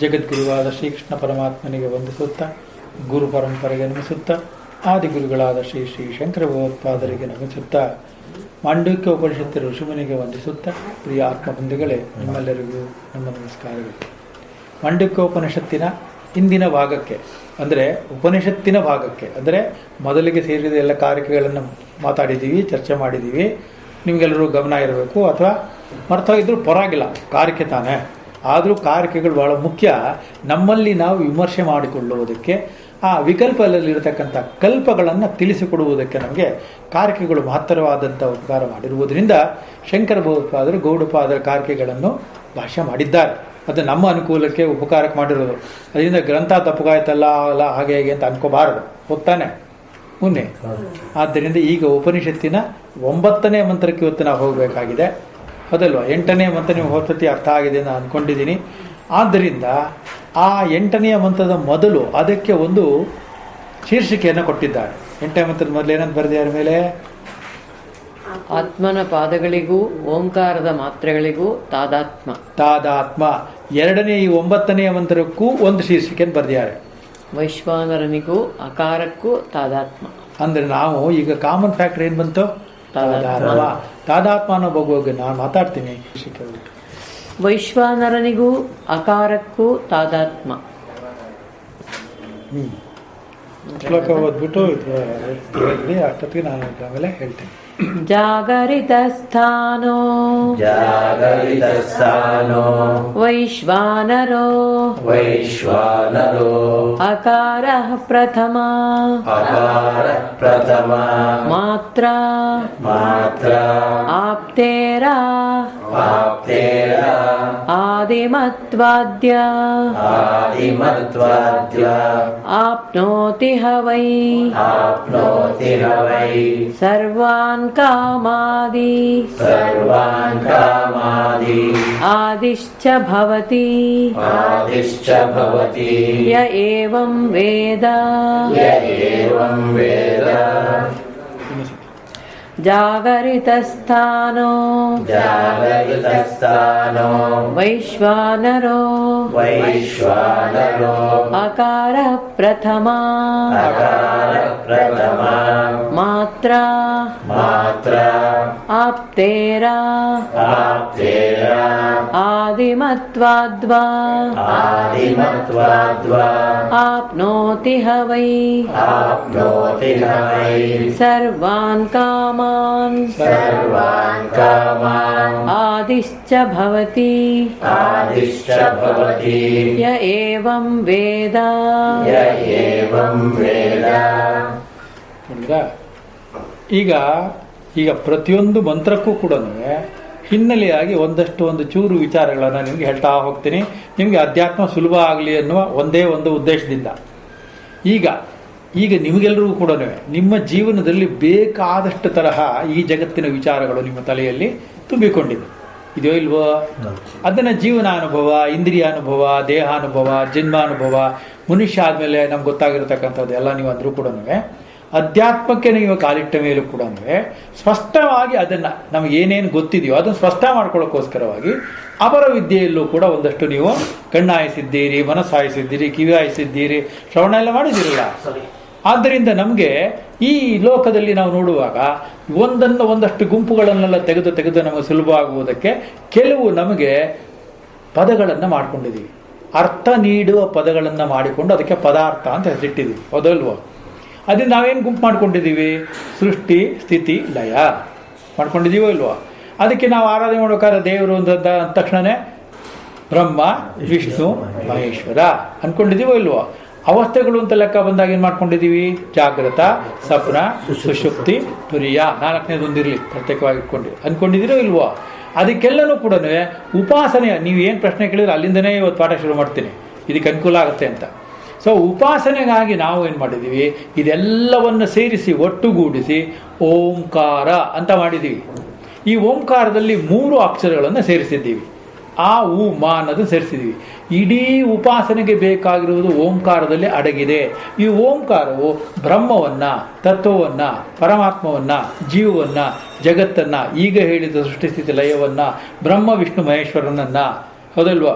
ಜಗದ್ಗುರುವಾದ ಶ್ರೀಕೃಷ್ಣ ಪರಮಾತ್ಮನಿಗೆ ವಂದಿಸುತ್ತಾ, ಗುರು ಪರಂಪರೆಗೆ ನಮಿಸುತ್ತಾ, ಆದಿಗುರುಗಳಾದ ಶ್ರೀ ಶ್ರೀ ಶಂಕರ ಭಗವತ್ಪಾದರಿಗೆ ನಮಿಸುತ್ತಾ, ಮಾಂಡವ್ಯ ಉಪನಿಷತ್ತಿನ ಋಷಿಮುನಿಗೆ ವಂದಿಸುತ್ತಾ, ಪ್ರಿಯ ಆತ್ಮಬಂಧುಗಳೇ, ನಿಮ್ಮೆಲ್ಲರಿಗೂ ನಮ್ಮ ನಮಸ್ಕಾರಗಳು. ಮಾಂಡವ್ಯೋಪನಿಷತ್ತಿನ ಇಂದಿನ ಭಾಗಕ್ಕೆ ಅಂದರೆ ಉಪನಿಷತ್ತಿನ ಭಾಗಕ್ಕೆ ಅಂದರೆ ಮೊದಲಿಗೆ ಸೇರಿದ ಎಲ್ಲ ಕಾರಿಕೆಗಳನ್ನು ಮಾತಾಡಿದ್ದೀವಿ, ಚರ್ಚೆ ಮಾಡಿದ್ದೀವಿ. ನಿಮಗೆಲ್ಲರೂ ಗಮನ ಇರಬೇಕು, ಅಥವಾ ಮರ್ತೋಗಿದ್ರೂ ಪರವಾಗಿಲ್ಲ, ಕಾರಿಕೆ ತಾನೇ. ಆದರೂ ಕಾರಿಕೆಗಳು ಬಹಳ ಮುಖ್ಯ. ನಮ್ಮಲ್ಲಿ ನಾವು ವಿಮರ್ಶೆ ಮಾಡಿಕೊಳ್ಳುವುದಕ್ಕೆ, ಆ ವಿಕಲ್ಪದಲ್ಲಿರತಕ್ಕಂಥ ಕಲ್ಪಗಳನ್ನು ತಿಳಿಸಿಕೊಡುವುದಕ್ಕೆ ನಮಗೆ ಕಾರಿಕೆಗಳು ಮಹತ್ತರವಾದಂಥ ಉಪಕಾರ ಮಾಡಿರುವುದರಿಂದ ಶಂಕರ ಭಗವತ್ಪಾದರು ಗೌಡಪಾದರ ಕಾರಿಕೆಗಳನ್ನು ಭಾಷ್ಯ ಮಾಡಿದ್ದಾರೆ. ಅದು ನಮ್ಮ ಅನುಕೂಲಕ್ಕೆ ಉಪಕಾರಕ್ಕೆ ಮಾಡಿರೋದು. ಅದರಿಂದ ಗ್ರಂಥ ತಪ್ಪಗಾಯ್ತಲ್ಲ ಅಲ್ಲ ಹಾಗೆ ಹೇಗೆ ಅಂತ ಅನ್ಕೋಬಾರದು, ಹೋಗ್ತಾನೆ ಮುನ್ನೆ. ಆದ್ದರಿಂದ ಈಗ ಉಪನಿಷತ್ತಿನ 9ನೇ ಮಂತ್ರಕ್ಕೆ ಇವತ್ತು ನಾವು ಹೋಗಬೇಕಾಗಿದೆ, ಹೌದಲ್ವ? 8ನೇ ಮಂತ್ರ ನೀವು ಹೊಸತಿ ಅರ್ಥ ಆಗಿದೆ ಅಂತ ಅಂದ್ಕೊಂಡಿದ್ದೀನಿ. ಆದ್ದರಿಂದ ಆ 8ನೇ ಮಂತ್ರದ ಮೊದಲು ಅದಕ್ಕೆ ಒಂದು ಶೀರ್ಷಿಕೆಯನ್ನು ಕೊಟ್ಟಿದ್ದಾರೆ. 8ನೇ ಮಂತ್ರದ ಮೊದಲು ಏನಂತ ಬರೆದಿದ್ದಾರೆ ಮೇಲೆ? ಆತ್ಮನ ಪಾದಗಳಿಗೂ ಓಂಕಾರದ ಮಾತ್ರೆಗಳಿಗೂ ತಾದಾತ್ಮ. 2ನೇ ಈ 9ನೇ ಮಂತ್ರಕ್ಕೂ ಒಂದು ಶೀರ್ಷಿಕೆಯನ್ನು ಬರೆದಿದ್ದಾರೆ. ವೈಶ್ವಾನರನಿಗೂ ಅಕಾರಕ್ಕೂ ತಾದಾತ್ಮ. ಅಂದ್ರೆ ನಾವು ಈಗ ಕಾಮನ್ ಫ್ಯಾಕ್ಟರ್ ಏನು ಬಂತು? ತಾದಾತ್ಮ ಅನ್ನೋ ಬಗ್ಗೆ ನಾನು ಮಾತಾಡ್ತೀನಿ. ವೈಶ್ವಾನರನಿಗೂ ಅಕಾರಕ್ಕೂ ತಾದಾತ್ಮ. ಶ್ಲೋಕ ಓದ್ಬಿಟ್ಟು ಹೇಳಿ, ಅಷ್ಟೊತ್ತಿಗೆ ನಾನು ಆಮೇಲೆ ಹೇಳ್ತೇನೆ. ಜಾಗರಿತಸ್ಥಾನೋ ವೈಶ್ವಾನರೋ ಅಕಾರಃ ಪ್ರಥಮ ಮಾತ್ರ ಆಪ್ತೇರಾ ಆದಿಮತ್ವಾದ್ಯ ಆಪ್ನೋತಿ ಹವೈ ಸರ್ವಾನ್ ಕಾಮಾದಿ ಆದಿಶ್ಚ ಭವತಿ ಯ ಏವಂ ವೇದ ಜಾಗರಿತಸ್ಥಾನೋ ವೈಶ್ವಾನರೋ ಅಕಾರ ಪ್ರಥಮ ಮಾತ್ರ ಆಪ್ತೇರಾ ಆದಿಮತ್ವಾದ್ವಾ ಆಪ್ನೋತಿ ಹವೈ ಸರ್ವಾನ್ ಕಾಮಾನ್ ಆದಿಶ್ಚ ಭವತಿ ಯ ಏವಂ ವೇದ. ಈಗ ಪ್ರತಿಯೊಂದು ಮಂತ್ರಕ್ಕೂ ಕೂಡ ಹಿನ್ನೆಲೆಯಾಗಿ ಒಂದು ಚೂರು ವಿಚಾರಗಳನ್ನು ನಿಮಗೆ ಹೇಳ್ತಾ ಹೋಗ್ತೀನಿ. ನಿಮಗೆ ಅಧ್ಯಾತ್ಮ ಸುಲಭ ಆಗಲಿ ಅನ್ನುವ ಒಂದೇ ಒಂದು ಉದ್ದೇಶದಿಂದ ಈಗ ನಿಮಗೆಲ್ಲರಿಗೂ ಕೂಡ ನಿಮ್ಮ ಜೀವನದಲ್ಲಿ ಬೇಕಾದಷ್ಟು ತರಹ ಈ ಜಗತ್ತಿನ ವಿಚಾರಗಳು ನಿಮ್ಮ ತಲೆಯಲ್ಲಿ ತುಂಬಿಕೊಂಡಿದೆ, ಇದೆಯೋ ಇಲ್ವೋ? ಅದನ್ನು ಜೀವನಾನುಭವ, ಇಂದ್ರಿಯಾನುಭವ, ದೇಹಾನುಭವ, ಜನ್ಮಾನುಭವ, ಮನುಷ್ಯ ಆದಮೇಲೆ ನಮ್ಗೆ ಗೊತ್ತಾಗಿರತಕ್ಕಂಥದ್ದು ಎಲ್ಲ ನೀವು ಅಂದರೂ ಕೂಡ ಅಧ್ಯಾತ್ಮಕ್ಕೆ ನೀವು ಕಾಲಿಟ್ಟ ಮೇಲೂ ಕೂಡ ಸ್ಪಷ್ಟವಾಗಿ ಅದನ್ನು ನಮ್ಗೆ ಏನೇನು ಗೊತ್ತಿದೆಯೋ ಅದನ್ನು ಸ್ಪಷ್ಟ ಮಾಡ್ಕೊಳ್ಳೋಕ್ಕೋಸ್ಕರವಾಗಿ ಅಪರ ವಿದ್ಯೆಯಲ್ಲೂ ಕೂಡ ಒಂದಷ್ಟು ನೀವು ಕಣ್ಣಾಯಿಸಿದ್ದೀರಿ, ಮನಸ್ಸಾಯಿಸಿದ್ದೀರಿ, ಕಿವಿ ಆಯಿಸಿದ್ದೀರಿ, ಶ್ರವಣ ಎಲ್ಲ ಮಾಡಿದ್ದೀರಲ್ಲ. ಆದ್ದರಿಂದ ನಮಗೆ ಈ ಲೋಕದಲ್ಲಿ ನಾವು ನೋಡುವಾಗ ಒಂದಷ್ಟು ಗುಂಪುಗಳನ್ನೆಲ್ಲ ತೆಗೆದು ನಮಗೆ ಸುಲಭ ಆಗುವುದಕ್ಕೆ ಕೆಲವು ನಮಗೆ ಪದಗಳನ್ನು ಮಾಡ್ಕೊಂಡಿದ್ದೀವಿ. ಅರ್ಥ ನೀಡುವ ಪದಗಳನ್ನು ಮಾಡಿಕೊಂಡು ಅದಕ್ಕೆ ಪದಾರ್ಥ ಅಂತ ಹೆಸರಿಟ್ಟಿದ್ದೀವಿ, ಹೌದಲ್ವೋ? ಅದರಿಂದ ನಾವೇನು ಗುಂಪು ಮಾಡ್ಕೊಂಡಿದ್ದೀವಿ? ಸೃಷ್ಟಿ, ಸ್ಥಿತಿ, ಲಯ ಮಾಡ್ಕೊಂಡಿದ್ದೀವೋ ಇಲ್ವೋ? ಅದಕ್ಕೆ ನಾವು ಆರಾಧನೆ ಮಾಡಬೇಕಾದ್ರೆ ದೇವರು ಅಂದ ತಕ್ಷಣವೇ ಬ್ರಹ್ಮ, ವಿಷ್ಣು, ಮಹೇಶ್ವರ ಅಂದ್ಕೊಂಡಿದ್ದೀವೋ ಇಲ್ವೋ? ಅವಸ್ಥೆಗಳು ಅಂತ ಲೆಕ್ಕ ಬಂದಾಗ ಏನು ಮಾಡ್ಕೊಂಡಿದ್ದೀವಿ? ಜಾಗೃತ, ಸ್ವಪ್ನ, ಸುಷುಪ್ತಿ, ತುರಿಯ, 4ನೇದು ಒಂದಿರಲಿ ಪ್ರತ್ಯೇಕವಾಗಿ ಅಂದ್ಕೊಂಡಿದ್ದೀರೋ ಇಲ್ವೋ? ಅದಕ್ಕೆಲ್ಲನೂ ಕೂಡ ಉಪಾಸನೆ. ನೀವು ಏನು ಪ್ರಶ್ನೆ ಕೇಳಿದ್ರೆ ಅಲ್ಲಿಂದನೇ ಇವತ್ತು ಪಾಠ ಶುರು ಮಾಡ್ತೀನಿ, ಇದಕ್ಕೆ ಅನುಕೂಲ ಆಗುತ್ತೆ ಅಂತ. ಸೊ ಉಪಾಸನೆಗಾಗಿ ನಾವು ಏನು ಮಾಡಿದ್ದೀವಿ? ಇದೆಲ್ಲವನ್ನು ಸೇರಿಸಿ ಒಟ್ಟುಗೂಡಿಸಿ ಓಂಕಾರ ಅಂತ ಮಾಡಿದ್ದೀವಿ. ಈ ಓಂಕಾರದಲ್ಲಿ 3 ಅಕ್ಷರಗಳನ್ನು ಸೇರಿಸಿದ್ದೀವಿ. ಆ ಉ ಮಾ ಅನ್ನೋದನ್ನು ಸೇರಿಸಿದ್ದೀವಿ. ಇಡೀ ಉಪಾಸನೆಗೆ ಬೇಕಾಗಿರುವುದು ಓಂಕಾರದಲ್ಲಿ ಅಡಗಿದೆ. ಈ ಓಂಕಾರವು ಬ್ರಹ್ಮವನ್ನು, ತತ್ವವನ್ನು, ಪರಮಾತ್ಮವನ್ನು, ಜೀವವನ್ನು, ಜಗತ್ತನ್ನು, ಈಗ ಹೇಳಿದ ಸೃಷ್ಟಿಸ್ಥಿತಿ ಲಯವನ್ನು, ಬ್ರಹ್ಮ ವಿಷ್ಣು ಮಹೇಶ್ವರನನ್ನು, ಹೌದಲ್ವ,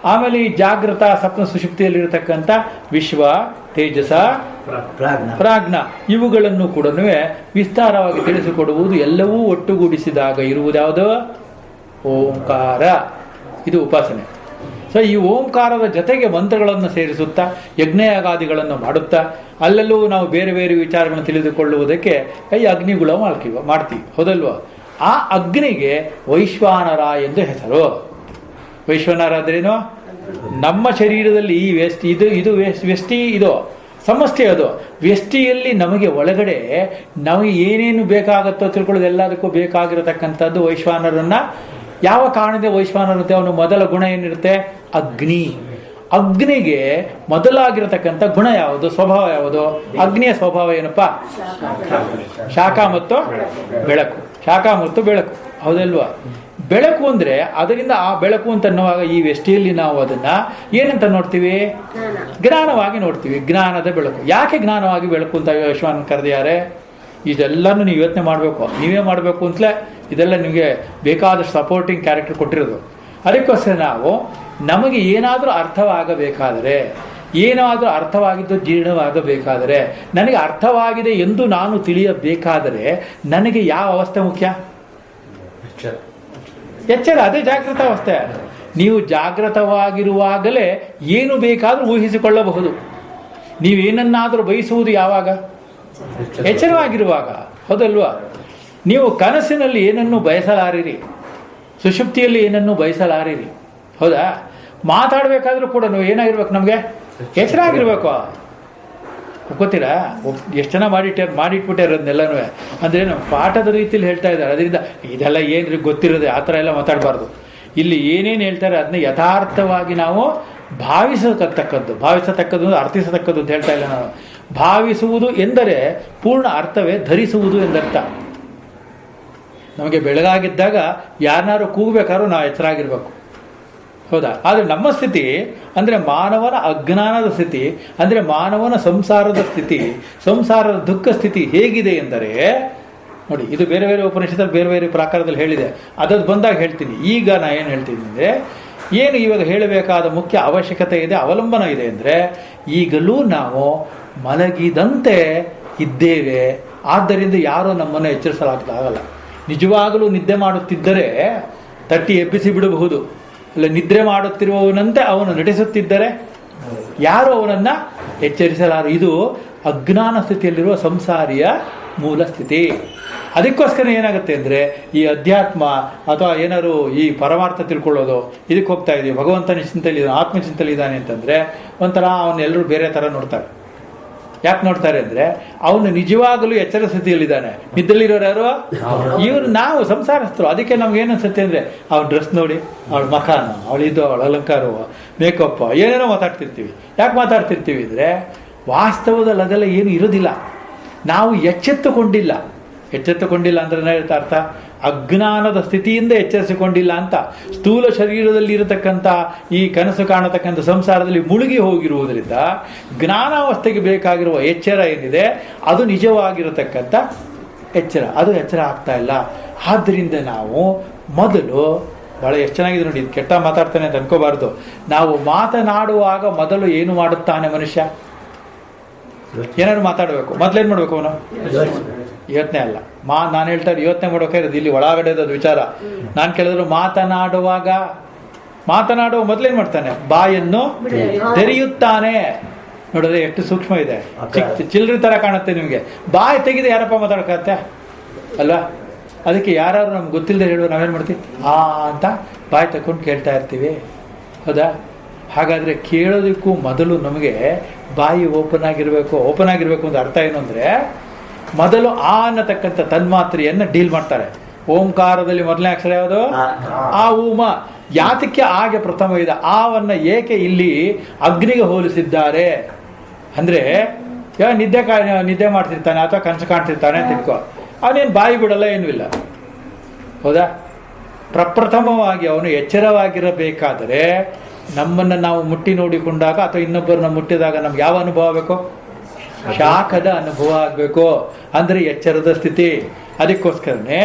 ಆಮೇಲೆ ಈ ಜಾಗೃತ ಸ್ವಪ್ನ ಸುಷುಪ್ತಿಯಲ್ಲಿರತಕ್ಕಂಥ ವಿಶ್ವ, ತೇಜಸ, ಪ್ರಾಜ್ಞ ಇವುಗಳನ್ನು ಕೂಡ ವಿಸ್ತಾರವಾಗಿ ತಿಳಿಸಿಕೊಡುವುದು. ಎಲ್ಲವೂ ಒಟ್ಟುಗೂಡಿಸಿದಾಗ ಇರುವುದ್ಯಾವುದು? ಓಂಕಾರ. ಇದು ಉಪಾಸನೆ. ಸೊ ಈ ಓಂಕಾರದ ಜೊತೆಗೆ ಮಂತ್ರಗಳನ್ನು ಸೇರಿಸುತ್ತಾ ಯಜ್ಞಯಾಗಾದಿಗಳನ್ನು ಮಾಡುತ್ತಾ ಅಲ್ಲೆಲ್ಲೂ ನಾವು ಬೇರೆ ಬೇರೆ ವಿಚಾರಗಳನ್ನು ತಿಳಿದುಕೊಳ್ಳುವುದಕ್ಕೆ ಈ ಅಗ್ನಿಗುಳ ಮಾಡ್ತೀವಿ, ಹೌದಲ್ವ? ಆ ಅಗ್ನಿಗೆ ವೈಶ್ವಾನರ ಎಂದು ಹೆಸರು. ವೈಶ್ವಾನರ ಅಂದ್ರೇನು? ನಮ್ಮ ಶರೀರದಲ್ಲಿ ಈ ವ್ಯಷ್ಟಿ ಇದು ಸಮಷ್ಟಿ. ಅದು ವ್ಯಷ್ಟಿಯಲ್ಲಿ ನಮಗೆ ಒಳಗಡೆ ನಮಗೆ ಏನೇನು ಬೇಕಾಗುತ್ತೋ ತಿಳ್ಕೊಳ್ಳೋದು ಎಲ್ಲದಕ್ಕೂ ಬೇಕಾಗಿರತಕ್ಕಂಥದ್ದು ವೈಶ್ವಾನರನ್ನ. ಯಾವ ಕಾರಣದಿಂದ ವೈಶ್ವಾನರುತ್ತೆ? ಅವನು ಮೊದಲ ಗುಣ ಏನಿರುತ್ತೆ? ಅಗ್ನಿ. ಅಗ್ನಿಗೆ ಮೊದಲಾಗಿರತಕ್ಕಂಥ ಗುಣ ಯಾವುದು? ಸ್ವಭಾವ ಯಾವುದು? ಅಗ್ನಿಯ ಸ್ವಭಾವ ಏನಪ್ಪಾ? ಶಾಖ ಮತ್ತು ಬೆಳಕು. ಶಾಖ ಮತ್ತು ಬೆಳಕು, ಹೌದಲ್ವಾ? ಬೆಳಕು ಅಂದ್ರೆ ಅದರಿಂದ ಆ ಬೆಳಕು ಅಂತ ಅನ್ನುವಾಗ ಈ ವ್ಯಷ್ಟಿಯಲ್ಲಿ ನಾವು ಅದನ್ನ ಏನಂತ ನೋಡ್ತೀವಿ? ಜ್ಞಾನವಾಗಿ ನೋಡ್ತೀವಿ. ಜ್ಞಾನದ ಬೆಳಕು. ಯಾಕೆ ಜ್ಞಾನವಾಗಿ ಬೆಳಕು ಅಂತ ವಿಶ್ವಾನ ಕರೆದಿದ್ದಾರೆ? ಇದೆಲ್ಲನೂ ನೀವು ಯೋಚನೆ ಮಾಡಬೇಕು, ನೀವೇ ಮಾಡಬೇಕು ಅಂತಲೇ ಇದೆಲ್ಲ ನಿಮಗೆ ಬೇಕಾದಷ್ಟು ಸಪೋರ್ಟಿಂಗ್ ಕ್ಯಾರೆಕ್ಟರ್ ಕೊಟ್ಟಿರೋದು. ಅದಕ್ಕೋಸ್ಕರ ನಾವು ನಮಗೆ ಏನಾದರೂ ಅರ್ಥವಾಗಬೇಕಾದರೆ, ಏನಾದರೂ ಅರ್ಥವಾಗಿದ್ದು ಜೀರ್ಣವಾಗಬೇಕಾದರೆ, ನನಗೆ ಅರ್ಥವಾಗಿದೆ ಎಂದು ನಾನು ತಿಳಿಯಬೇಕಾದರೆ ನನಗೆ ಯಾವ ಅವಸ್ಥೆ ಮುಖ್ಯ? ಎಚ್ಚರ. ಅದೇ ಜಾಗೃತ ಅವಸ್ಥೆ. ನೀವು ಜಾಗೃತವಾಗಿರುವಾಗಲೇ ಏನು ಬೇಕಾದರೂ ಊಹಿಸಿಕೊಳ್ಳಬಹುದು. ನೀವೇನನ್ನಾದರೂ ಬಯಸುವುದು ಯಾವಾಗ? ಎಚ್ಚರವಾಗಿರುವಾಗ, ಹೌದಲ್ವಾ? ನೀವು ಕನಸಿನಲ್ಲಿ ಏನನ್ನು ಬಯಸಲಾರಿರಿ, ಸುಷುಪ್ತಿಯಲ್ಲಿ ಏನನ್ನು ಬಯಸಲಾರಿರಿ, ಹೌದಾ? ಮಾತಾಡಬೇಕಾದ್ರೂ ಕೂಡ ನೀವು ಏನಾಗಿರ್ಬೇಕು? ನಮಗೆ ಎಚ್ಚರ ಆಗಿರ್ಬೇಕು. ಒಪ್ಕೋತೀರಾ? ಎಷ್ಟು ಜನ ಮಾಡಿಟ್ಬಿಟ್ಟಾರೆ ಅದನ್ನೆಲ್ಲನೂ. ಅಂದ್ರೆ ನಾವು ಪಾಠದ ರೀತಿಯಲ್ಲಿ ಹೇಳ್ತಾ ಇದ್ದಾರೆ. ಅದರಿಂದ ಇದೆಲ್ಲ ಏನ್ರಿ ಗೊತ್ತಿರೋದೆ ಆ ಥರ ಎಲ್ಲ ಮಾತಾಡಬಾರ್ದು. ಇಲ್ಲಿ ಏನೇನು ಹೇಳ್ತಾರೆ ಅದನ್ನ ಯಥಾರ್ಥವಾಗಿ ನಾವು ಭಾವಿಸತಕ್ಕದ್ದು ಅರ್ಥಿಸತಕ್ಕದ್ದು ಅಂತ ಹೇಳ್ತಾ ಇಲ್ಲ ನಾವು. ಭಾವಿಸುವುದು ಎಂದರೆ ಪೂರ್ಣ ಅರ್ಥವೇ ಧರಿಸುವುದು ಎಂದರ್ಥ. ನಮಗೆ ಬೆಳಗಾಗಿದ್ದಾಗ ಯಾರನ್ನಾರು ಕೂಗಬೇಕಾದ್ರೂ ನಾವು ಎಚ್ಚರಾಗಿರ್ಬೇಕು, ಹೌದಾ? ಆದರೆ ನಮ್ಮ ಸ್ಥಿತಿ ಅಂದರೆ ಮಾನವನ ಅಜ್ಞಾನದ ಸ್ಥಿತಿ, ಅಂದರೆ ಮಾನವನ ಸಂಸಾರದ ಸ್ಥಿತಿ, ಸಂಸಾರದ ದುಃಖ ಸ್ಥಿತಿ ಹೇಗಿದೆ ಎಂದರೆ ನೋಡಿ, ಇದು ಬೇರೆ ಬೇರೆ ಉಪನಿಷತ್ತಲ್ಲಿ ಬೇರೆ ಬೇರೆ ಪ್ರಕಾರದಲ್ಲಿ ಹೇಳಿದೆ. ಅದಕ್ಕೆ ಬಂದಾಗ ಹೇಳ್ತೀನಿ. ಈಗ ನಾನು ಏನು ಹೇಳ್ತೀನಿ ಅಂದರೆ, ಏನು ಇವಾಗ ಹೇಳಬೇಕಾದ ಮುಖ್ಯ ಅವಶ್ಯಕತೆ ಇದೆ, ಅವಲಂಬನ ಇದೆ ಅಂದರೆ, ಈಗಲೂ ನಾವು ಮಲಗಿದಂತೆ ಇದ್ದೇವೆ. ಆದ್ದರಿಂದ ಯಾರೂ ನಮ್ಮನ್ನು ಎಚ್ಚರಿಸಲಾಗಲ್ಲ. ನಿಜವಾಗಲೂ ನಿದ್ದೆ ಮಾಡುತ್ತಿದ್ದರೆ ತಟ್ಟಿ ಎಬ್ಬಿಸಿ ಬಿಡಬಹುದು. ಅಲ್ಲ, ನಿದ್ರೆ ಮಾಡುತ್ತಿರುವವನಂತೆ ಅವನು ನಟಿಸುತ್ತಿದ್ದರೆ ಯಾರು ಅವನನ್ನು ಎಚ್ಚರಿಸಲಾರ. ಇದು ಅಜ್ಞಾನ ಸ್ಥಿತಿಯಲ್ಲಿರುವ ಸಂಸಾರಿಯ ಮೂಲ ಸ್ಥಿತಿ. ಅದಕ್ಕೋಸ್ಕರ ಏನಾಗುತ್ತೆ ಅಂದರೆ, ಈ ಅಧ್ಯಾತ್ಮ ಅಥವಾ ಏನಾದ್ರು ಈ ಪರಮಾರ್ಥ ತಿಳ್ಕೊಳ್ಳೋದು ಇದಕ್ಕೆ ಹೋಗ್ತಾ ಇದೀವಿ. ಭಗವಂತನ ಚಿಂತೆಯಲ್ಲಿ ಆತ್ಮಚಿಂತೆಯಲ್ಲಿ ಇದ್ದಾನೆ ಅಂತಂದರೆ ಒಂಥರ ಅವನ್ನೆಲ್ಲರೂ ಬೇರೆ ಥರ ನೋಡ್ತಾರೆ. ಯಾಕೆ ನೋಡ್ತಾರೆ ಅಂದರೆ, ಅವನು ನಿಜವಾಗಲೂ ಎಚ್ಚರ ಸ್ಥಿತಿಯಲ್ಲಿದ್ದಾನೆ. ನಿದ್ದಲ್ಲಿರೋರು ಯಾರು? ಇವರು ನಾವು ಸಂಸಾರಸ್ಥರು. ಅದಕ್ಕೆ ನಮ್ಗೆ ಏನು ಅನ್ಸುತ್ತೆ ಅಂದರೆ, ಅವಳ ಡ್ರೆಸ್ ನೋಡಿ, ಅವಳ ಮಖಾನ, ಅವಳಿದ್ದು, ಅವಳ ಅಲಂಕಾರವ, ಮೇಕಪ್, ಏನೇನೋ ಮಾತಾಡ್ತಿರ್ತೀವಿ. ಯಾಕೆ ಮಾತಾಡ್ತಿರ್ತೀವಿ ಅಂದರೆ, ವಾಸ್ತವದಲ್ಲಿ ಅದೆಲ್ಲ ಏನು ಇರೋದಿಲ್ಲ. ನಾವು ಎಚ್ಚೆತ್ತುಕೊಂಡಿಲ್ಲ ಅಂದ್ರೆ ಹೇಳ್ತಾ ಅರ್ಥ, ಅಜ್ಞಾನದ ಸ್ಥಿತಿಯಿಂದ ಎಚ್ಚರಿಸಿಕೊಂಡಿಲ್ಲ ಅಂತ. ಸ್ಥೂಲ ಶರೀರದಲ್ಲಿ ಇರತಕ್ಕಂಥ ಈ ಕನಸು ಕಾಣತಕ್ಕಂಥ ಸಂಸಾರದಲ್ಲಿ ಮುಳುಗಿ ಹೋಗಿರುವುದರಿಂದ ಜ್ಞಾನಾವಸ್ಥೆಗೆ ಬೇಕಾಗಿರುವ ಎಚ್ಚರ ಏನಿದೆ ಅದು ನಿಜವಾಗಿರತಕ್ಕಂಥ ಎಚ್ಚರ, ಅದು ಎಚ್ಚರ ಆಗ್ತಾ ಇಲ್ಲ. ಆದ್ದರಿಂದ ನಾವು ಮೊದಲು ಭಾಳ ಎಷ್ಟು ಚೆನ್ನಾಗಿದೆ ನೋಡಿ, ಇದು ಕೆಟ್ಟ ಮಾತಾಡ್ತಾನೆ ಅಂತ ಅನ್ಕೋಬಾರ್ದು. ನಾವು ಮಾತನಾಡುವಾಗ ಮೊದಲು ಏನು ಮಾಡುತ್ತಾನೆ ಮನುಷ್ಯ? ಏನಾದ್ರು ಮಾತಾಡಬೇಕು, ಮೊದಲೇನು ಮಾಡಬೇಕು? ಅವನು ಯೋಚನೆ ಅಲ್ಲ. ನಾನು ಹೇಳ್ತಾ ಯೋಚನೆ ಮಾಡ್ಬೇಕಾಗಿರೋದು ಇಲ್ಲಿ ಒಳಗಡೆದ ವಿಚಾರ. ನಾನು ಕೇಳಿದ್ರು, ಮಾತನಾಡುವ ಮೊದಲೇನು ಮಾಡ್ತಾನೆ? ಬಾಯನ್ನು ತೆರೆಯುತ್ತಾನೆ. ನೋಡಿದ್ರೆ ಎಷ್ಟು ಸೂಕ್ಷ್ಮ ಇದೆ, ಚಿಲ್ಲರೆ ಥರ ಕಾಣುತ್ತೆ ನಿಮಗೆ. ಬಾಯಿ ತೆಗೆದು ಯಾರಪ್ಪ ಮಾತಾಡಕತ್ತೆ ಅಲ್ವಾ? ಅದಕ್ಕೆ ಯಾರು ನಮ್ಗೆ ಗೊತ್ತಿಲ್ಲದೆ ಹೇಳುವ ನಾವೇನು ಮಾಡ್ತೀವಿ? ಅಂತ ಬಾಯಿ ತಗೊಂಡು ಕೇಳ್ತಾ ಇರ್ತೀವಿ, ಹೌದಾ? ಹಾಗಾದರೆ ಕೇಳೋದಕ್ಕೂ ಮೊದಲು ನಮಗೆ ಬಾಯಿ ಓಪನ್ ಆಗಿರಬೇಕು ಅಂತ ಅರ್ಥ ಏನು ಅಂದರೆ, ಮೊದಲು ಆ ಅನ್ನತಕ್ಕಂಥ ತನ್ಮಾತ್ರೆಯನ್ನು ಡೀಲ್ ಮಾಡ್ತಾರೆ. ಓಂಕಾರದಲ್ಲಿ ಮೊದಲನೇ ಅಕ್ಷರ ಯಾವುದು? ಆ ಊಮ. ಯಾತಕ್ಕೆ ಆಗೆ ಪ್ರಥಮ ಇದೆ? ಆವನ್ನು ಏಕೆ ಇಲ್ಲಿ ಅಗ್ನಿಗೆ ಹೋಲಿಸಿದ್ದಾರೆ ಅಂದರೆ, ನಿದ್ದೆ ಮಾಡ್ತಿರ್ತಾನೆ ಅಥವಾ ಕನಸು ಕಾಣ್ತಿರ್ತಾನೆ ಅಂತ ತಿಳ್ಕೊ, ಅವನೇನು ಬಾಯಿ ಬಿಡಲ್ಲ, ಏನೂ ಇಲ್ಲ, ಹೌದಾ? ಪ್ರಪ್ರಥಮವಾಗಿ ಅವನು ಎಚ್ಚರವಾಗಿರಬೇಕಾದರೆ ನಮ್ಮನ್ನು ನಾವು ಮುಟ್ಟಿ ನೋಡಿಕೊಂಡಾಗ ಅಥವಾ ಇನ್ನೊಬ್ಬರನ್ನ ಮುಟ್ಟಿದಾಗ ನಮ್ಗೆ ಯಾವ ಅನುಭವ ಆಗಬೇಕು? ಶಾಖದ ಅನುಭವ ಆಗಬೇಕು, ಅಂದರೆ ಎಚ್ಚರದ ಸ್ಥಿತಿ. ಅದಕ್ಕೋಸ್ಕರನೇ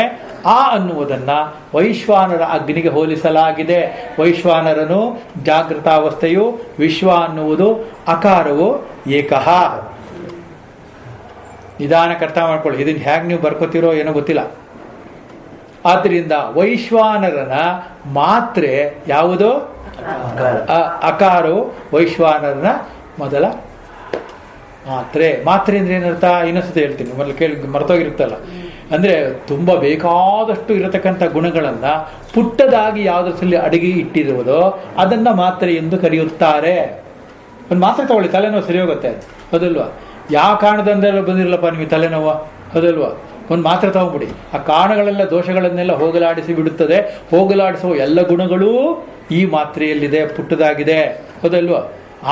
ಆ ಅನ್ನುವುದನ್ನು ವೈಶ್ವಾನರ ಅಗ್ನಿಗೆ ಹೋಲಿಸಲಾಗಿದೆ. ವೈಶ್ವಾನರನು ಜಾಗೃತಾವಸ್ಥೆಯು, ವಿಶ್ವ ಅನ್ನುವುದು ಅಕಾರವು ಏಕಃ. ನಿಧಾನಕ್ಕೆ ಅರ್ಥ ಮಾಡ್ಕೊಳ್ಳಿ, ಇದನ್ನು ಹೇಗೆ ನೀವು ಬರ್ಕೋತಿರೋ ಏನೋ ಗೊತ್ತಿಲ್ಲ. ಆದ್ದರಿಂದ ವೈಶ್ವಾನರನ ಮಾತ್ರೆ ಯಾವುದು? ಅಕಾರವು ವೈಶ್ವಾನರನ ಮೊದಲ ಮಾತ್ರೆ. ಮಾತ್ರೆ ಅಂದ್ರೆ ಏನರ್ಥ? ಇನ್ನೊಂದ್ಸತಿ ಹೇಳ್ತೀನಿ, ಮೊದಲು ಕೇಳಿ ಮರ್ತೋಗಿರುತ್ತಲ್ಲ. ಅಂದರೆ ತುಂಬ ಬೇಕಾದಷ್ಟು ಇರತಕ್ಕಂಥ ಗುಣಗಳನ್ನು ಪುಟ್ಟದಾಗಿ ಯಾವುದರಲ್ಲಿ ಅಡಿಗೆ ಇಟ್ಟಿರುವುದೋ ಅದನ್ನು ಮಾತ್ರೆ ಎಂದು ಕರೆಯುತ್ತಾರೆ. ಒಂದು ಮಾತ್ರೆ ತಗೊಳ್ಳಿ, ತಲೆನೋವು ಸರಿ ಹೋಗುತ್ತೆ, ಹೌದಲ್ವಾ? ಯಾವ ಕಾರಣದಿಂದೆಲ್ಲ ಬಂದಿರಲ್ಲಪ್ಪ ನಿಮಗೆ ತಲೆನೋವು, ಹೌದಲ್ವಾ? ಒಂದು ಮಾತ್ರೆ ತಗೊಂಬಿಡಿ, ಆ ಕಾರಣಗಳೆಲ್ಲ ದೋಷಗಳನ್ನೆಲ್ಲ ಹೋಗಲಾಡಿಸಿ ಬಿಡುತ್ತದೆ. ಹೋಗಲಾಡಿಸುವ ಎಲ್ಲ ಗುಣಗಳೂ ಈ ಮಾತ್ರೆಯಲ್ಲಿದೆ, ಪುಟ್ಟದಾಗಿದೆ, ಹೌದಲ್ವಾ?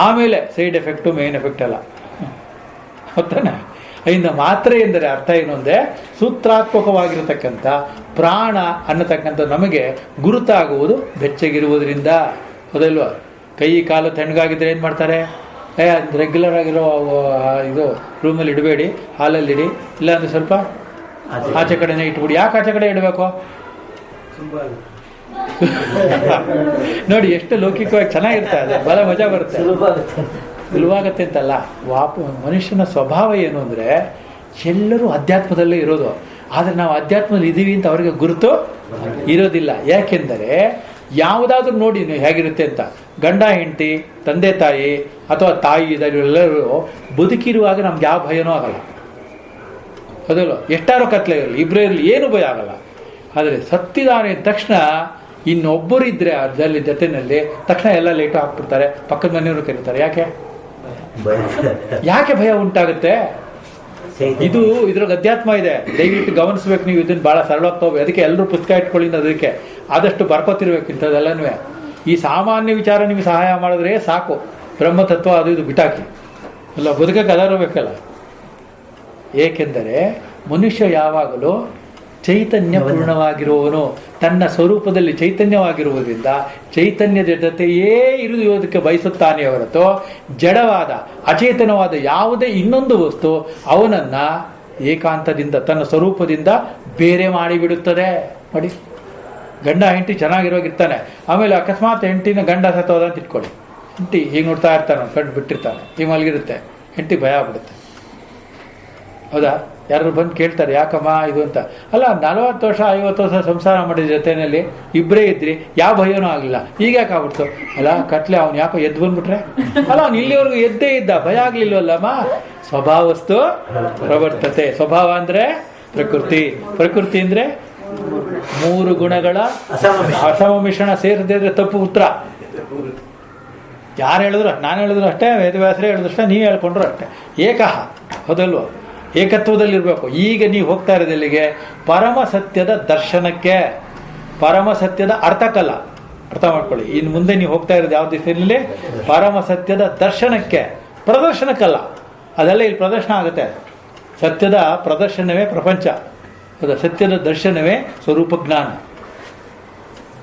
ಆಮೇಲೆ ಸೈಡ್ ಎಫೆಕ್ಟು, ಮೇನ್ ಎಫೆಕ್ಟ್ ಅಲ್ಲ, ಗೊತ್ತಾನೆ? ಇನ್ನು ಮಾತ್ರೆ ಎಂದರೆ ಅರ್ಥ ಏನು ಅಂದರೆ ಸೂತ್ರಾತ್ಮಕವಾಗಿರತಕ್ಕಂಥ ಪ್ರಾಣ ಅನ್ನತಕ್ಕಂಥ ನಮಗೆ ಗುರುತಾಗುವುದು ಬೆಚ್ಚಗಿರುವುದರಿಂದ, ಹೌದಲ್ವಾ? ಕೈ ಕಾಲು ತಣ್ಣಗಾಗಿದ್ದರೆ ಏನು ಮಾಡ್ತಾರೆ? ರೆಗ್ಯುಲರ್ ಆಗಿರೋ ಇದು ರೂಮಲ್ಲಿ ಇಡಬೇಡಿ, ಹಾಲಲ್ಲಿ ಇಡಿ, ಇಲ್ಲಾಂದ್ರೆ ಸ್ವಲ್ಪ ಆಚೆ ಕಡೆನೇ ಇಟ್ಬಿಡಿ. ಯಾಕೆ ಆಚೆ ಕಡೆ ಇಡಬೇಕು? ನೋಡಿ ಎಷ್ಟು ಲೌಕಿಕವಾಗಿ ಚೆನ್ನಾಗಿರ್ತಾ ಇದೆ, ಬಲ ಮಜಾ ಬರುತ್ತೆ, ಸುಲಭಾಗತ್ತೆ ಅಂತಲ್ಲ. ಮನುಷ್ಯನ ಸ್ವಭಾವ ಏನು ಅಂದರೆ ಎಲ್ಲರೂ ಅಧ್ಯಾತ್ಮದಲ್ಲೇ ಇರೋದು, ಆದರೆ ನಾವು ಅಧ್ಯಾತ್ಮದಲ್ಲಿ ಇದ್ದೀವಿ ಅಂತ ಅವರಿಗೆ ಗುರುತು ಇರೋದಿಲ್ಲ. ಯಾಕೆಂದರೆ ಯಾವುದಾದ್ರೂ ನೋಡಿ ನೀವು ಹೇಗಿರುತ್ತೆ ಅಂತ, ಗಂಡ ಹೆಂಡತಿ, ತಂದೆ ತಾಯಿ ಅಥವಾ ತಾಯಿ ಇದೆಲ್ಲರೂ ಬದುಕಿರುವಾಗ ನಮ್ಗೆ ಯಾವ ಭಯನೂ ಆಗಲ್ಲ, ಹೌದಲ್ಲ? ಎಷ್ಟಾರೋ ಕತ್ಲೆ ಇರಲಿ, ಇಬ್ಬರೇ ಇರಲಿ, ಏನು ಭಯ ಆಗಲ್ಲ. ಆದರೆ ಸತ್ತಿದಾನೆ ತಕ್ಷಣ ಇನ್ನೊಬ್ಬರು ಇದ್ದರೆ ಅದರಲ್ಲಿ ಜೊತೆಯಲ್ಲಿ ತಕ್ಷಣ ಎಲ್ಲ ಲೇಟು ಹಾಕ್ಬಿಡ್ತಾರೆ, ಪಕ್ಕದ ಮನೆಯವರು ಕರೀತಾರೆ. ಯಾಕೆ ಭಯ ಉಂಟಾಗುತ್ತೆ? ಇದು ಇದ್ರಾಗ ಅಧ್ಯಾತ್ಮ ಇದೆ, ದಯವಿಟ್ಟು ಗಮನಿಸ್ಬೇಕು ನೀವು. ಇದನ್ನು ಭಾಳ ಸರಳವಾಗಿ ತಗೋಬೇಕು. ಅದಕ್ಕೆ ಎಲ್ಲರೂ ಪುಸ್ತಕ ಇಟ್ಕೊಳ್ಳಿ, ಅದಕ್ಕೆ ಆದಷ್ಟು ಬರ್ಕೋತಿರ್ಬೇಕು ಇಂಥದ್ದೆಲ್ಲನೂ. ಈ ಸಾಮಾನ್ಯ ವಿಚಾರ ನಿಮಗೆ ಸಹಾಯ ಮಾಡಿದ್ರೆ ಸಾಕು, ಬ್ರಹ್ಮತತ್ವ ಅದು ಇದು ಬಿಟ್ಟಾಕಿ, ಅಲ್ಲ ಬದುಕಕ್ಕೆ ಅದಾರು ಬೇಕಲ್ಲ. ಏಕೆಂದರೆ ಮನುಷ್ಯ ಯಾವಾಗಲೂ ಚೈತನ್ಯ ಪೂರ್ಣವಾಗಿರುವವನು, ತನ್ನ ಸ್ವರೂಪದಲ್ಲಿ ಚೈತನ್ಯವಾಗಿರುವುದರಿಂದ ಚೈತನ್ಯದ ಜೊತೆಯೇ ಇರುವುದಕ್ಕೆ ಬಯಸುತ್ತಾನೆ ಹೊರತು ಜಡವಾದ ಅಚೇತನವಾದ ಯಾವುದೇ ಇನ್ನೊಂದು ವಸ್ತು ಅವನನ್ನು ಏಕಾಂತದಿಂದ ತನ್ನ ಸ್ವರೂಪದಿಂದ ಬೇರೆ ಮಾಡಿಬಿಡುತ್ತದೆ. ನೋಡಿ, ಗಂಡ ಹೆಂಡತಿ ಚೆನ್ನಾಗಿರೋಗಿರ್ತಾನೆ, ಆಮೇಲೆ ಅಕಸ್ಮಾತ್ ಹೆಂಡತಿನ ಗಂಡ ಸತ್ತೋದ ಅಂತ ಇಟ್ಕೊಳ್ಳಿ, ಹೆಂಡತಿ ಹೀಗೆ ನೋಡ್ತಾ ಇರ್ತಾನೆ, ಕಣ್ಣು ಬಿಟ್ಟಿರ್ತಾನೆ, ಹೀಗೆ ಮಲಗಿರುತ್ತೆ, ಹೆಂಡತಿ ಭಯ ಆಗ್ಬಿಡುತ್ತೆ, ಹೌದಾ? ಯಾರು ಬಂದು ಕೇಳ್ತಾರೆ ಯಾಕಮ್ಮ ಇದು ಅಂತ. ಅಲ್ಲ, 40 ವರ್ಷ 50 ವರ್ಷ ಸಂಸಾರ ಮಾಡಿದ ಜೊತೆಯಲ್ಲಿ ಇಬ್ಬರೇ ಇದ್ರಿ, ಯಾವ ಭಯನೂ ಆಗಲಿಲ್ಲ, ಈಗ ಯಾಕೆ ಆಗ್ಬಿಡ್ತು? ಅಲ್ಲ ಕತ್ಲೆ, ಅವ್ನು ಯಾಕೋ ಎದ್ದು ಬಂದ್ಬಿಟ್ರೆ, ಅಲ್ಲ ಅವ್ನು ಇಲ್ಲಿವರೆಗೂ ಎದ್ದೇ ಇದ್ದ, ಭಯ ಆಗಲಿಲ್ವಲ್ಲಮ್ಮ. ಸ್ವಭಾವಸ್ತು ಪ್ರವರ್ತತೆ. ಸ್ವಭಾವ ಅಂದರೆ ಪ್ರಕೃತಿ, ಪ್ರಕೃತಿ ಅಂದರೆ 3 ಗುಣಗಳ ಅಸಮ ಮಿಶ್ರಣ ಸೇರಿದ್ರೆ ತಪ್ಪು ಉತ್ತರ. ಯಾರು ಹೇಳಿದ್ರು, ನಾನು ಹೇಳಿದ್ರು ಅಷ್ಟೇ, ವೇದವ್ಯಾಸರೇ ಹೇಳಿದ್ರು ಅಷ್ಟೇ, ನೀವು ಹೇಳ್ಕೊಂಡ್ರು ಅಷ್ಟೇ. ಏಕಃ, ಹೌದಲ್ವ? ಏಕತ್ವದಲ್ಲಿರಬೇಕು. ಈಗ ನೀವು ಹೋಗ್ತಾ ಇರೋದು ಎಲ್ಲಿಗೆ? ಪರಮ ಸತ್ಯದ ದರ್ಶನಕ್ಕೆ, ಪರಮ ಸತ್ಯದ ಅರ್ಥಕ್ಕಲ್ಲ, ಅರ್ಥ ಮಾಡ್ಕೊಳ್ಳಿ. ಇನ್ನು ಮುಂದೆ ನೀವು ಹೋಗ್ತಾ ಇರೋದು ಯಾವ ದಿಶೆಯಲ್ಲಿ? ಪರಮ ಸತ್ಯದ ದರ್ಶನಕ್ಕೆ, ಪ್ರದರ್ಶನಕ್ಕಲ್ಲ. ಅದೆಲ್ಲ ಇಲ್ಲಿ ಪ್ರದರ್ಶನ ಆಗುತ್ತೆ. ಸತ್ಯದ ಪ್ರದರ್ಶನವೇ ಪ್ರಪಂಚ, ಹೌದಾ? ಸತ್ಯದ ದರ್ಶನವೇ ಸ್ವರೂಪ ಜ್ಞಾನ.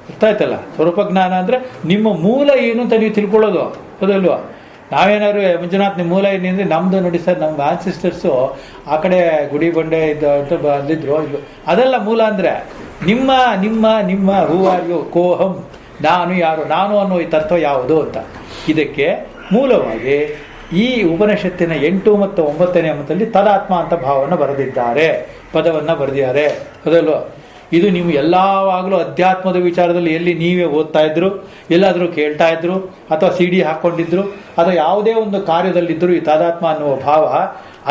ಅರ್ಥ ಆಯ್ತಲ್ಲ? ಸ್ವರೂಪ ಜ್ಞಾನ ಅಂದರೆ ನಿಮ್ಮ ಮೂಲ ಏನು ಅಂತ ನೀವು ತಿಳ್ಕೊಳ್ಳೋದು, ಹೌದಲ್ವಾ? ನಾವೇನಾದ್ರು ಮಂಜುನಾಥ್ ನಿಮ್ಮ ಮೂಲ ಏನಿದ್ರೆ ನಮ್ಮದು ನೋಡಿ ಸರ್, ನಮ್ಮ ಆನ್ಸಿಸ್ಟರ್ಸು ಆ ಕಡೆ ಗುಡಿ ಬಂಡೆ ಇದ್ದು ಅಂತ ಬಂದಿದ್ರು, ಇದು ಅದೆಲ್ಲ ಮೂಲ. ಅಂದರೆ ನಿಮ್ಮ ನಿಮ್ಮ ನಿಮ್ಮ ಹೂ ಆರ್ ಯು, ಕೋಹಂ, ನಾನು ಯಾರು, ನಾನು ಅನ್ನೋ ಈ ತತ್ವ ಯಾವುದು ಅಂತ. ಇದಕ್ಕೆ ಮೂಲವಾಗಿ ಈ ಉಪನಿಷತ್ತಿನ 8 ಮತ್ತು 9ನೇ ಮತದಲ್ಲಿ ತದಾತ್ಮ ಅಂತ ಭಾವವನ್ನು ಬರೆದಿದ್ದಾರೆ, ಪದವನ್ನು ಬರೆದಿದ್ದಾರೆ, ಹೌದಲ್ವ? ಇದು ನೀವು ಎಲ್ಲವಾಗಲೂ ಅಧ್ಯಾತ್ಮದ ವಿಚಾರದಲ್ಲಿ ಎಲ್ಲಿ ನೀವೇ ಓದ್ತಾ ಇದ್ರು, ಎಲ್ಲಾದರೂ ಕೇಳ್ತಾ ಇದ್ರು, ಅಥವಾ CD ಹಾಕ್ಕೊಂಡಿದ್ರು, ಅಥವಾ ಯಾವುದೇ ಒಂದು ಕಾರ್ಯದಲ್ಲಿದ್ದರೂ ಈ ತಾದಾತ್ಮ ಅನ್ನುವ ಭಾವ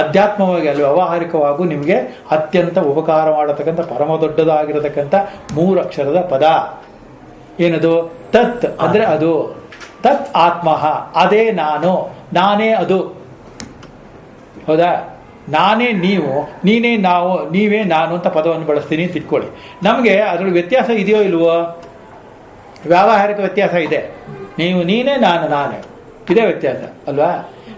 ಅಧ್ಯಾತ್ಮವಾಗಿ ಅಲ್ಲಿ ವ್ಯಾವಹಾರಿಕವಾಗೂ ನಿಮಗೆ ಅತ್ಯಂತ ಉಪಕಾರ ಮಾಡತಕ್ಕಂಥ ಪರಮ ದೊಡ್ಡದಾಗಿರತಕ್ಕಂಥ 3 ಅಕ್ಷರದ ಪದ. ಏನದು? ತತ್ ಅಂದರೆ ಅದು, ತತ್ ಆತ್ಮ, ಅದೇ ನಾನು, ನಾನೇ ಅದು, ಹೌದಾ? ನಾನೇ ನೀವು, ನೀನೇ ನಾವು, ನೀವೇ ನಾನು ಅಂತ ಪದವನ್ನು ಬಳಸ್ತೀನಿ ಅಂತ ಇಟ್ಕೊಳ್ಳಿ. ನಮಗೆ ಅದರಲ್ಲಿ ವ್ಯತ್ಯಾಸ ಇದೆಯೋ ಇಲ್ವೋ? ವ್ಯಾವಹಾರಿಕ ವ್ಯತ್ಯಾಸ ಇದೆ. ನೀವು ನೀನೇ, ನಾನು ನಾನೇ, ಇದೇ ವ್ಯತ್ಯಾಸ ಅಲ್ವಾ?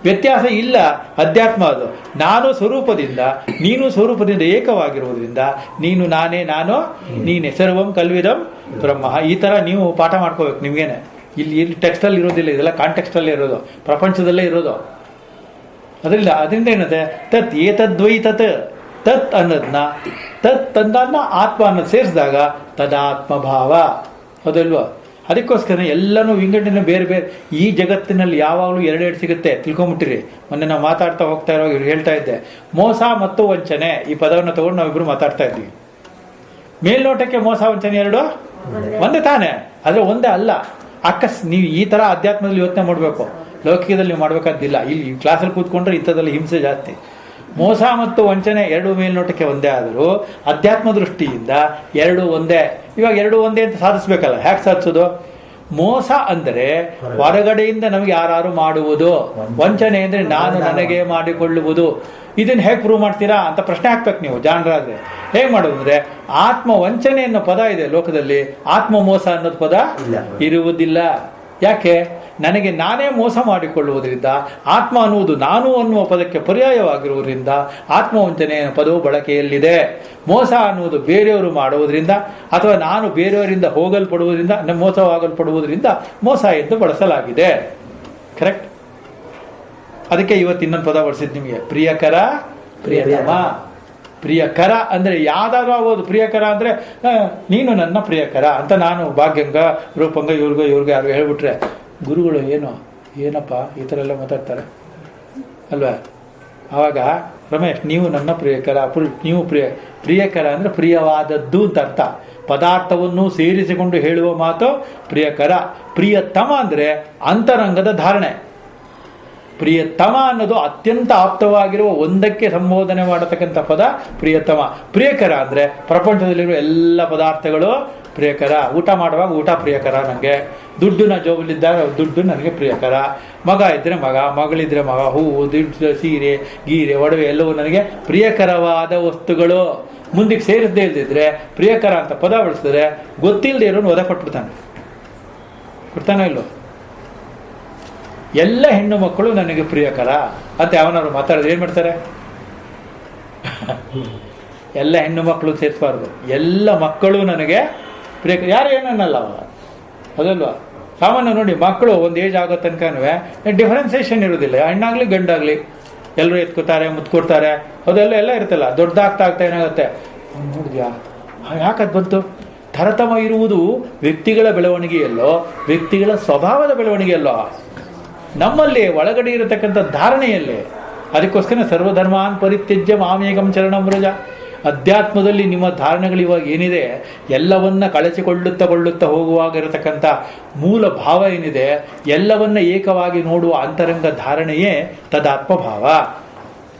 ವ್ಯತ್ಯಾಸ ಇಲ್ಲ. ಅಧ್ಯಾತ್ಮ ಅದು. ನಾನು ಸ್ವರೂಪದಿಂದ, ನೀನು ಸ್ವರೂಪದಿಂದ ಏಕವಾಗಿರುವುದರಿಂದ ನೀನು ನಾನೇ, ನಾನು ನೀನೇ, ಸರ್ವಂ ಕಲ್ವಿದಂ ಬ್ರಹ್ಮ. ಈ ಥರ ನೀವು ಪಾಠ ಮಾಡ್ಕೋಬೇಕು ನಿಮಗೇನೆ. ಇಲ್ಲಿ ಟೆಕ್ಸ್ಟಲ್ಲಿ ಇರೋದಿಲ್ಲ, ಇದೆಲ್ಲ ಕಾಂಟೆಕ್ಸ್ಟಲ್ಲೇ ಇರೋದು, ಪ್ರಪಂಚದಲ್ಲೇ ಇರೋದು. ಅದರಿಂದ ಏನಂತೆ? ತತ್ ಏತದ್ವೈ ತತ್, ತತ್ ಅನ್ನೋದನ್ನ ತತ್ ಅಂದನ್ನ ಆತ್ಮ ಅನ್ನೋದು ಸೇರಿಸಿದಾಗ ತದಾತ್ಮಭಾವ. ಹೌದಲ್ವಾ? ಅದಕ್ಕೋಸ್ಕರ ಎಲ್ಲನೂ ವಿಂಗಡಣೆ ಬೇರೆ ಬೇರೆ. ಈ ಜಗತ್ತಿನಲ್ಲಿ ಯಾವಾಗಲೂ ಎರಡೆರಡು ಸಿಗುತ್ತೆ, ತಿಳ್ಕೊಂಬಿಟ್ಟಿರಿ. ಮೊನ್ನೆ ನಾವು ಮಾತಾಡ್ತಾ ಹೋಗ್ತಾ ಇರೋ ಹೇಳ್ತಾ ಇದ್ದೆ, ಮೋಸ ಮತ್ತು ವಂಚನೆ ಈ ಪದವನ್ನು ತಗೊಂಡು ನಾವಿಬ್ರು ಮಾತಾಡ್ತಾ ಇದ್ವಿ. ಮೇಲ್ನೋಟಕ್ಕೆ ಮೋಸ ವಂಚನೆ ಎರಡು ಒಂದೇ ತಾನೇ, ಆದರೆ ಒಂದೇ ಅಲ್ಲ. ನೀವು ಈ ಥರ ಅಧ್ಯಾತ್ಮದಲ್ಲಿ ಯೋಚನೆ ಮಾಡಬೇಕು, ಲೌಕಿಕದಲ್ಲಿ ನೀವು ಮಾಡಬೇಕಾದ್ದಿಲ್ಲ. ಇಲ್ಲಿ ಕ್ಲಾಸಲ್ಲಿ ಕೂತ್ಕೊಂಡ್ರೆ ಇಂಥದ್ದಲ್ಲಿ ಹಿಂಸೆ ಜಾಸ್ತಿ. ಮೋಸ ಮತ್ತು ವಂಚನೆ ಎರಡು ಮೇಲ್ನೋಟಕ್ಕೆ ಒಂದೇ ಆದರೂ ಅಧ್ಯಾತ್ಮ ದೃಷ್ಟಿಯಿಂದ ಎರಡು ಒಂದೇ. ಇವಾಗ ಎರಡು ಒಂದೇ ಅಂತ ಸಾಧಿಸ್ಬೇಕಲ್ಲ, ಹ್ಯಾಕ್ ಸಾಧಿಸೋದು? ಮೋಸ ಅಂದರೆ ಹೊರಗಡೆಯಿಂದ ನಮಗೆ ಯಾರು ಮಾಡುವುದು, ವಂಚನೆ ಅಂದರೆ ನಾನು ನನಗೆ ಮಾಡಿಕೊಳ್ಳುವುದು. ಇದನ್ನು ಹೇಗೆ ಪ್ರೂವ್ ಮಾಡ್ತೀರಾ ಅಂತ ಪ್ರಶ್ನೆ ಹಾಕ್ಬೇಕು ನೀವು ಜಾಣರಾದ್ರೆ. ಹೇಗೆ ಮಾಡೋದು ಅಂದರೆ, ಆತ್ಮ ವಂಚನೆ ಅನ್ನೋ ಪದ ಇದೆ ಲೋಕದಲ್ಲಿ, ಆತ್ಮ ಮೋಸ ಅನ್ನೋದು ಪದ ಇರುವುದಿಲ್ಲ. ಯಾಕೆ? ನನಗೆ ನಾನೇ ಮೋಸ ಮಾಡಿಕೊಳ್ಳುವುದರಿಂದ, ಆತ್ಮ ಅನ್ನುವುದು ನಾನು ಅನ್ನುವ ಪದಕ್ಕೆ ಪರ್ಯಾಯವಾಗಿರುವುದರಿಂದ ಆತ್ಮವಂಚನೆ ಪದವು ಬಳಕೆಯಲ್ಲಿದೆ. ಮೋಸ ಅನ್ನುವುದು ಬೇರೆಯವರು ಮಾಡುವುದರಿಂದ ಅಥವಾ ನಾನು ಬೇರೆಯವರಿಂದ ಹೋಗಲ್ಪಡುವುದರಿಂದ, ಮೋಸವಾಗಲ್ಪಡುವುದರಿಂದ ಮೋಸ ಎಂದು ಬಳಸಲಾಗಿದೆ. ಕರೆಕ್ಟ್? ಅದಕ್ಕೆ ಇವತ್ತು ಇನ್ನೊಂದು ಪದ ಬಳಸಿದ್ದು ನಿಮಗೆ, ಪ್ರಿಯಕರ ಪ್ರಿಯತಮ. ಪ್ರಿಯಕರ ಅಂದರೆ ಯಾವ್ದಾದ್ರು ಆಗೋದು. ಪ್ರಿಯಕರ ಅಂದರೆ ನೀನು ನನ್ನ ಪ್ರಿಯಕರ ಅಂತ ನಾನು ಭಾಗ್ಯಂಗ ರೂಪಂಗ ಇವ್ರಿಗೋ ಯಾರು ಹೇಳ್ಬಿಟ್ರೆ, ಗುರುಗಳು ಏನಪ್ಪ ಈ ಥರ ಎಲ್ಲ ಮಾತಾಡ್ತಾರೆ ಅಲ್ವಾ? ಆವಾಗ ರಮೇಶ್, ನೀವು ನನ್ನ ಪ್ರಿಯಕರ, ನೀವು ಪ್ರಿಯಕರ ಅಂದರೆ ಪ್ರಿಯವಾದದ್ದು ಅಂತ ಅರ್ಥ. ಪದಾರ್ಥವನ್ನು ಸೇರಿಸಿಕೊಂಡು ಹೇಳುವ ಮಾತು ಪ್ರಿಯಕರ. ಪ್ರಿಯತಮ ಅಂದರೆ ಅಂತರಂಗದ ಧಾರಣೆ. ಪ್ರಿಯತಮ ಅನ್ನೋದು ಅತ್ಯಂತ ಆಪ್ತವಾಗಿರುವ ಒಂದಕ್ಕೆ ಸಂಬೋಧನೆ ಮಾಡತಕ್ಕಂಥ ಪದ ಪ್ರಿಯತಮ. ಪ್ರಿಯಕರ ಅಂದರೆ ಪ್ರಪಂಚದಲ್ಲಿರುವ ಎಲ್ಲ ಪದಾರ್ಥಗಳು ಪ್ರಿಯಕರ. ಊಟ ಮಾಡುವಾಗ ಊಟ ಪ್ರಿಯಕರ ನನಗೆ. ದುಡ್ಡಿನ ಜೋಬಲ್ಲಿದ್ದಾಗ ದುಡ್ಡು ನನಗೆ ಪ್ರಿಯಕರ. ಮಗ ಇದ್ದರೆ ಮಗ, ಮಗಳಿದ್ರೆ ಮಗ, ಹೂವು, ದುಡ್ಡು, ಸೀರೆ, ಗೀರೆ, ಒಡವೆ ಎಲ್ಲವೂ ನನಗೆ ಪ್ರಿಯಕರವಾದ ವಸ್ತುಗಳು. ಮುಂದಕ್ಕೆ ಸೇರಿಸದೇ ಇಲ್ದಿದ್ರೆ ಪ್ರಿಯಕರ ಅಂತ ಪದ ಬಳಸಿದ್ರೆ ಗೊತ್ತಿಲ್ಲದೆ ಇರೋನು ಒದ ಕೊಡ್ತಾನೋ ಇಲ್ಲೋ? ಎಲ್ಲ ಹೆಣ್ಣು ಮಕ್ಕಳು ನನಗೆ ಪ್ರಿಯಕರ ಅಂತ ಯಾವನಾದ್ರು ಮಾತಾಡಿದ್ರೆ ಏನು ಮಾಡ್ತಾರೆ? ಎಲ್ಲ ಹೆಣ್ಣು ಮಕ್ಕಳು ಸೇರಿಸಬಾರ್ದು, ಎಲ್ಲ ಮಕ್ಕಳು ನನಗೆ ಪ್ರಿಯಕರ. ಯಾರು ಏನನ್ನಲ್ಲ ಅವಾಗ, ಅದಲ್ವಾ? ಸಾಮಾನ್ಯ ನೋಡಿ, ಮಕ್ಕಳು ಒಂದು ಏಜ್ ಆಗೋ ತನಕನೂ ಡಿಫ್ರೆನ್ಸಿಯೇಷನ್ ಇರೋದಿಲ್ಲ. ಹೆಣ್ಣಾಗಲಿ ಗಂಡಾಗಲಿ ಎಲ್ಲರೂ ಎತ್ಕೋತಾರೆ, ಮುತ್ಕೊಡ್ತಾರೆ, ಅದೆಲ್ಲ ಎಲ್ಲ ಇರುತ್ತಲ್ಲ. ದೊಡ್ಡದಾಗ್ತಾ ಏನಾಗುತ್ತೆ, ನೋಡಿದ್ಯಾ ಯಾಕದು ಬಂತು? ತರತಮ ಇರುವುದು ವ್ಯಕ್ತಿಗಳ ಬೆಳವಣಿಗೆಯಲ್ಲೋ, ವ್ಯಕ್ತಿಗಳ ಸ್ವಭಾವದ ಬೆಳವಣಿಗೆಯಲ್ಲೋ, ನಮ್ಮಲ್ಲಿ ಒಳಗಡೆ ಇರತಕ್ಕಂಥ ಧಾರಣೆಯಲ್ಲೇ. ಅದಕ್ಕೋಸ್ಕರ ಸರ್ವಧರ್ಮಾನ್ ಪರಿತ್ಯಜ್ಯ ಮಾಮೇಕಂ ಚರಣಂ ವ್ರಜ. ಅಧ್ಯಾತ್ಮದಲ್ಲಿ ನಿಮ್ಮ ಧಾರಣೆಗಳು ಇವಾಗ ಏನಿದೆ ಎಲ್ಲವನ್ನ ಕಳಚಿಕೊಳ್ಳುತ್ತಾ ಹೋಗುವಾಗ ಇರತಕ್ಕಂಥ ಮೂಲ ಭಾವ ಏನಿದೆ, ಎಲ್ಲವನ್ನ ಏಕವಾಗಿ ನೋಡುವ ಅಂತರಂಗ ಧಾರಣೆಯೇ ತದಾತ್ಮ ಭಾವ.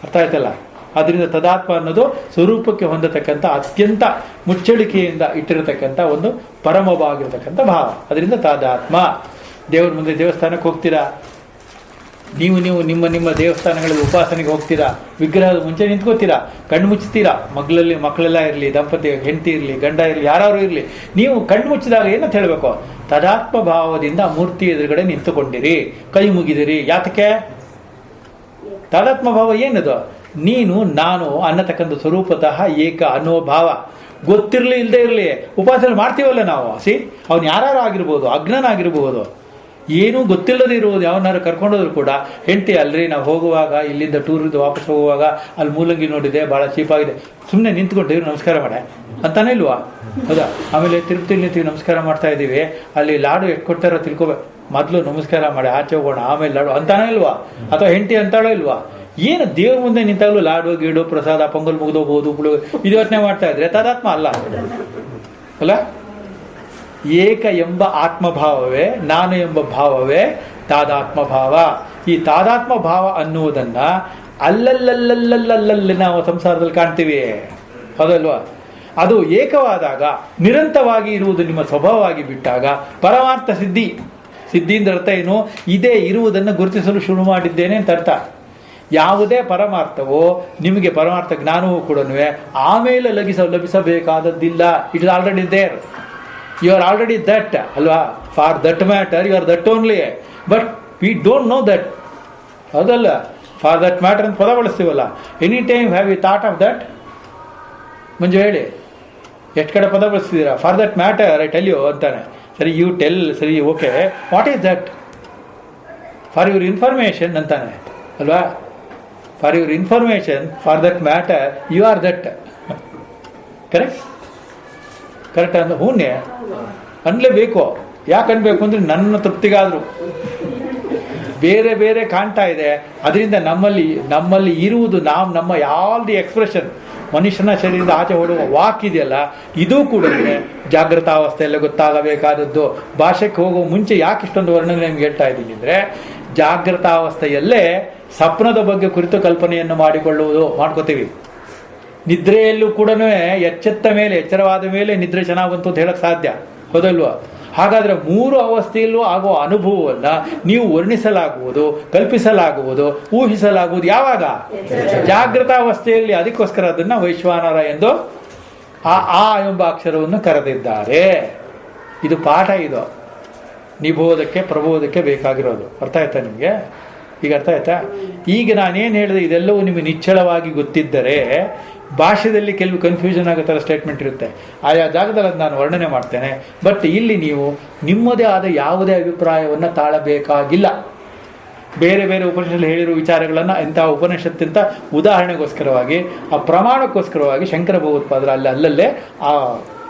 ಅರ್ಥ ಆಯ್ತಲ್ಲ? ಅದರಿಂದ ತದಾತ್ಮ ಅನ್ನೋದು ಸ್ವರೂಪಕ್ಕೆ ಹೊಂದತಕ್ಕಂಥ ಅತ್ಯಂತ ಮುಚ್ಚಳಿಕೆಯಿಂದ ಇಟ್ಟಿರತಕ್ಕಂಥ ಒಂದು ಪರಮವಾಗಿರತಕ್ಕಂಥ ಭಾವ. ಅದರಿಂದ ತದಾತ್ಮ. ದೇವ್ರ ಮುಂದೆ ದೇವಸ್ಥಾನಕ್ಕೆ ಹೋಗ್ತೀರಾ, ನೀವು ನಿಮ್ಮ ದೇವಸ್ಥಾನಗಳಲ್ಲಿ ಉಪಾಸನೆಗೆ ಹೋಗ್ತೀರಾ, ವಿಗ್ರಹದ ಮುಂಚೆ ನಿಂತ್ಕೋತೀರಾ, ಕಣ್ಣು ಮುಚ್ತೀರಾ. ಮಕ್ಕಳೆಲ್ಲ ಇರಲಿ, ದಂಪತಿ ಹೆಂಡತಿ ಇರಲಿ, ಗಂಡ ಇರಲಿ, ಯಾರು ಇರಲಿ, ನೀವು ಕಣ್ಣು ಮುಚ್ಚಿದಾಗ ಏನಂತ ಹೇಳಬೇಕು? ತದಾತ್ಮ ಭಾವದಿಂದ ಮೂರ್ತಿ ಎದುರುಗಡೆ ನಿಂತುಕೊಂಡಿರಿ, ಕೈ ಮುಗಿದಿರಿ. ಯಾತಕ್ಕೆ? ತದಾತ್ಮ ಭಾವ ಏನದು? ನೀನು ನಾನು ಅನ್ನತಕ್ಕಂಥ ಸ್ವರೂಪತಃ ಏಕ ಅನ್ನುವ ಭಾವ ಗೊತ್ತಿರಲಿ ಇಲ್ಲದೆ ಇರಲಿ ಉಪಾಸನೆ ಮಾಡ್ತೀವಲ್ಲ ನಾವು. ಅವನು ಯಾರು ಆಗಿರ್ಬೋದು, ಅಜ್ಞನಾಗಿರ್ಬೋದು, ಏನೂ ಗೊತ್ತಿಲ್ಲದೆ ಇರುವುದು. ಯಾವನಾರು ಕರ್ಕೊಂಡೋದ್ರು ಕೂಡ ಹೆಂಡತಿ ಅಲ್ರಿ, ನಾವು ಹೋಗುವಾಗ ಇಲ್ಲಿಂದ ಟೂರಿಂದ ವಾಪಸ್ ಹೋಗುವಾಗ ಅಲ್ಲಿ ಮೂಲಂಗಿ ನೋಡಿದೆ, ಭಾಳ ಚೀಪಾಗಿದೆ, ಸುಮ್ಮನೆ ನಿಂತ್ಕೊಂಡಿವ್ರು ನಮಸ್ಕಾರ ಮಾಡೆ ಅಂತಾನೆ ಇಲ್ವಾ? ಹೌದಾ? ಆಮೇಲೆ ತಿರುಪತಿಲಿ ನಿಂತೀವಿ, ನಮಸ್ಕಾರ ಮಾಡ್ತಾ ಇದ್ದೀವಿ, ಅಲ್ಲಿ ಲಾಡು ಎಷ್ಟು ಕೊಡ್ತಾರೋ ತಿಳ್ಕೊಬೇಕು, ಮೊದಲು ನಮಸ್ಕಾರ ಮಾಡಿ ಆಚೆ ಹೋಗೋಣ, ಆಮೇಲೆ ಲಾಡು ಅಂತಾನೆ ಇಲ್ವಾ? ಅಥವಾ ಹೆಂಡತಿ ಅಂತಾಳೋ ಇಲ್ವಾ? ಏನು ದೇವ್ರ ಮುಂದೆ ನಿಂತಾಗಲೂ ಲಾಡು ಗೀಡು ಪ್ರಸಾದ ಪೊಂಗಲ್ ಮುಗಿದೋಗ್ಬೋದು, ಇದು ಯೋಚನೆ ಮಾಡ್ತಾ ಇದ್ರೆ ತದಾತ್ಮ ಅಲ್ಲ ಅಲ್ಲ? ಏಕ ಎಂಬ ಆತ್ಮಭಾವವೇ, ನಾನು ಎಂಬ ಭಾವವೇ ತಾದಾತ್ಮ ಭಾವ. ಈ ತಾದಾತ್ಮ ಭಾವ ಅನ್ನುವುದನ್ನ ಅಲ್ಲಲ್ಲಲ್ಲಲ್ಲಲ್ಲಲ್ಲಿ ನಾವು ಸಂಸಾರದಲ್ಲಿ ಕಾಣ್ತೀವಿ, ಹೌದಲ್ವಾ? ಅದು ಏಕವಾದಾಗ, ನಿರಂತರವಾಗಿ ಇರುವುದು ನಿಮ್ಮ ಸ್ವಭಾವವಾಗಿ ಬಿಟ್ಟಾಗ ಪರಮಾರ್ಥ ಸಿದ್ಧಿ. ಸಿದ್ಧಿಯಿಂದ ಅರ್ಥ ಏನು? ಇದೇ ಇರುವುದನ್ನು ಗುರುತಿಸಲು ಶುರು ಮಾಡಿದ್ದೇನೆ ಅಂತ ಅರ್ಥ. ಯಾವುದೇ ಪರಮಾರ್ಥವೋ ನಿಮಗೆ ಪರಮಾರ್ಥ ಜ್ಞಾನವೂ ಕೂಡ ಆಮೇಲೆ ಲಭಿಸಬೇಕಾದದ್ದಿಲ್ಲ. It is already there. You are already that ಅಲ್ವಾ? For that matter you are that only, but we don't know that. ಹೌದಲ್ಲ? ಫಾರ್ ದಟ್ ಮ್ಯಾಟರ್ ಅಂತ ಪದ ಬಳಸ್ತೀವಲ್ಲ. Any time have you thought of that? Manju ಹೇಳಿ, ಎಷ್ಟು ಕಡೆ ಪದ ಬಳಸ್ತಿದ್ದೀರಾ? For that matter I tell you ಅಂತಾನೆ. ಸರಿ, ಯು ಟೆಲ್, ಸರಿ, okay, what is that? For your information ಅಂತಾನೆ ಅಲ್ವಾ? For your information, for that matter, you are that. Correct correct ಅಂದ್ರೆ ಹೂನ್ಯ ಅನ್ಲೇಬೇಕು. ಯಾಕೆ ಅನ್ಬೇಕು ಅಂದರೆ ನನ್ನ ತೃಪ್ತಿಗಾದರೂ. ಬೇರೆ ಬೇರೆ ಕಾಣ್ತಾ ಇದೆ, ಅದರಿಂದ ನಮ್ಮಲ್ಲಿ ಇರುವುದು ನಮ್ಮ ಆಲ್ ದಿ ಎಕ್ಸ್ಪ್ರೆಷನ್, ಮನುಷ್ಯನ ಶರೀರದ ಆಚೆ ಹೊಡುವ ವಾಕ್ ಇದೆಯಲ್ಲ, ಇದು ಕೂಡ ಜಾಗೃತಾವಸ್ಥೆಯಲ್ಲೇ ಗೊತ್ತಾಗಬೇಕಾದದ್ದು. ಭಾಷೆಗೆ ಹೋಗುವ ಮುಂಚೆ ಯಾಕೆ ಇಷ್ಟೊಂದು ವರ್ಣನೆ ನಿಮ್ಗೆ ಹೇಳ್ತಾ ಇದ್ದೀನಿ ಅಂದರೆ, ಜಾಗೃತಾವಸ್ಥೆಯಲ್ಲೇ ಸ್ವಪ್ನದ ಬಗ್ಗೆ ಕುರಿತು ಕಲ್ಪನೆಯನ್ನು ಮಾಡ್ಕೋತೀವಿ. ನಿದ್ರೆಯಲ್ಲೂ ಕೂಡ ಎಚ್ಚರವಾದ ಮೇಲೆ ನಿದ್ರೆ ಚೆನ್ನಾಗಿ ಬಂತು ಅಂತ ಹೇಳಕ್ ಸಾಧ್ಯ, ಹೌದಲ್ವಾ? ಹಾಗಾದ್ರೆ 3 ಅವಸ್ಥೆಯಲ್ಲೂ ಆಗುವ ಅನುಭವವನ್ನು ನೀವು ವರ್ಣಿಸಲಾಗುವುದು, ಕಲ್ಪಿಸಲಾಗುವುದು, ಊಹಿಸಲಾಗುವುದು ಯಾವಾಗ? ಜಾಗೃತಾವಸ್ಥೆಯಲ್ಲಿ. ಅದಕ್ಕೋಸ್ಕರ ಅದನ್ನ ವೈಶ್ವಾನರ ಎಂದು ಆ ಎಂಬ ಅಕ್ಷರವನ್ನು ಕರೆದಿದ್ದಾರೆ. ಇದು ಪಾಠ, ಇದು ನಿಬೋಧಕ್ಕೆ ಪ್ರಬೋಧಕ್ಕೆ ಬೇಕಾಗಿರೋದು. ಅರ್ಥ ಆಯ್ತಾ ನಿಮಗೆ? ಈಗ ಅರ್ಥ ಆಯ್ತಾ? ಈಗ ನಾನೇನು ಹೇಳಿದೆ ಇದೆಲ್ಲವೂ ನಿಮಗೆ ನಿಚ್ಚಳವಾಗಿ ಗೊತ್ತಿದ್ದರೆ, ಭಾಷೆಯಲ್ಲಿ ಕೆಲವು ಕನ್ಫ್ಯೂಷನ್ ಆಗೋ ಥರ ಸ್ಟೇಟ್ಮೆಂಟ್ ಇರುತ್ತೆ, ಆಯಾ ಜಾಗದಲ್ಲಿ ಅದು ನಾನು ವರ್ಣನೆ ಮಾಡ್ತೇನೆ. ಬಟ್ ಇಲ್ಲಿ ನೀವು ನಿಮ್ಮದೇ ಆದ ಯಾವುದೇ ಅಭಿಪ್ರಾಯವನ್ನು ತಾಳಬೇಕಾಗಿಲ್ಲ. ಬೇರೆ ಬೇರೆ ಉಪನಿಷತ್ತಲ್ಲಿ ಹೇಳಿರೋ ವಿಚಾರಗಳನ್ನು ಇಂತಹ ಉಪನಿಷತ್ತಿಂತ ಉದಾಹರಣೆಗೋಸ್ಕರವಾಗಿ, ಆ ಪ್ರಮಾಣಕ್ಕೋಸ್ಕರವಾಗಿ ಶಂಕರ ಭಗವತ್ಪಾದರು ಅಲ್ಲಲ್ಲೇ ಆ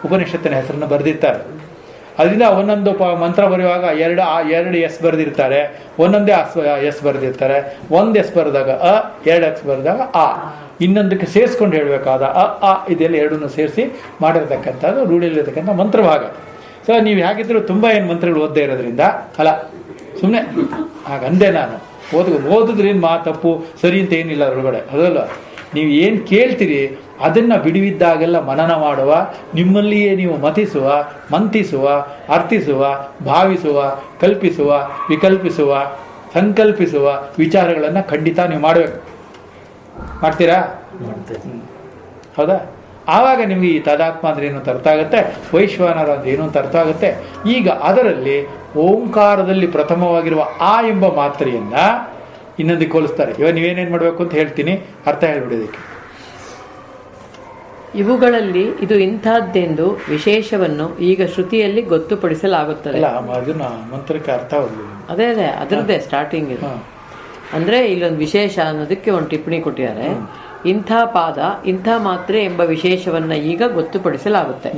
ಉಪನಿಷತ್ತಿನ ಹೆಸರನ್ನು ಬರೆದಿರ್ತಾರೆ. ಅದರಿಂದ ಒಂದೊಂದು ಮಂತ್ರ ಬರೆಯುವಾಗ ಎರಡು ಎಸ್ ಬರೆದಿರ್ತಾರೆ, ಒಂದೊಂದೇ ಎಸ್ ಬರೆದಿರ್ತಾರೆ. ಒಂದು ಎಸ್ ಬರೆದಾಗ ಅ, 2 ಎಸ್ ಬರೆದಾಗ ಆ, ಇನ್ನೊಂದಕ್ಕೆ ಸೇರಿಸ್ಕೊಂಡು ಹೇಳಬೇಕಾದ ಅ ಇದೆಲ್ಲ ಎರಡನ್ನೂ ಸೇರಿಸಿ ಮಾಡಿರ್ತಕ್ಕಂಥದ್ದು ರೂಢಿಯಲ್ಲಿರ್ತಕ್ಕಂಥ ಮಂತ್ರಭಾಗ. ಸೊ ನೀವು ಹೇಗಿದ್ರು ತುಂಬ ಏನು ಮಂತ್ರಗಳು ಓದದೇ ಇರೋದ್ರಿಂದ ಅಲ್ಲ, ಸುಮ್ಮನೆ ಹಾಗಂದೆ ನಾನು ಓದಿದ್ರೇನು ತಪ್ಪು ಸರಿ ಅಂತ ಏನಿಲ್ಲ ಹೊರಗಡೆ, ಅದಲ್ಲ. ನೀವು ಏನು ಕೇಳ್ತೀರಿ ಅದನ್ನು ಬಿಡುವಿದ್ದಾಗೆಲ್ಲ ಮನನ ಮಾಡುವ, ನಿಮ್ಮಲ್ಲಿಯೇ ನೀವು ಮಂತಿಸುವ, ಅರ್ಥಿಸುವ, ಭಾವಿಸುವ, ಕಲ್ಪಿಸುವ, ವಿಕಲ್ಪಿಸುವ, ಸಂಕಲ್ಪಿಸುವ ವಿಚಾರಗಳನ್ನು ಖಂಡಿತ ನೀವು ಮಾಡಬೇಕು. ಮಾಡ್ತೀರಾ? ಹೌದಾ? ಆವಾಗ ನಿಮಗೆ ಈ ತದಾತ್ಮ ಅಂದ್ರೆ ಏನು ಅಂತ ಅರ್ಥ ಆಗುತ್ತೆ, ವೈಶ್ವಾನರ ಅಂದ್ರೆ ಏನು ಅಂತ ಅರ್ಥ ಆಗುತ್ತೆ. ಈಗ ಅದರಲ್ಲಿ ಓಂಕಾರದಲ್ಲಿ ಪ್ರಥಮವಾಗಿರುವ ಆ ಎಂಬ ಮಾತ್ರೆಯನ್ನ ಇನ್ನೊಂದಕ್ಕೆ ಹೋಲಿಸ್ತಾರೆ. ಇವಾಗ ನೀವೇನೇನು ಮಾಡಬೇಕು ಅಂತ ಹೇಳ್ತೀನಿ, ಅರ್ಥ ಹೇಳ್ಬಿಡೋದಕ್ಕೆ. ಇವುಗಳಲ್ಲಿ ಇದು ಇಂಥದ್ದೆಂದು ವಿಶೇಷವನ್ನು ಈಗ ಶ್ರುತಿಯಲ್ಲಿ ಗೊತ್ತುಪಡಿಸಲಾಗುತ್ತದೆ. ಅಲ್ಲ, ಅದನ್ನ ಮಂತ್ರಕ್ಕೆ ಅರ್ಥ ಹೋಗಲಿಲ್ಲ. ಅದೇ ಅದರದ್ದೇ ಸ್ಟಾರ್ಟಿಂಗ್ ಇದು. ಅಂದ್ರೆ ಇಲ್ಲೊಂದು ವಿಶೇಷ ಅನ್ನೋದಕ್ಕೆ ಒಂದು ಟಿಪ್ಪಣಿ ಕೊಟ್ಟಿದ್ದಾರೆ. ಇಂಥ ಪಾದ ಇಂಥ ಮಾತ್ರೆ ಎಂಬ ವಿಶೇಷವನ್ನ ಈಗ ಗೊತ್ತುಪಡಿಸಲಾಗುತ್ತೆ.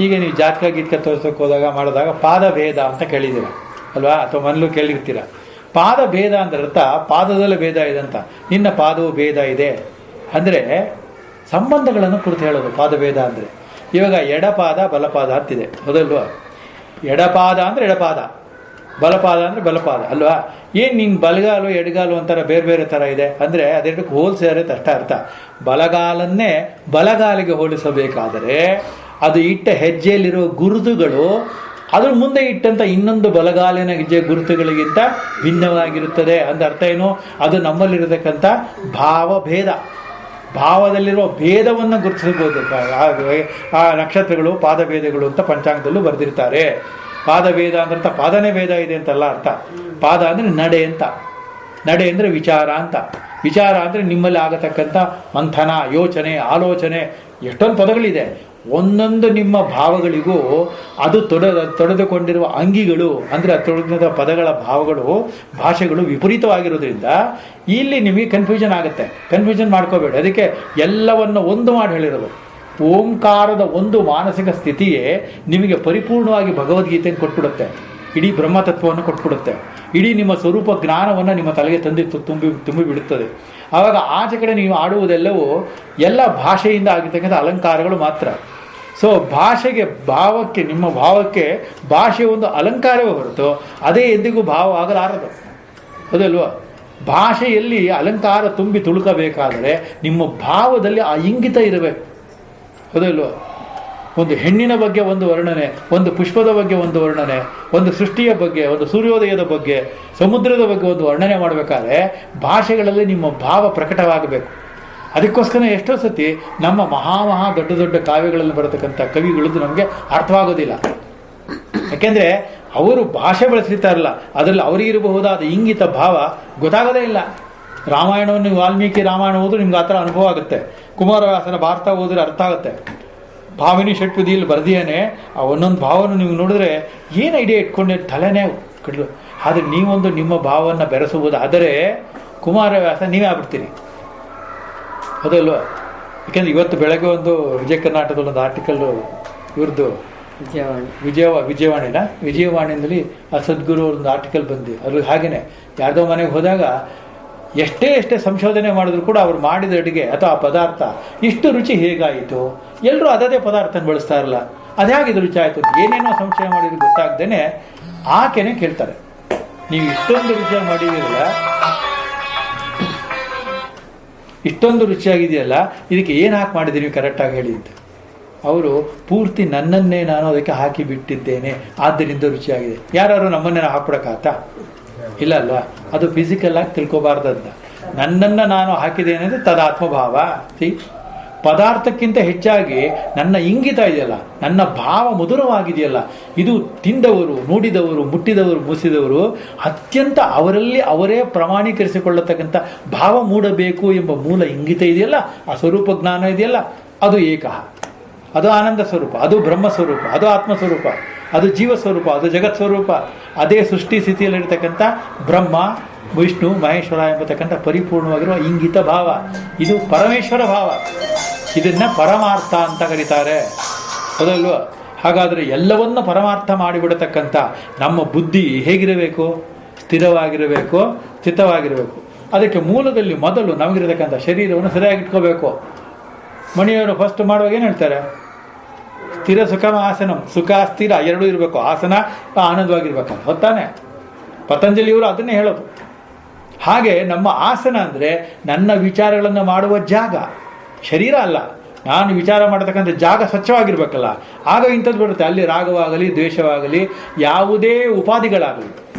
ಈಗ ನೀವು ಜಾತಕ ಗೀತಕ ತೋರಿಸೋಕೆ ಹೋದಾಗ ಮಾಡಿದಾಗ ಪಾದ ಭೇದ ಅಂತ ಕೇಳಿದ್ದೀರ ಅಲ್ವಾ, ಅಥವಾ ಮೊದಲು ಕೇಳಿರ್ತೀರ. ಪಾದ ಭೇದ ಅಂದ್ರೆ ಅರ್ಥ ಪಾದದಲ್ಲಿ ಭೇದ ಇದೆ ಅಂತ. ನಿನ್ನ ಪಾದವು ಭೇದ ಇದೆ ಅಂದರೆ ಸಂಬಂಧಗಳನ್ನು ಕುರಿತು ಹೇಳೋದು ಪಾದಭೇದ ಅಂದರೆ. ಇವಾಗ ಎಡಪಾದ ಬಲಪಾದ ಅಂತಿದೆ, ಹೌದಲ್ವಾ? ಎಡಪಾದ ಅಂದರೆ ಎಡಪಾದ, ಬಲಪಾದ ಅಂದರೆ ಬಲಪಾದ ಅಲ್ವಾ? ಏನು ನಿನ್ನ ಬಲಗಾಲು ಎಡಗಾಲು ಒಂಥರ ಬೇರೆ ಬೇರೆ ಥರ ಇದೆ ಅಂದರೆ ಅದೆರಡಕ್ಕೆ ಹೋಲಿಸಿದ್ರೆ ಅಷ್ಟ ಅರ್ಥ. ಬಲಗಾಲನ್ನೇ ಬಲಗಾಲಿಗೆ ಹೋಲಿಸಬೇಕಾದರೆ ಅದು ಇಟ್ಟ ಹೆಜ್ಜೆಯಲ್ಲಿರುವ ಗುರುತುಗಳು ಅದ್ರ ಮುಂದೆ ಇಟ್ಟಂಥ ಇನ್ನೊಂದು ಬಲಗಾಲಿನ ಹೆಜ್ಜೆ ಗುರುತುಗಳಿಗಿಂತ ಭಿನ್ನವಾಗಿರುತ್ತದೆ. ಅಂದ ಅರ್ಥ ಏನು? ಅದು ನಮ್ಮಲ್ಲಿರತಕ್ಕಂಥ ಭಾವಭೇದ, ಭಾವದಲ್ಲಿರುವ ಭೇದವನ್ನು ಗುರುತಿಸಬಹುದು. ಆ ನಕ್ಷತ್ರಗಳು ಪಾದಭೇದಗಳು ಅಂತ ಪಂಚಾಂಗದಲ್ಲೂ ಬರೆದಿರ್ತಾರೆ. ಪಾದಭೇದ ಅಂದ್ರೆ ಪಾದನೇ ಭೇದ ಇದೆ ಅಂತಲ್ಲ ಅರ್ಥ. ಪಾದ ಅಂದರೆ ನಡೆ ಅಂತ, ನಡೆ ಅಂದರೆ ವಿಚಾರ ಅಂತ. ವಿಚಾರ ಅಂದರೆ ನಿಮ್ಮಲ್ಲಿ ಆಗತಕ್ಕಂಥ ಮಂಥನ, ಯೋಚನೆ, ಆಲೋಚನೆ, ಎಷ್ಟೊಂದು ಪದಗಳಿದೆ. ಒಂದೊಂದು ನಿಮ್ಮ ಭಾವಗಳಿಗೂ ಅದು ತೊಡೆದುಕೊಂಡಿರುವ ಅಂಗಿಗಳು ಅಂದರೆ ತೊಡೆದ ಪದಗಳ ಭಾವಗಳು, ಭಾಷೆಗಳು ವಿಪರೀತವಾಗಿರೋದ್ರಿಂದ ಇಲ್ಲಿ ನಿಮಗೆ ಕನ್ಫ್ಯೂಷನ್ ಆಗುತ್ತೆ. ಕನ್ಫ್ಯೂಷನ್ ಮಾಡ್ಕೋಬೇಡಿ. ಅದಕ್ಕೆ ಎಲ್ಲವನ್ನು ಒಂದು ಮಾಡಿ ಹೇಳಿರೋದು. ಓಂಕಾರದ ಒಂದು ಮಾನಸಿಕ ಸ್ಥಿತಿಯೇ ನಿಮಗೆ ಪರಿಪೂರ್ಣವಾಗಿ ಭಗವದ್ಗೀತೆಯನ್ನು ಕೊಟ್ಬಿಡುತ್ತೆ, ಇಡೀ ಬ್ರಹ್ಮತತ್ವವನ್ನು ಕೊಟ್ಬಿಡುತ್ತೆ, ಇಡೀ ನಿಮ್ಮ ಸ್ವರೂಪ ಜ್ಞಾನವನ್ನು ನಿಮ್ಮ ತಲೆಗೆ ತುಂಬಿ ಬಿಡುತ್ತದೆ. ಆವಾಗ ಆಚೆ ಕಡೆ ನೀವು ಆಡುವುದೆಲ್ಲವೂ ಎಲ್ಲ ಭಾಷೆಯಿಂದ ಆಗಿರ್ತಕ್ಕಂಥ ಅಲಂಕಾರಗಳು ಮಾತ್ರ. ಸೊ ಭಾಷೆಗೆ, ಭಾವಕ್ಕೆ, ನಿಮ್ಮ ಭಾವಕ್ಕೆ ಭಾಷೆ ಒಂದು ಅಲಂಕಾರವೇ ಹೊರತು ಅದೇ ಎಂದಿಗೂ ಭಾವ ಆಗಲಾರದು, ಹೌದಲ್ವಾ? ಭಾಷೆಯಲ್ಲಿ ಅಲಂಕಾರ ತುಂಬಿ ತುಳುಕಬೇಕಾದರೆ ನಿಮ್ಮ ಭಾವದಲ್ಲಿ ಆ ಇಂಗಿತ ಇರಬೇಕು, ಹೌದಲ್ವಾ? ಒಂದು ಹೆಣ್ಣಿನ ಬಗ್ಗೆ ಒಂದು ವರ್ಣನೆ, ಒಂದು ಪುಷ್ಪದ ಬಗ್ಗೆ ಒಂದು ವರ್ಣನೆ, ಒಂದು ಸೃಷ್ಟಿಯ ಬಗ್ಗೆ, ಒಂದು ಸೂರ್ಯೋದಯದ ಬಗ್ಗೆ, ಸಮುದ್ರದ ಬಗ್ಗೆ ಒಂದು ವರ್ಣನೆ ಮಾಡಬೇಕಾದ್ರೆ ಭಾಷೆಗಳಲ್ಲಿ ನಿಮ್ಮ ಭಾವ ಪ್ರಕಟವಾಗಬೇಕು. ಅದಕ್ಕೋಸ್ಕರ ಎಷ್ಟೋ ಸತಿ ನಮ್ಮ ಮಹಾ ದೊಡ್ಡ ದೊಡ್ಡ ಕಾವ್ಯಗಳಲ್ಲಿ ಬರತಕ್ಕಂಥ ಕವಿಗಳದ್ದು ನಮಗೆ ಅರ್ಥವಾಗೋದಿಲ್ಲ. ಯಾಕೆಂದರೆ ಅವರು ಭಾಷೆ ಬಳಸಿರ್ತಾರಲ್ಲ, ಅದರಲ್ಲಿ ಅವರಿಗಿರಬಹುದಾದ ಇಂಗಿತ ಭಾವ ಗೊತ್ತಾಗೋದೇ ಇಲ್ಲ. ರಾಮಾಯಣವನ್ನು ವಾಲ್ಮೀಕಿ ರಾಮಾಯಣ ಓದಿದ್ರೆ ನಿಮ್ಗೆ ಆ ಥರ ಅನುಭವ ಆಗುತ್ತೆ. ಕುಮಾರವ್ಯಾಸನ ಭಾರತ ಓದಿದ್ರೆ ಅರ್ಥ ಆಗುತ್ತೆ. ಭಾವಿನಿ ಷಟ್ಪದಿಯಲ್ಲಿ ಬರ್ದಿಯಾನೆ ಆ ಒಂದೊಂದು ಭಾವವನ್ನು ನೀವು ನೋಡಿದ್ರೆ ಏನು ಐಡಿಯಾ ಇಟ್ಕೊಂಡೆ ತಲೆನೇ ಕಡಲು. ಆದರೆ ನೀವೊಂದು ನಿಮ್ಮ ಭಾವವನ್ನು ಬೆರೆಸುವುದು. ಆದರೆ ಕುಮಾರವ್ಯಾಸ ನೀವೇ ಆಗ್ಬಿಡ್ತೀರಿ. ಅದಲ್ವ? ಯಾಕೆಂದ್ರೆ ಇವತ್ತು ಬೆಳಗ್ಗೆ ಒಂದು ವಿಜಯ ಕರ್ನಾಟಕದಲ್ಲಿ ಒಂದು ಆರ್ಟಿಕಲ್ಲು ಇವ್ರದ್ದು ವಿಜಯವಾಣಿಯಿಂದಲೇ ಆ ಸದ್ಗುರು ಒಂದು ಆರ್ಟಿಕಲ್ ಬಂದು ಅದ್ರಲ್ಲಿ ಹಾಗೇನೆ ಯಾರ್ದೋ ಮನೆಗೆ ಹೋದಾಗ ಎಷ್ಟೇ ಸಂಶೋಧನೆ ಮಾಡಿದ್ರು ಕೂಡ ಅವ್ರು ಮಾಡಿದ ಅಡುಗೆ ಅಥವಾ ಆ ಪದಾರ್ಥ ಇಷ್ಟು ರುಚಿ ಹೇಗಾಯಿತು, ಎಲ್ಲರೂ ಅದೇ ಪದಾರ್ಥನ ಬಳಸ್ತಾ ಇರಲ್ಲ, ಅದ್ಯಾಗೆ ಇದು ರುಚಿ ಆಯಿತು, ಏನೇನೋ ಸಂಶಯ ಮಾಡಿದ್ರು ಗೊತ್ತಾಗ್ದೇನೆ ಆಕೆನೆ ಕೇಳ್ತಾರೆ, ನೀವು ಇಷ್ಟೊಂದು ರುಚಿಯಾಗಿ ಮಾಡಿದ್ದೀರಲ್ಲ, ಇಷ್ಟೊಂದು ರುಚಿಯಾಗಿದೆಯಲ್ಲ, ಇದಕ್ಕೆ ಏನು ಹಾಕಿ ಮಾಡಿದ್ದೀರಿ ಕರೆಕ್ಟಾಗಿ ಹೇಳಿ ಅಂತ. ಅವರು ಪೂರ್ತಿ ನನ್ನನ್ನೇ ನಾನು ಅದಕ್ಕೆ ಹಾಕಿ ಬಿಟ್ಟಿದ್ದೇನೆ, ಆದ್ದರಿಂದ ರುಚಿಯಾಗಿದೆ. ಯಾರು ನಮ್ಮನ್ನೇ ಹಾಕ್ಬಿಡಕ್ಕಾಗತ್ತಾ? ಇಲ್ಲ ಅಲ್ವಾ? ಅದು ಫಿಸಿಕಲ್ ಆಗಿ ತಿಳ್ಕೊಬಾರ್ದಂತ. ನನ್ನನ್ನು ನಾನು ಹಾಕಿದ್ದೇನೆ ಅಂದರೆ ತದಾತ್ಮಭಾವ. ಪದಾರ್ಥಕ್ಕಿಂತ ಹೆಚ್ಚಾಗಿ ನನ್ನ ಇಂಗಿತ ಇದೆಯಲ್ಲ, ನನ್ನ ಭಾವ ಮಧುರವಾಗಿದೆಯಲ್ಲ, ಇದು ತಿಂದವರು, ನುಡಿದವರು, ಮುಟ್ಟಿದವರು, ಮುಸಿದವರು ಅತ್ಯಂತ ಅವರಲ್ಲಿ ಅವರೇ ಪ್ರಮಾಣೀಕರಿಸಿಕೊಳ್ಳತಕ್ಕಂಥ ಭಾವ ಮೂಡಬೇಕು ಎಂಬ ಮೂಲ ಇಂಗಿತ ಇದೆಯಲ್ಲ, ಆ ಸ್ವರೂಪ ಜ್ಞಾನ ಇದೆಯಲ್ಲ, ಅದು ಏಕಃ, ಅದು ಆನಂದ ಸ್ವರೂಪ, ಅದು ಬ್ರಹ್ಮ ಸ್ವರೂಪ, ಅದು ಆತ್ಮ ಸ್ವರೂಪ, ಅದು ಜೀವ ಸ್ವರೂಪ, ಅದು ಜಗತ್ ಸ್ವರೂಪ, ಅದೇ ಸೃಷ್ಟಿ ಸ್ಥಿತಿಯಲ್ಲಿರ್ತಕ್ಕಂಥ ಬ್ರಹ್ಮ, ವಿಷ್ಣು, ಮಹೇಶ್ವರ ಎಂಬತಕ್ಕಂಥ ಪರಿಪೂರ್ಣವಾಗಿರುವ ಇಂಗಿತ ಭಾವ, ಇದು ಪರಮೇಶ್ವರ ಭಾವ. ಇದನ್ನು ಪರಮಾರ್ಥ ಅಂತ ಕರೀತಾರೆ, ಹೌದಲ್ವ? ಹಾಗಾದರೆ ಎಲ್ಲವನ್ನ ಪರಮಾರ್ಥ ಮಾಡಿಬಿಡತಕ್ಕಂಥ ನಮ್ಮ ಬುದ್ಧಿ ಹೇಗಿರಬೇಕು? ಸ್ಥಿರವಾಗಿರಬೇಕು, ಸ್ಥಿತವಾಗಿರಬೇಕು. ಅದಕ್ಕೆ ಮೂಲದಲ್ಲಿ ಮೊದಲು ನಮಗಿರತಕ್ಕಂಥ ಶರೀರವನ್ನು ಸರಿಯಾಗಿಟ್ಕೋಬೇಕು. ಮಣಿಯವರು ಫಸ್ಟ್ ಮಾಡುವಾಗ ಏನು ಹೇಳ್ತಾರೆ? ಸ್ಥಿರ ಸುಖಮ ಆಸನಂ, ಸುಖ ಸ್ಥಿರ ಎರಡೂ ಇರಬೇಕು, ಆಸನ ಆನಂದವಾಗಿರ್ಬೇಕಂತ, ಹೊತ್ತಾನೆ ಪತಂಜಲಿಯವರು ಅದನ್ನೇ ಹೇಳೋದು. ಹಾಗೆ ನಮ್ಮ ಆಸನ ಅಂದರೆ ನನ್ನ ವಿಚಾರಗಳನ್ನು ಮಾಡುವ ಜಾಗ, ಶರೀರ ಅಲ್ಲ. ನಾನು ವಿಚಾರ ಮಾಡತಕ್ಕಂಥ ಜಾಗ ಸ್ವಚ್ಛವಾಗಿರ್ಬೇಕಲ್ಲ, ಆಗ ಇಂಥದ್ದು ಬರುತ್ತೆ. ಅಲ್ಲಿ ರಾಗವಾಗಲಿ ದ್ವೇಷವಾಗಲಿ ಯಾವುದೇ ಉಪಾಧಿಗಳಾಗಲಿ,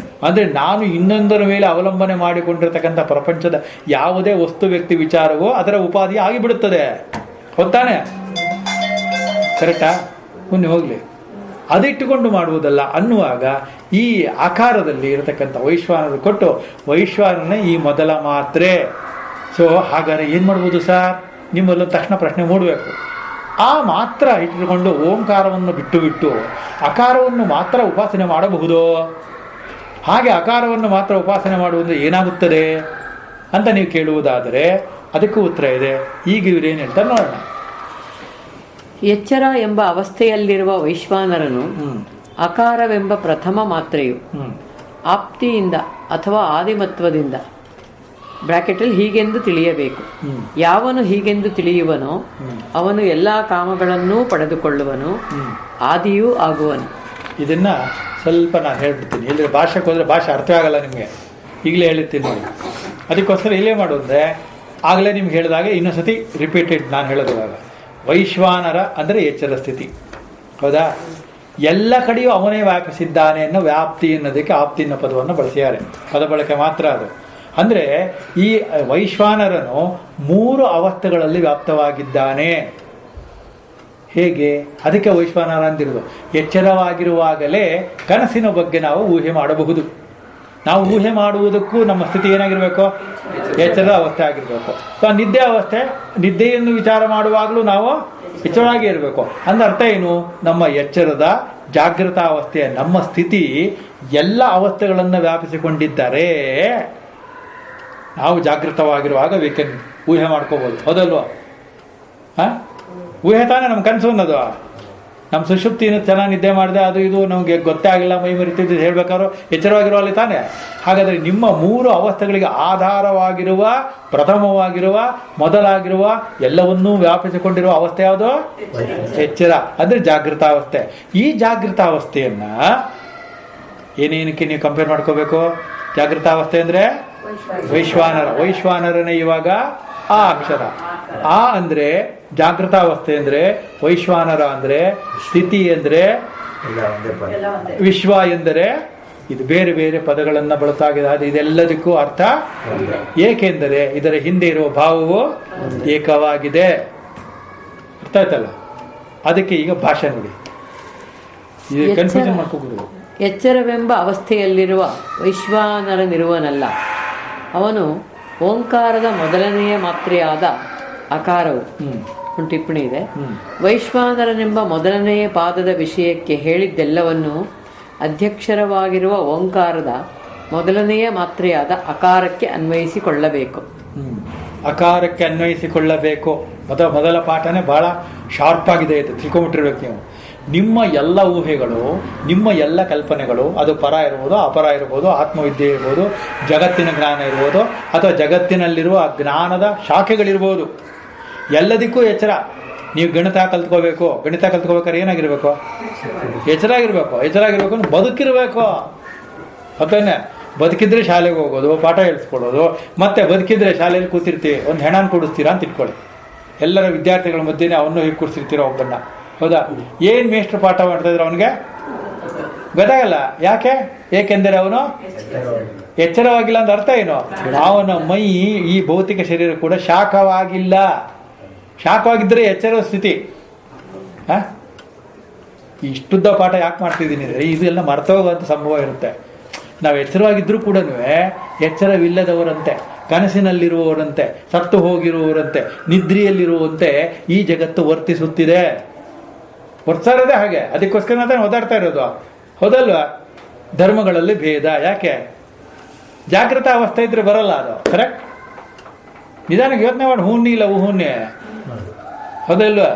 ಅಂದರೆ ನಾನು ಇನ್ನೊಂದರ ಮೇಲೆ ಅವಲಂಬನೆ ಮಾಡಿಕೊಂಡಿರ್ತಕ್ಕಂಥ ಪ್ರಪಂಚದ ಯಾವುದೇ ವಸ್ತು ವ್ಯಕ್ತಿ ವಿಚಾರವೋ ಅದರ ಉಪಾಧಿ ಆಗಿಬಿಡುತ್ತದೆ, ಹೊತ್ತಾನೆ ಕರೆಕ್ಟಾ? ಮುಂದೆ ಹೋಗಲಿ, ಅದಿಟ್ಟುಕೊಂಡು ಮಾಡುವುದಲ್ಲ ಅನ್ನುವಾಗ ಈ ಆಕಾರದಲ್ಲಿ ಇರತಕ್ಕಂಥ ವೈಶ್ವಾನರು ಕೊಟ್ಟು ವೈಶ್ವಾನನೇ ಈ ಮೊದಲ ಮಾತ್ರೆ. ಸೊ ಹಾಗಾದರೆ ಏನು ಮಾಡ್ಬೋದು ಸರ್? ನಿಮ್ಮಲ್ಲೂ ತಕ್ಷಣ ಪ್ರಶ್ನೆ ಮೂಡಬೇಕು. ಆ ಮಾತ್ರ ಇಟ್ಟುಕೊಂಡು ಓಂಕಾರವನ್ನು ಬಿಟ್ಟು ಅಕಾರವನ್ನು ಮಾತ್ರ ಉಪಾಸನೆ ಮಾಡಬಹುದೋ? ಹಾಗೆ ಅಕಾರವನ್ನು ಮಾತ್ರ ಉಪಾಸನೆ ಮಾಡುವುದು ಏನಾಗುತ್ತದೆ ಅಂತ ನೀವು ಕೇಳುವುದಾದರೆ ಅದಕ್ಕೂ ಉತ್ತರ ಇದೆ. ಈಗ ಇವರೇನು ಹೇಳ್ತಾರೆ ನೋಡೋಣ. ಎಚ್ಚರ ಎಂಬ ಅವಸ್ಥೆಯಲ್ಲಿರುವ ವೈಶ್ವಾನರನು ಅಕಾರವೆಂಬ ಪ್ರಥಮ ಮಾತ್ರೆಯು ಆಪ್ತಿಯಿಂದ ಅಥವಾ ಆದಿಮತ್ವದಿಂದ ಬ್ರಾಕೆಟಲ್ಲಿ ಹೀಗೆಂದು ತಿಳಿಯಬೇಕು. ಯಾವನು ಹೀಗೆಂದು ತಿಳಿಯುವನೋ ಅವನು ಎಲ್ಲ ಕಾಮಗಳನ್ನೂ ಪಡೆದುಕೊಳ್ಳುವನು, ಆದಿಯೂ ಆಗುವನು. ಇದನ್ನು ಸ್ವಲ್ಪ ನಾನು ಹೇಳ್ಬಿಡ್ತೀನಿ. ಇಲ್ಲದ್ರೆ ಭಾಷೆಗೆ ಹೋದರೆ ಭಾಷೆ ಅರ್ಥ ಆಗಲ್ಲ ನಿಮಗೆ, ಈಗಲೇ ಹೇಳಿರ್ತೀನಿ ನೋಡಿ. ಅದಕ್ಕೋಸ್ಕರ ಇಲ್ಲೇ ಮಾಡೋದ್ರೆ ಆಗಲೇ ನಿಮ್ಗೆ ಹೇಳಿದಾಗೆ ಇನ್ನೊಂದ್ಸತಿ ರಿಪೀಟೆಡ್ ನಾನು ಹೇಳೋದಾಗ, ವೈಶ್ವಾನರ ಅಂದರೆ ಎಚ್ಚರ ಸ್ಥಿತಿ, ಹೌದಾ? ಎಲ್ಲ ಕಡೆಯೂ ಅವನೇ ವ್ಯಾಪಿಸಿದ್ದಾನೆ ಅನ್ನೋ ವ್ಯಾಪ್ತಿ ಅನ್ನೋದಕ್ಕೆ ಆಪ್ತಿ ಅನ್ನೋ ಪದವನ್ನು ಬಳಸಿದ್ದಾರೆ, ಪದ ಬಳಕೆ ಮಾತ್ರ ಅದು. ಅಂದರೆ ಈ ವೈಶ್ವಾನರನು 3 ಅವಸ್ಥೆಗಳಲ್ಲಿ ವ್ಯಾಪ್ತವಾಗಿದ್ದಾನೆ. ಹೇಗೆ? ಅದಕ್ಕೆ ವೈಶ್ವಾನರ ಅಂದಿರೋದು. ಎಚ್ಚರವಾಗಿರುವಾಗಲೇ ಕನಸಿನ ಬಗ್ಗೆ ನಾವು ಊಹೆ ಮಾಡಬಹುದು. ನಾವು ಊಹೆ ಮಾಡುವುದಕ್ಕೂ ನಮ್ಮ ಸ್ಥಿತಿ ಏನಾಗಿರಬೇಕು? ಎಚ್ಚರದ ಅವಸ್ಥೆ ಆಗಿರಬೇಕು. ನಿದ್ದೆ ಅವಸ್ಥೆ, ನಿದ್ದೆಯನ್ನು ವಿಚಾರ ಮಾಡುವಾಗಲೂ ನಾವು ಎಚ್ಚರವಾಗಿ ಇರಬೇಕು. ಅಂದ ಅರ್ಥ ಏನು? ನಮ್ಮ ಎಚ್ಚರದ ಜಾಗೃತ ಅವಸ್ಥೆಯ ನಮ್ಮ ಸ್ಥಿತಿ ಎಲ್ಲ ಅವಸ್ಥೆಗಳನ್ನು ವ್ಯಾಪಿಸಿಕೊಂಡಿದ್ದರೆ ನಾವು ಜಾಗೃತವಾಗಿರುವಾಗ ವೇಕೆನ್ ಊಹೆ ಮಾಡ್ಕೋಬೋದು, ಹೌದಲ್ವ? ಊಹೆ ತಾನೇ ನಮ್ಮ ಕನಸು ಅನ್ನೋದು. ನಮ್ಮ ಸುಷುಪ್ತಿಯನ್ನು ಚೆನ್ನಾಗಿ ನಿದ್ದೆ ಮಾಡಿದೆ, ಅದು ಇದು ನಮಗೆ ಗೊತ್ತೇ ಆಗಿಲ್ಲ, ಮೈ ಮರಿತಿದ್ದು ಹೇಳ್ಬೇಕಾದ್ರೂ ಎಚ್ಚರವಾಗಿರೋ ಅಲ್ಲಿ ತಾನೇ. ಹಾಗಾದರೆ ನಿಮ್ಮ 3 ಅವಸ್ಥೆಗಳಿಗೆ ಆಧಾರವಾಗಿರುವ, ಪ್ರಥಮವಾಗಿರುವ, ಮೊದಲಾಗಿರುವ, ಎಲ್ಲವನ್ನೂ ವ್ಯಾಪಿಸಿಕೊಂಡಿರುವ ಅವಸ್ಥೆ ಯಾವುದು? ಎಚ್ಚರ, ಅಂದರೆ ಜಾಗೃತ ಅವಸ್ಥೆ. ಈ ಜಾಗೃತ ಅವಸ್ಥೆಯನ್ನು ಏನೇನಕ್ಕೆ ನೀವು ಕಂಪೇರ್ ಮಾಡ್ಕೋಬೇಕು? ಜಾಗೃತ ಅವಸ್ಥೆ ಅಂದರೆ ವೈಶ್ವಾನರನೇ ಇವಾಗ ಆ ಅಕ್ಷರ. ಆ ಅಂದರೆ ಜಾಗೃತಾವಸ್ಥೆ ಅಂದರೆ ವೈಶ್ವಾನರ ಅಂದರೆ ಸ್ಥಿತಿ ಅಂದರೆ ವಿಶ್ವ ಎಂದರೆ ಇದು ಬೇರೆ ಬೇರೆ ಪದಗಳನ್ನು ಬಳಸಾಗಿದೆ. ಅದು ಇದೆಲ್ಲದಕ್ಕೂ ಅರ್ಥ ಏಕೆಂದರೆ ಇದರ ಹಿಂದೆ ಇರುವ ಭಾವವು ಏಕವಾಗಿದೆ. ಅರ್ಥ ಆಯ್ತಲ್ಲ? ಅದಕ್ಕೆ ಈಗ ಭಾಷೆ ನೋಡಿ, ಇದು ಕನ್ಫ್ಯೂಷನ್ ಮಾಡ್ಕೋಬಹುದು. ಎಚ್ಚರವೆಂಬ ಅವಸ್ಥೆಯಲ್ಲಿರುವ ವೈಶ್ವಾನರನಿರುವನಲ್ಲ, ಅವನು ಓಂಕಾರದ ಮೊದಲನೆಯ ಮಾತ್ರೆಯಾದ ಅಕಾರವು ಒಂದು ಟಿಪ್ಪಣಿ ಇದೆ. ವೈಶ್ವಾನರನೆಂಬ ಮೊದಲನೆಯ ಪಾದದ ವಿಷಯಕ್ಕೆ ಹೇಳಿದ್ದೆಲ್ಲವನ್ನು ಅಧ್ಯಕ್ಷರವಾಗಿರುವ ಓಂಕಾರದ ಮೊದಲನೆಯ ಮಾತ್ರೆಯಾದ ಅಕಾರಕ್ಕೆ ಅನ್ವಯಿಸಿಕೊಳ್ಳಬೇಕು. ಅಕಾರಕ್ಕೆ ಅನ್ವಯಿಸಿಕೊಳ್ಳಬೇಕು. ಮೊದಲ ಪಾಠನೇ ಬಹಳ ಶಾರ್ಪ್ ಆಗಿದೆ, ಇದು ತಿಳ್ಕೊಂಬಿಟ್ಟಿರ್ಬೇಕು ನೀವು. ನಿಮ್ಮ ಎಲ್ಲ ಊಹೆಗಳು, ನಿಮ್ಮ ಎಲ್ಲ ಕಲ್ಪನೆಗಳು, ಅದು ಪರ ಇರ್ಬೋದು, ಅಪರ ಇರ್ಬೋದು, ಆತ್ಮವಿದ್ಯೆ ಇರ್ಬೋದು, ಜಗತ್ತಿನ ಜ್ಞಾನ ಇರ್ಬೋದು, ಅಥವಾ ಜಗತ್ತಿನಲ್ಲಿರುವ ಜ್ಞಾನದ ಶಾಖೆಗಳಿರ್ಬೋದು, ಎಲ್ಲದಕ್ಕೂ ಎಚ್ಚರ. ನೀವು ಗಣಿತ ಕಲ್ತ್ಕೋಬೇಕಾದ್ರೆ ಏನಾಗಿರ್ಬೇಕು? ಎಚ್ಚರಾಗಿರ್ಬೇಕು ಅಂದ್ರೆ ಬದುಕಿರ್ಬೇಕು. ಅದನ್ನೇ ಬದುಕಿದ್ರೆ ಶಾಲೆಗೆ ಹೋಗೋದು, ಪಾಠ ಹೇಳಿಸ್ಕೊಡೋದು, ಮತ್ತೆ ಬದುಕಿದ್ರೆ ಶಾಲೆಯಲ್ಲಿ ಕೂತಿರ್ತೀವಿ, ಒಂದು ಹೆಣನ ಕೂಡಿಸ್ತೀರಾ ಅಂತ ಇಟ್ಕೊಳ್ಳಿ. ಎಲ್ಲರ ವಿದ್ಯಾರ್ಥಿಗಳ ಮಧ್ಯೆ ಅವನು ಹೀಗೆ ಕೂರಿಸಿರ್ತೀರ ಒಬ್ಬನ್ನ, ಹೌದಾ? ಏನು ಮೇಷ್ಟ್ರು ಪಾಠ ಮಾಡ್ತಾ ಇದ್ರು ಅವನಿಗೆ ಗೊತ್ತಾಗಲ್ಲ. ಏಕೆಂದರೆ ಅವನು ಎಚ್ಚರವಾಗಿಲ್ಲ ಅಂತ ಅರ್ಥ ಏನು? ಅವನ ಮೈ, ಈ ಭೌತಿಕ ಶರೀರ ಕೂಡ ಶಾಖವಾಗಿದ್ದರೆ ಎಚ್ಚರದ ಸ್ಥಿತಿ. ಇಷ್ಟುದ್ದ ಪಾಠ ಯಾಕೆ ಮಾಡ್ತಿದ್ದೀನಿ ಅಂದರೆ ಇದೆಲ್ಲ ಮರ್ತೋಗುವಂಥ ಸಂಭವ ಇರುತ್ತೆ. ನಾವು ಎಚ್ಚರವಾಗಿದ್ದರೂ ಕೂಡ ಎಚ್ಚರವಿಲ್ಲದವರಂತೆ, ಕನಸಿನಲ್ಲಿರುವವರಂತೆ, ಸತ್ತು ಹೋಗಿರುವವರಂತೆ, ನಿದ್ರೆಯಲ್ಲಿರುವಂತೆ ಈ ಜಗತ್ತು ವರ್ತಿಸುತ್ತಿದೆ. ವರ್ತಿಸ್ತಾ ಇರೋದೇ ಹಾಗೆ. ಅದಕ್ಕೋಸ್ಕರ ಅದನ್ನು ಓದಾಡ್ತಾ ಇರೋದು, ಹೌದಲ್ವಾ? ಧರ್ಮಗಳಲ್ಲಿ ಭೇದ ಯಾಕೆ? ಜಾಗೃತ ಅವಸ್ಥೆ ಇದ್ರೆ ಬರಲ್ಲ ಅದು. ಕರೆಕ್ಟ್? ನಿಧಾನಕ್ಕೆ ಯೋಚನೆ ಮಾಡಿ, ಹೂನ್ನಿ ಇಲ್ಲ ಹೂನ್ಯ, ಹೌದಲ್ವಾ?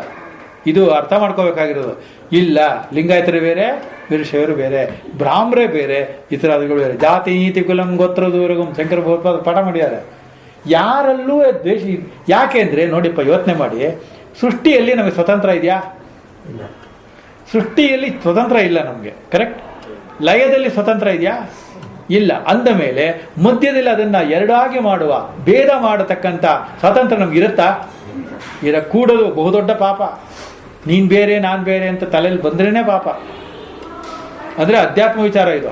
ಇದು ಅರ್ಥ ಮಾಡ್ಕೋಬೇಕಾಗಿರೋದು. ಇಲ್ಲ, ಲಿಂಗಾಯತರು ಬೇರೆ, ವೀರಶೈವರು ಬೇರೆ, ಬ್ರಾಹ್ಮರೇ ಬೇರೆ, ಇತರಾದಿಗಳು ಬೇರೆ. ಜಾತಿ ನೀತಿ ಕುಲಂ ಗೋತ್ರ ದೂರಗಂ ಶಂಕರ ಭಗವತ್ಪಾದ ಪಾಠ ಮಾಡಿದ್ದಾರೆ. ಯಾರಲ್ಲೂ ದ್ವೇಷ. ಯಾಕೆ ಅಂದರೆ ನೋಡಿಪ್ಪ, ಯೋಚನೆ ಮಾಡಿ, ಸೃಷ್ಟಿಯಲ್ಲಿ ನಮಗೆ ಸ್ವತಂತ್ರ ಇದೆಯಾ? ಸೃಷ್ಟಿಯಲ್ಲಿ ಸ್ವತಂತ್ರ ಇಲ್ಲ ನಮಗೆ. ಕರೆಕ್ಟ್? ಲಯದಲ್ಲಿ ಸ್ವತಂತ್ರ ಇದೆಯಾ? ಇಲ್ಲ. ಅಂದ ಮೇಲೆ ಮಧ್ಯದಲ್ಲಿ ಅದನ್ನು ಎರಡಾಗಿ ಮಾಡುವ, ಭೇದ ಮಾಡತಕ್ಕಂಥ ಸ್ವಾತಂತ್ರ್ಯ ನಮ್ಗೆ ಇರುತ್ತಾ? ಕೂಡೋದು ಬಹುದೊಡ್ಡ ಪಾಪ. ನೀನು ಬೇರೆ ನಾನು ಬೇರೆ ಅಂತ ತಲೆಯಲ್ಲಿ ಬಂದ್ರೇ ಪಾಪ. ಅಂದರೆ ಅಧ್ಯಾತ್ಮ ವಿಚಾರ ಇದು.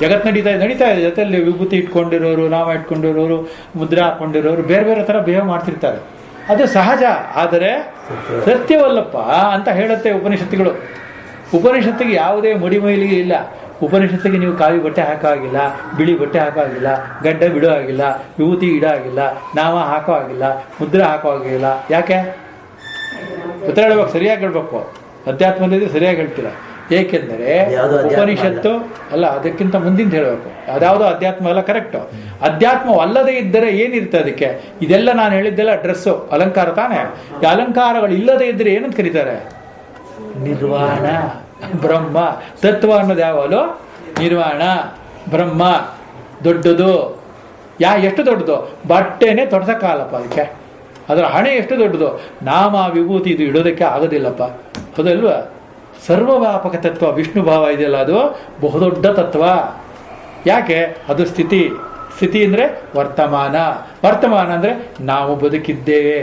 ಜಗತ್ತು ನಡೀತಾ ಇದೆ. ಜೊತೆಯಲ್ಲಿ ವಿಭೂತಿ ಇಟ್ಕೊಂಡಿರೋರು, ನಾಮ ಇಟ್ಕೊಂಡಿರೋರು, ಮುದ್ರೆ ಹಾಕ್ಕೊಂಡಿರೋರು ಬೇರೆ ಬೇರೆ ಥರ ಬಿಹೇವ್ ಮಾಡ್ತಿರ್ತಾರೆ. ಅದು ಸಹಜ. ಆದರೆ ಸತ್ಯವಲ್ಲಪ್ಪ ಅಂತ ಹೇಳುತ್ತೆ ಉಪನಿಷತ್ತುಗಳು. ಉಪನಿಷತ್ತಿಗೆ ಯಾವುದೇ ಮಡಿಮೈಲಿಗೆ ಇಲ್ಲ. ಉಪನಿಷತ್ತಿಗೆ ನೀವು ಕಾವಿ ಬಟ್ಟೆ ಹಾಕೋ ಆಗಿಲ್ಲ, ಬಿಳಿ ಬಟ್ಟೆ ಹಾಕೋ ಆಗಿಲ್ಲ, ಗಡ್ಡ ಬಿಡೋ ಆಗಿಲ್ಲ, ವಿಭೂತಿ ಇಡೋ ಆಗಿಲ್ಲ, ನಾಮ ಹಾಕೋ ಆಗಿಲ್ಲ, ಮುದ್ರೆ ಹಾಕೋ ಆಗಿಲ್ಲ. ಯಾಕೆ? ಉತ್ತರ ಹೇಳ್ಬೇಕು, ಸರಿಯಾಗಿ ಹೇಳ್ಬೇಕು. ಅಧ್ಯಾತ್ಮದಲ್ಲಿ ಸರಿಯಾಗಿ ಹೇಳ್ತೀರ. ಏಕೆಂದರೆ ಉಪನಿಷತ್ತು ಅಲ್ಲ, ಅದಕ್ಕಿಂತ ಮುಂದಿನ ಹೇಳಬೇಕು. ಅದ್ಯಾವುದೋ ಅಧ್ಯಾತ್ಮ ಅಲ್ಲ. ಕರೆಕ್ಟು. ಅಧ್ಯಾತ್ಮವಲ್ಲದೆ ಇದ್ದರೆ ಏನಿರುತ್ತೆ ಅದಕ್ಕೆ? ಇದೆಲ್ಲ ನಾನು ಹೇಳಿದ್ದೆಲ್ಲ ಡ್ರೆಸ್ಸು, ಅಲಂಕಾರ ತಾನೇ. ಈ ಅಲಂಕಾರಗಳು ಇಲ್ಲದೆ ಇದ್ದರೆ ಏನಂತ ಕರೀತಾರೆ? ನಿರ್ವಾಣ, ಬ್ರಹ್ಮ. ತತ್ವ ಅನ್ನೋದು ಯಾವಾಗಲೂ ನಿರ್ವಾಣ, ಬ್ರಹ್ಮ. ದೊಡ್ಡದು. ಎಷ್ಟು ದೊಡ್ಡದು? ಬಟ್ಟೆನೇ ತೊಡ್ಸಕ್ಕಾಗಲ್ಲಪ್ಪ ಅದಕ್ಕೆ. ಅದರ ಹಣೆ ಎಷ್ಟು ದೊಡ್ಡದು? ನಾಮ ವಿಭೂತಿ ಇದು ಇಡೋದಕ್ಕೆ ಆಗೋದಿಲ್ಲಪ್ಪ. ಹೌದಲ್ವಾ? ಸರ್ವವ್ಯಾಪಕ ತತ್ವ, ವಿಷ್ಣು ಭಾವ ಇದೆಯಲ್ಲ, ಅದು ಬಹುದೊಡ್ಡ ತತ್ವ. ಯಾಕೆ? ಅದು ಸ್ಥಿತಿ. ಸ್ಥಿತಿ ಅಂದರೆ ವರ್ತಮಾನ. ವರ್ತಮಾನ ಅಂದರೆ ನಾವು ಬದುಕಿದ್ದೇವೆ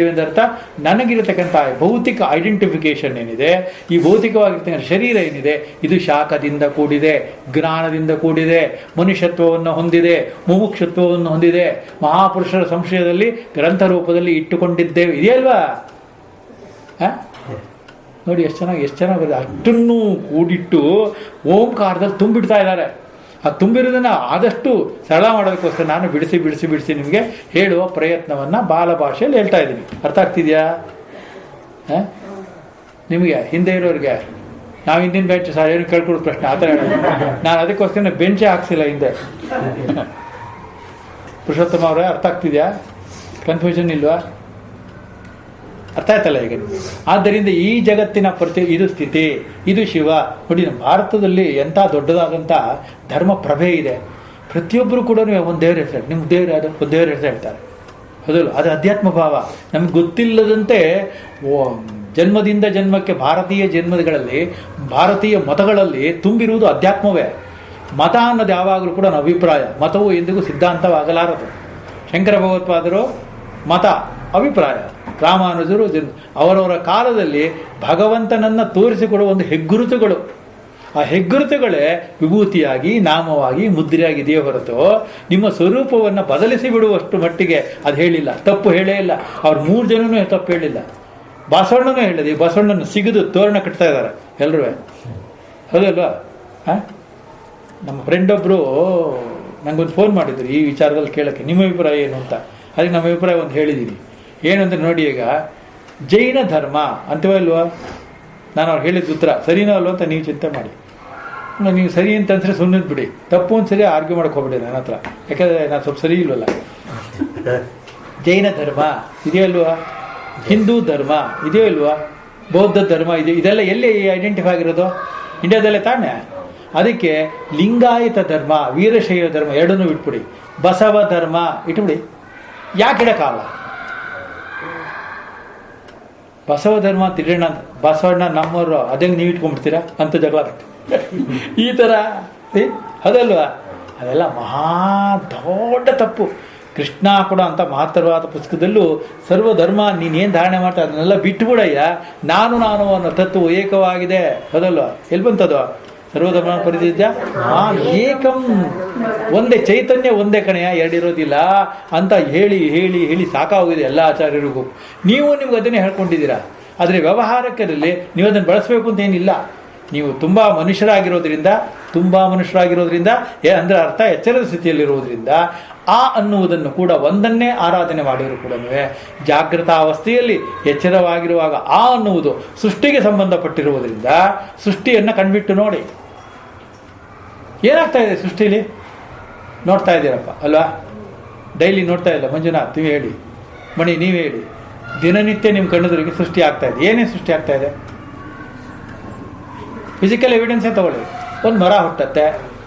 ಅಂದರೆ ಅರ್ಥ ನನಗಿರತಕ್ಕಂಥ ಭೌತಿಕ ಐಡೆಂಟಿಫಿಕೇಶನ್ ಏನಿದೆ, ಈ ಭೌತಿಕವಾಗಿರ್ತಕ್ಕಂಥ ಶರೀರ ಏನಿದೆ, ಇದು ಶಾಖದಿಂದ ಕೂಡಿದೆ, ಜ್ಞಾನದಿಂದ ಕೂಡಿದೆ, ಮನುಷ್ಯತ್ವವನ್ನು ಹೊಂದಿದೆ, ಮುಮುಕ್ಷತ್ವವನ್ನು ಹೊಂದಿದೆ, ಮಹಾಪುರುಷರ ಸಂಶಯದಲ್ಲಿ ಗ್ರಂಥ ರೂಪದಲ್ಲಿ ಇಟ್ಟುಕೊಂಡಿದ್ದೇವೆ. ಇದೆಯಲ್ವಾ? ನೋಡಿ ಎಷ್ಟು ಚೆನ್ನಾಗಿ ಬರುತ್ತೆ. ಅಷ್ಟನ್ನು ಕೂಡಿಟ್ಟು ಓಂಕಾರದಲ್ಲಿ ತುಂಬಿಡ್ತಾ ಇದ್ದಾರೆ. ಆ ತುಂಬಿರೋದನ್ನು ಆದಷ್ಟು ಸರಳ ಮಾಡೋದಕ್ಕೋಸ್ಕರ ನಾನು ಬಿಡಿಸಿ ನಿಮಗೆ ಹೇಳುವ ಪ್ರಯತ್ನವನ್ನು ಬಾಲ ಭಾಷೆಯಲ್ಲಿ ಹೇಳ್ತಾ ಇದ್ದೀನಿ. ಅರ್ಥ ಆಗ್ತಿದೆಯಾ? ನಿಮಗೆ ಹಿಂದೆ ಇರೋರಿಗೆ ನಾವು ಹಿಂದಿನ ಬೆಂಚ್ ಸಹ ಏನು ಕೇಳ್ಕೊಡೋ ಪ್ರಶ್ನೆ ಆ ಥರ ಹೇಳೋದು. ನಾನು ಅದಕ್ಕೋಸ್ಕರ ಬೆಂಚೇ ಹಾಕ್ಸಿಲ್ಲ ಹಿಂದೆ. ಪುರುಷೋತ್ತಮ ಅವರೇ, ಅರ್ಥ ಆಗ್ತಿದೆಯಾ? ಕನ್ಫ್ಯೂಷನ್ ಇಲ್ವಾ? ಅರ್ಥ ಆಯ್ತಲ್ಲ ಈಗ? ಆದ್ದರಿಂದ ಈ ಜಗತ್ತಿನ ಇದು ಸ್ಥಿತಿ, ಇದು ಶಿವ. ನೋಡಿ, ನಮ್ಮ ಭಾರತದಲ್ಲಿ ಎಂಥ ದೊಡ್ಡದಾದಂಥ ಧರ್ಮ ಪ್ರಭೆ ಇದೆ. ಪ್ರತಿಯೊಬ್ಬರು ಕೂಡ ಒಂದು ದೇವ್ರ ಹೆಸರು, ನಿಮ್ಮ ದೇವ್ರು ಅದು ಒಂದು ದೇವ್ರ ಹೆಸರು ಹೇಳ್ತಾರೆ. ಹೌದಲ್ಲ? ಅದು ಅಧ್ಯಾತ್ಮ ಭಾವ. ನಮ್ಗೆ ಗೊತ್ತಿಲ್ಲದಂತೆ ಜನ್ಮದಿಂದ ಜನ್ಮಕ್ಕೆ ಭಾರತೀಯ ಜನ್ಮಗಳಲ್ಲಿ, ಭಾರತೀಯ ಮತಗಳಲ್ಲಿ ತುಂಬಿರುವುದು ಅಧ್ಯಾತ್ಮವೇ. ಮತ ಅನ್ನೋದು ಯಾವಾಗಲೂ ಕೂಡ ಅಭಿಪ್ರಾಯ. ಮತವು ಎಂದಿಗೂ ಸಿದ್ಧಾಂತವಾಗಲಾರದು. ಶಂಕರ ಭಗವತ್ಪಾದರು ಮತ, ಅಭಿಪ್ರಾಯ. ರಾಮಾನುಜರು ಅವರವರ ಕಾಲದಲ್ಲಿ ಭಗವಂತನನ್ನು ತೋರಿಸಿಕೊಡುವ ಒಂದು ಹೆಗ್ಗುರುತುಗಳು. ಆ ಹೆಗ್ಗುರುತುಗಳೇ ವಿಭೂತಿಯಾಗಿ, ನಾಮವಾಗಿ, ಮುದ್ರೆಯಾಗಿದೆಯೇ ಹೊರತು ನಿಮ್ಮ ಸ್ವರೂಪವನ್ನು ಬದಲಿಸಿ ಬಿಡುವಷ್ಟು ಮಟ್ಟಿಗೆ ಅದು ಹೇಳಿಲ್ಲ. ತಪ್ಪು ಹೇಳೇ ಇಲ್ಲ. ಅವ್ರು 3 ಜನನೂ ತಪ್ಪು ಹೇಳಿಲ್ಲ. ಬಸವಣ್ಣನೂ ಹೇಳಿದೆ. ಈ ಬಸವಣ್ಣನ ಸಿಗದು ತೋರಣ ಕಟ್ತಾ ಇದ್ದಾರೆ ಎಲ್ಲರೂ. ಹೌದಲ್ವಾ? ನಮ್ಮ ಫ್ರೆಂಡ್ ಒಬ್ಬರು ನನಗೊಂದು ಫೋನ್ ಮಾಡಿದ್ರು ಈ ವಿಚಾರದಲ್ಲಿ ಕೇಳೋಕ್ಕೆ, ನಿಮ್ಮ ಅಭಿಪ್ರಾಯ ಏನು ಅಂತ. ಅದಕ್ಕೆ ನಮ್ಮ ಅಭಿಪ್ರಾಯ ಒಂದು ಹೇಳಿದ್ದೀನಿ. ಏನಂದ್ರೆ ನೋಡಿ, ಈಗ ಜೈನ ಧರ್ಮ ಅಂತೀವ ಇಲ್ವಾ? ನಾನು ಅವ್ರು ಹೇಳಿದ ಉತ್ತರ ಸರಿನೋ ಅಲ್ವ ಅಂತ ನೀವು ಚಿಂತೆ ಮಾಡಿ. ನೀವು ಸರಿ ಅಂತ ಅನ್ಸರಿ ಸುಮ್ಮನೆ ಬಿಡಿ, ತಪ್ಪು ಅನ್ಸರಿ ಆರ್ಗ್ಯೂ ಮಾಡಕ್ಕೆ ಹೋಗ್ಬಿಡಿ ನನ್ನ ಹತ್ರ, ಯಾಕಂದರೆ ನಾನು ಸ್ವಲ್ಪ ಸರಿ ಇಲ್ವಲ್ಲ. ಜೈನ ಧರ್ಮ ಇದೆಯೋ ಇಲ್ವಾ, ಹಿಂದೂ ಧರ್ಮ ಇದೆಯೋ ಇಲ್ವಾ, ಬೌದ್ಧ ಧರ್ಮ ಇದೆಯೋ, ಇದೆಲ್ಲ ಎಲ್ಲಿ ಐಡೆಂಟಿಫೈ ಆಗಿರೋದು? ಇಂಡಿಯಾದಲ್ಲೇ ತಾನೇ. ಅದಕ್ಕೆ ಲಿಂಗಾಯತ ಧರ್ಮ, ವೀರಶೈವ ಧರ್ಮ ಎರಡನ್ನೂ ಬಿಟ್ಬಿಡಿ, ಬಸವ ಧರ್ಮ ಇಟ್ಬಿಡಿ. ಯಾಕೆ ಇಡಕ್ಕಾಗಲ್ಲ? ಬಸವ ಧರ್ಮ ಅಂತ ಇಡೋಣ ಅಂತ, ಬಸವಣ್ಣ ನಮ್ಮವರು ಅದಂಗೆ ನೀವು ಇಟ್ಕೊಂಡ್ಬಿಡ್ತೀರಾ ಅಂತ ಜಗಳ ಈ ಥರ ಅದಲ್ವಾ? ಅದೆಲ್ಲ ಮಹಾ ದೊಡ್ಡ ತಪ್ಪು. ಕೃಷ್ಣ ಕೂಡ ಅಂತ ಮಹತ್ತರವಾದ ಪುಸ್ತಕದಲ್ಲೂ ಸರ್ವಧರ್ಮ ನೀನೇನು ಧಾರಣೆ ಮಾಡ್ತಾ ಅದನ್ನೆಲ್ಲ ಬಿಟ್ಟುಬಿಡಯ್ಯ, ನಾನು ಅನ್ನೋ ತತ್ವ ಏಕವಾಗಿದೆ. ಅದಲ್ವಾ? ಎಲ್ಲಿ ಬಂತದು? ಸರ್ವಧರ್ಮ ಪರಿತ್ಯಾಜ್ಯ ಏಕಂ, ಒಂದೇ ಚೈತನ್ಯ, ಒಂದೇ ಕಣೆಯ, ಎರಡಿರೋದಿಲ್ಲ ಅಂತ ಹೇಳಿ ಹೇಳಿ ಹೇಳಿ ಸಾಕಾಗೋಗಿದೆ ಎಲ್ಲ ಆಚಾರ್ಯರಿಗೂ. ನೀವು ನಿಮ್ಗೆ ಅದನ್ನೇ ಹೇಳ್ಕೊಂಡಿದ್ದೀರಾ. ಆದರೆ ವ್ಯವಹಾರಕ್ಕರಲ್ಲಿ ನೀವು ಅದನ್ನು ಬಳಸಬೇಕು ಅಂತ ಏನಿಲ್ಲ. ನೀವು ತುಂಬ ಮನುಷ್ಯರಾಗಿರೋದ್ರಿಂದ ಅಂದರೆ ಅರ್ಥ ಎಚ್ಚರದ ಸ್ಥಿತಿಯಲ್ಲಿರುವುದರಿಂದ ಆ ಅನ್ನುವುದನ್ನು ಕೂಡ ಒಂದನ್ನೇ ಆರಾಧನೆ ಮಾಡಿದರೂ ಕೂಡ ಜಾಗೃತ ಅವಸ್ಥೆಯಲ್ಲಿ ಎಚ್ಚರವಾಗಿರುವಾಗ ಆ ಅನ್ನುವುದು ಸೃಷ್ಟಿಗೆ ಸಂಬಂಧಪಟ್ಟಿರುವುದರಿಂದ ಸೃಷ್ಟಿಯನ್ನು ಕಣ್ಬಿಟ್ಟು ನೋಡಿ ಏನಾಗ್ತಾ ಇದೆ ಸೃಷ್ಟಿಲಿ. ನೋಡ್ತಾ ಇದ್ದೀರಪ್ಪ ಅಲ್ವಾ? ಡೈಲಿ ನೋಡ್ತಾ ಇಲ್ಲ ಮಂಜುನಾಥ್, ನೀವು ಹೇಳಿ, ಮಣಿ ನೀವು ಹೇಳಿ, ದಿನನಿತ್ಯ ನಿಮ್ಮ ಕಣ್ಣುದರಿಗೆ ಸೃಷ್ಟಿ ಆಗ್ತಾ ಇದೆ. ಏನೇ ಸೃಷ್ಟಿ ಆಗ್ತಾ ಇದೆ? ಫಿಸಿಕಲ್ ಎವಿಡೆನ್ಸೇ ತಗೊಳ್ಳಿ. ಒಂದು ಮರ ಹುಟ್ಟತ್ತೆ,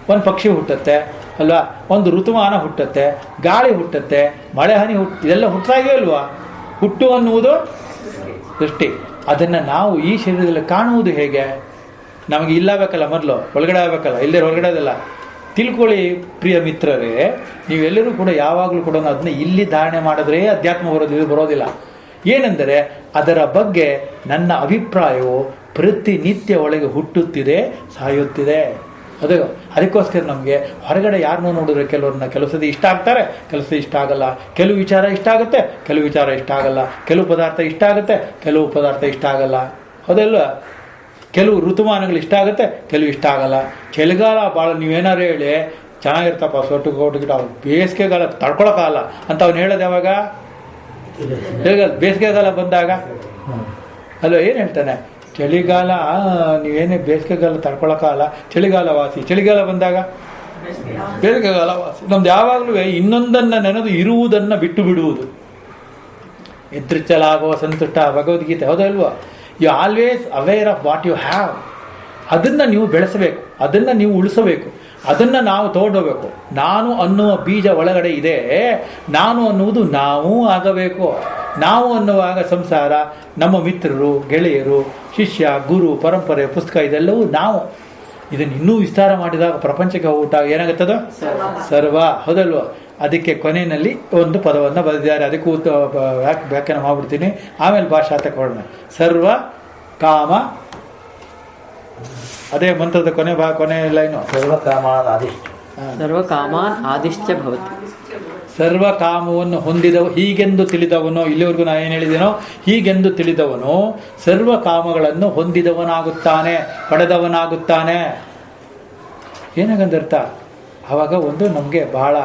ಒಂದು ಪಕ್ಷಿ ಹುಟ್ಟತ್ತೆ ಅಲ್ವಾ, ಒಂದು ಋತುಮಾನ ಹುಟ್ಟತ್ತೆ, ಗಾಳಿ ಹುಟ್ಟತ್ತೆ, ಮಳೆ ಹನಿ ಇದೆಲ್ಲ ಹುಟ್ಟುತ್ತಾ ಇದೆಯೋ ಅಲ್ವಾ? ಹುಟ್ಟು ಅನ್ನುವುದು ಸೃಷ್ಟಿ. ಅದನ್ನು ನಾವು ಈ ಶರೀರದಲ್ಲಿ ಕಾಣುವುದು ಹೇಗೆ? ನಮಗೆ ಇಲ್ಲಬೇಕಲ್ಲ, ಮೊದಲು ಒಳಗಡೆ ಆಗಬೇಕಲ್ಲ, ಇಲ್ಲದೆ ಹೊರಗಡೆ ಅದಲ್ಲ. ತಿಳ್ಕೊಳ್ಳಿ ಪ್ರಿಯ ಮಿತ್ರರೇ, ನೀವೆಲ್ಲರೂ ಕೂಡ ಯಾವಾಗಲೂ ಕೂಡ ಅದನ್ನ ಇಲ್ಲಿ ಧಾರಣೆ ಮಾಡಿದ್ರೆ ಅಧ್ಯಾತ್ಮ ಬರೋದಿಲ್ಲ. ಏನೆಂದರೆ ಅದರ ಬಗ್ಗೆ ನನ್ನ ಅಭಿಪ್ರಾಯವು ಪ್ರತಿನಿತ್ಯ ಒಳಗೆ ಹುಟ್ಟುತ್ತಿದೆ, ಸಾಯುತ್ತಿದೆ. ಅದಕ್ಕೋಸ್ಕರ ನಮಗೆ ಹೊರಗಡೆ ಯಾರನ್ನೂ ನೋಡಿದ್ರೆ ಕೆಲವು ಸತಿ ಇಷ್ಟ ಆಗ್ತಾರೆ, ಕೆಲವು ಸತಿ ಇಷ್ಟ ಆಗಲ್ಲ. ಕೆಲವು ವಿಚಾರ ಇಷ್ಟ ಆಗುತ್ತೆ, ಕೆಲವು ವಿಚಾರ ಇಷ್ಟ ಆಗಲ್ಲ. ಕೆಲವು ಪದಾರ್ಥ ಇಷ್ಟ ಆಗುತ್ತೆ, ಕೆಲವು ಪದಾರ್ಥ ಇಷ್ಟ ಆಗಲ್ಲ. ಹೌದಲ್ವ? ಕೆಲವು ಋತುಮಾನಗಳು ಇಷ್ಟ ಆಗುತ್ತೆ, ಕೆಲವು ಇಷ್ಟ ಆಗಲ್ಲ. ಚಳಿಗಾಲ ಭಾಳ ನೀವೇನಾರು ಹೇಳಿ ಚೆನ್ನಾಗಿರ್ತಪ್ಪ, ಸೊಟ್ಟುಗಿಟ, ಬೇಸಿಗೆಗಾಲ ತಡ್ಕೊಳಕ್ಕಾಗಲ್ಲ ಅಂತ ಅವ್ನು ಹೇಳೋದು ಯಾವಾಗ? ಬೇಸಿಗೆಗಾಲ ಬಂದಾಗ ಅಲ್ವ? ಏನು ಹೇಳ್ತಾನೆ? ಚಳಿಗಾಲ ನೀವೇನೇ ಬೇಸಿಗೆಗಾಲ ತಡ್ಕೊಳಕ್ಕಾಗಲ್ಲ, ಚಳಿಗಾಲ ವಾಸಿ. ಚಳಿಗಾಲ ಬಂದಾಗ ಬೇಸಿಗೆಗಾಲ ವಾಸಿ. ನಮ್ದು ಯಾವಾಗಲೂ ಇನ್ನೊಂದನ್ನು ನೆನೆದು ಇರುವುದನ್ನು ಬಿಟ್ಟು ಬಿಡುವುದು. ಎದುರಿಸಲಾಗುವ ಸಂತುಷ್ಟ ಭಗವದ್ಗೀತೆ, ಹೌದಲ್ವಾ? You always aware of what you have. ಅದನ್ನು ನೀವು ಬೆಳೆಸಬೇಕು, ಅದನ್ನು ನೀವು ಉಳಿಸಬೇಕು, ಅದನ್ನು ನಾವು ತಗೊಂಡೋಗ್ಬೇಕು. ನಾನು ಅನ್ನುವ ಬೀಜ ಒಳಗಡೆ ಇದೆ. ನಾನು ಅನ್ನುವುದು ನಾವೂ ಆಗಬೇಕು. ನಾವು ಅನ್ನುವಾಗ ಸಂಸಾರ, ನಮ್ಮ ಮಿತ್ರರು, ಗೆಳೆಯರು, ಶಿಷ್ಯ, ಗುರು, ಪರಂಪರೆ, ಪುಸ್ತಕ ಇದೆಲ್ಲವೂ ನಾವು. ಇದನ್ನು ಇನ್ನೂ ವಿಸ್ತಾರ ಮಾಡಿದಾಗ ಪ್ರಪಂಚಕ್ಕೆ ಹೋಗ್ಬಿಟ್ಟಾಗ ಏನಾಗುತ್ತದೋ ಸರ್ವ, ಹೌದಲ್ವ? ಅದಕ್ಕೆ ಕೊನೆಯಲ್ಲಿ ಒಂದು ಪದವನ್ನು ಬರೆದಿದ್ದಾರೆ, ಅದಕ್ಕೂ ವ್ಯಾಖ್ಯಾನ ಮಾಡಿಬಿಡ್ತೀನಿ, ಆಮೇಲೆ ಭಾಷಾ ತಗೊಳ್ಳೋಣ. ಸರ್ವ ಕಾಮ, ಅದೇ ಮಂತ್ರದ ಕೊನೆ ಲೈನು, ಸರ್ವಕಾಮಾನ್ ಆದಿಶ್ಚ ಭವತಿ. ಸರ್ವಕಾಮವನ್ನು ಹೊಂದಿದವ, ಹೀಗೆಂದು ತಿಳಿದವನು, ಇಲ್ಲಿವರೆಗೂ ನಾನು ಏನು ಹೇಳಿದ್ದೇನೋ ಹೀಗೆಂದು ತಿಳಿದವನು ಸರ್ವಕಾಮಗಳನ್ನು ಹೊಂದಿದವನಾಗುತ್ತಾನೆ, ಪಡೆದವನಾಗುತ್ತಾನೆ. ಏನಾಗಂದರ್ಥ? ಆವಾಗ ಒಂದು ನಮಗೆ ಬಹಳ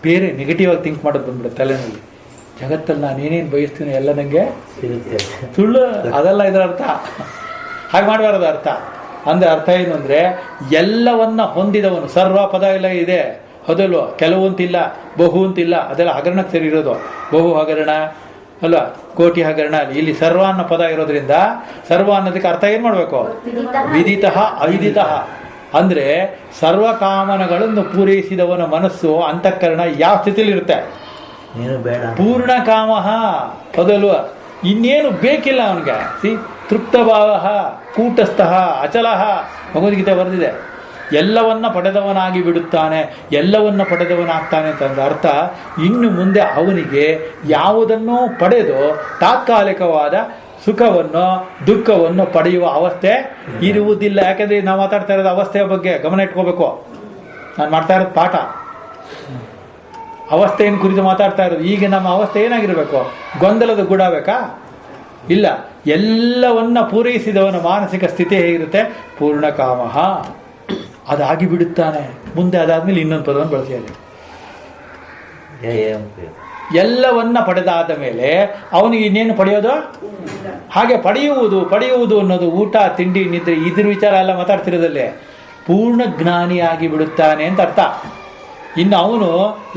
ಬೇರೆ ನೆಗೆಟಿವ್ ಆಗಿ ಥಿಂಕ್ ಮಾಡೋದು ಬಂದ್ಬಿಡುತ್ತೆ ತಲೆನಲ್ಲಿ. ಜಗತ್ತಲ್ಲಿ ನಾನು ಏನೇನು ಬಯಸ್ತೀನಿ ಎಲ್ಲ ನನಗೆ ಸುಳ್ಳು, ಅದೆಲ್ಲ ಇದರ ಅರ್ಥ. ಹಾಗೆ ಮಾಡಬಾರದು ಅರ್ಥ. ಅಂದರೆ ಅರ್ಥ ಏನು ಅಂದರೆ ಎಲ್ಲವನ್ನ ಹೊಂದಿದವನು. ಸರ್ವ ಪದ ಎಲ್ಲ ಇದೆ, ಹೌದಲ್ವ? ಕೆಲವು ಅಂತಿಲ್ಲ, ಬಹು ಅಂತಿಲ್ಲ, ಅದೆಲ್ಲ ಹಗರಣಕ್ಕೆ ಸೇರಿರೋದು. ಬಹು ಹಗರಣ ಅಲ್ವ, ಕೋಟಿ ಹಗರಣ. ಇಲ್ಲಿ ಸರ್ವ ಅನ್ನೋ ಪದ ಇರೋದ್ರಿಂದ ಸರ್ವ ಅನ್ನೋದಕ್ಕೆ ಅರ್ಥ ಏನು ಮಾಡಬೇಕು? ವಿದಿತಃ ಅವಿದಿತಃ. ಅಂದರೆ ಸರ್ವಕಾಮನಗಳನ್ನು ಪೂರೈಸಿದವನ ಮನಸ್ಸು, ಅಂತಃಕರಣ ಯಾವ ಸ್ಥಿತಿಲಿರುತ್ತೆ? ಪೂರ್ಣ ಕಾಮ, ಹೌದಲ್ವ? ಇನ್ನೇನು ಬೇಕಿಲ್ಲ ಅವನಿಗೆ. ತೃಪ್ತ ಭಾವ, ಕೂಟಸ್ಥ, ಅಚಲ, ಭಗವದ್ಗೀತೆ ಬರೆದಿದೆ. ಎಲ್ಲವನ್ನ ಪಡೆದವನಾಗಿ ಬಿಡುತ್ತಾನೆ, ಎಲ್ಲವನ್ನ ಪಡೆದವನಾಗ್ತಾನೆ ಅಂತಂದ ಅರ್ಥ. ಇನ್ನು ಮುಂದೆ ಅವನಿಗೆ ಯಾವುದನ್ನೂ ಪಡೆದು ತಾತ್ಕಾಲಿಕವಾದ ಸುಖವನ್ನು ದುಃಖವನ್ನು ಪಡೆಯುವ ಅವಸ್ಥೆ ಇರುವುದಿಲ್ಲ. ಯಾಕೆಂದರೆ ನಾವು ಮಾತಾಡ್ತಾ ಇರೋದು ಅವಸ್ಥೆಯ ಬಗ್ಗೆ, ಗಮನ ಇಟ್ಕೋಬೇಕು. ನಾನು ಮಾಡ್ತಾ ಇರೋದು ಪಾಠ, ಅವಸ್ಥೆಯನ್ನು ಕುರಿತು ಮಾತಾಡ್ತಾ ಇರೋದು. ಈಗ ನಮ್ಮ ಅವಸ್ಥೆ ಏನಾಗಿರಬೇಕು? ಗೊಂದಲದ ಗೂಡಾಗಬೇಕಾ? ಇಲ್ಲ. ಎಲ್ಲವನ್ನ ಪೂರೈಸಿದವನ ಮಾನಸಿಕ ಸ್ಥಿತಿ ಹೇಗಿರುತ್ತೆ? ಪೂರ್ಣ ಕಾಮ, ಅದಾಗಿ ಬಿಡುತ್ತಾನೆ. ಮುಂದೆ ಅದಾದ್ಮೇಲೆ ಇನ್ನೊಂದು ಪದವನ್ನು ಬಳಸಿಯಾರೆ. ಎಲ್ಲವನ್ನ ಪಡೆದಾದ ಮೇಲೆ ಅವನಿಗೆ ಇನ್ನೇನು ಪಡೆಯೋದು? ಹಾಗೆ ಪಡೆಯುವುದು ಅನ್ನೋದು ಊಟ, ತಿಂಡಿ, ನಿದ್ರೆ, ಇದ್ರ ವಿಚಾರ ಎಲ್ಲ ಮಾತಾಡ್ತಿರೋದಲ್ಲಿ ಪೂರ್ಣ ಜ್ಞಾನಿಯಾಗಿ ಬಿಡುತ್ತಾನೆ ಅಂತ ಅರ್ಥ. ಇನ್ನು ಅವನು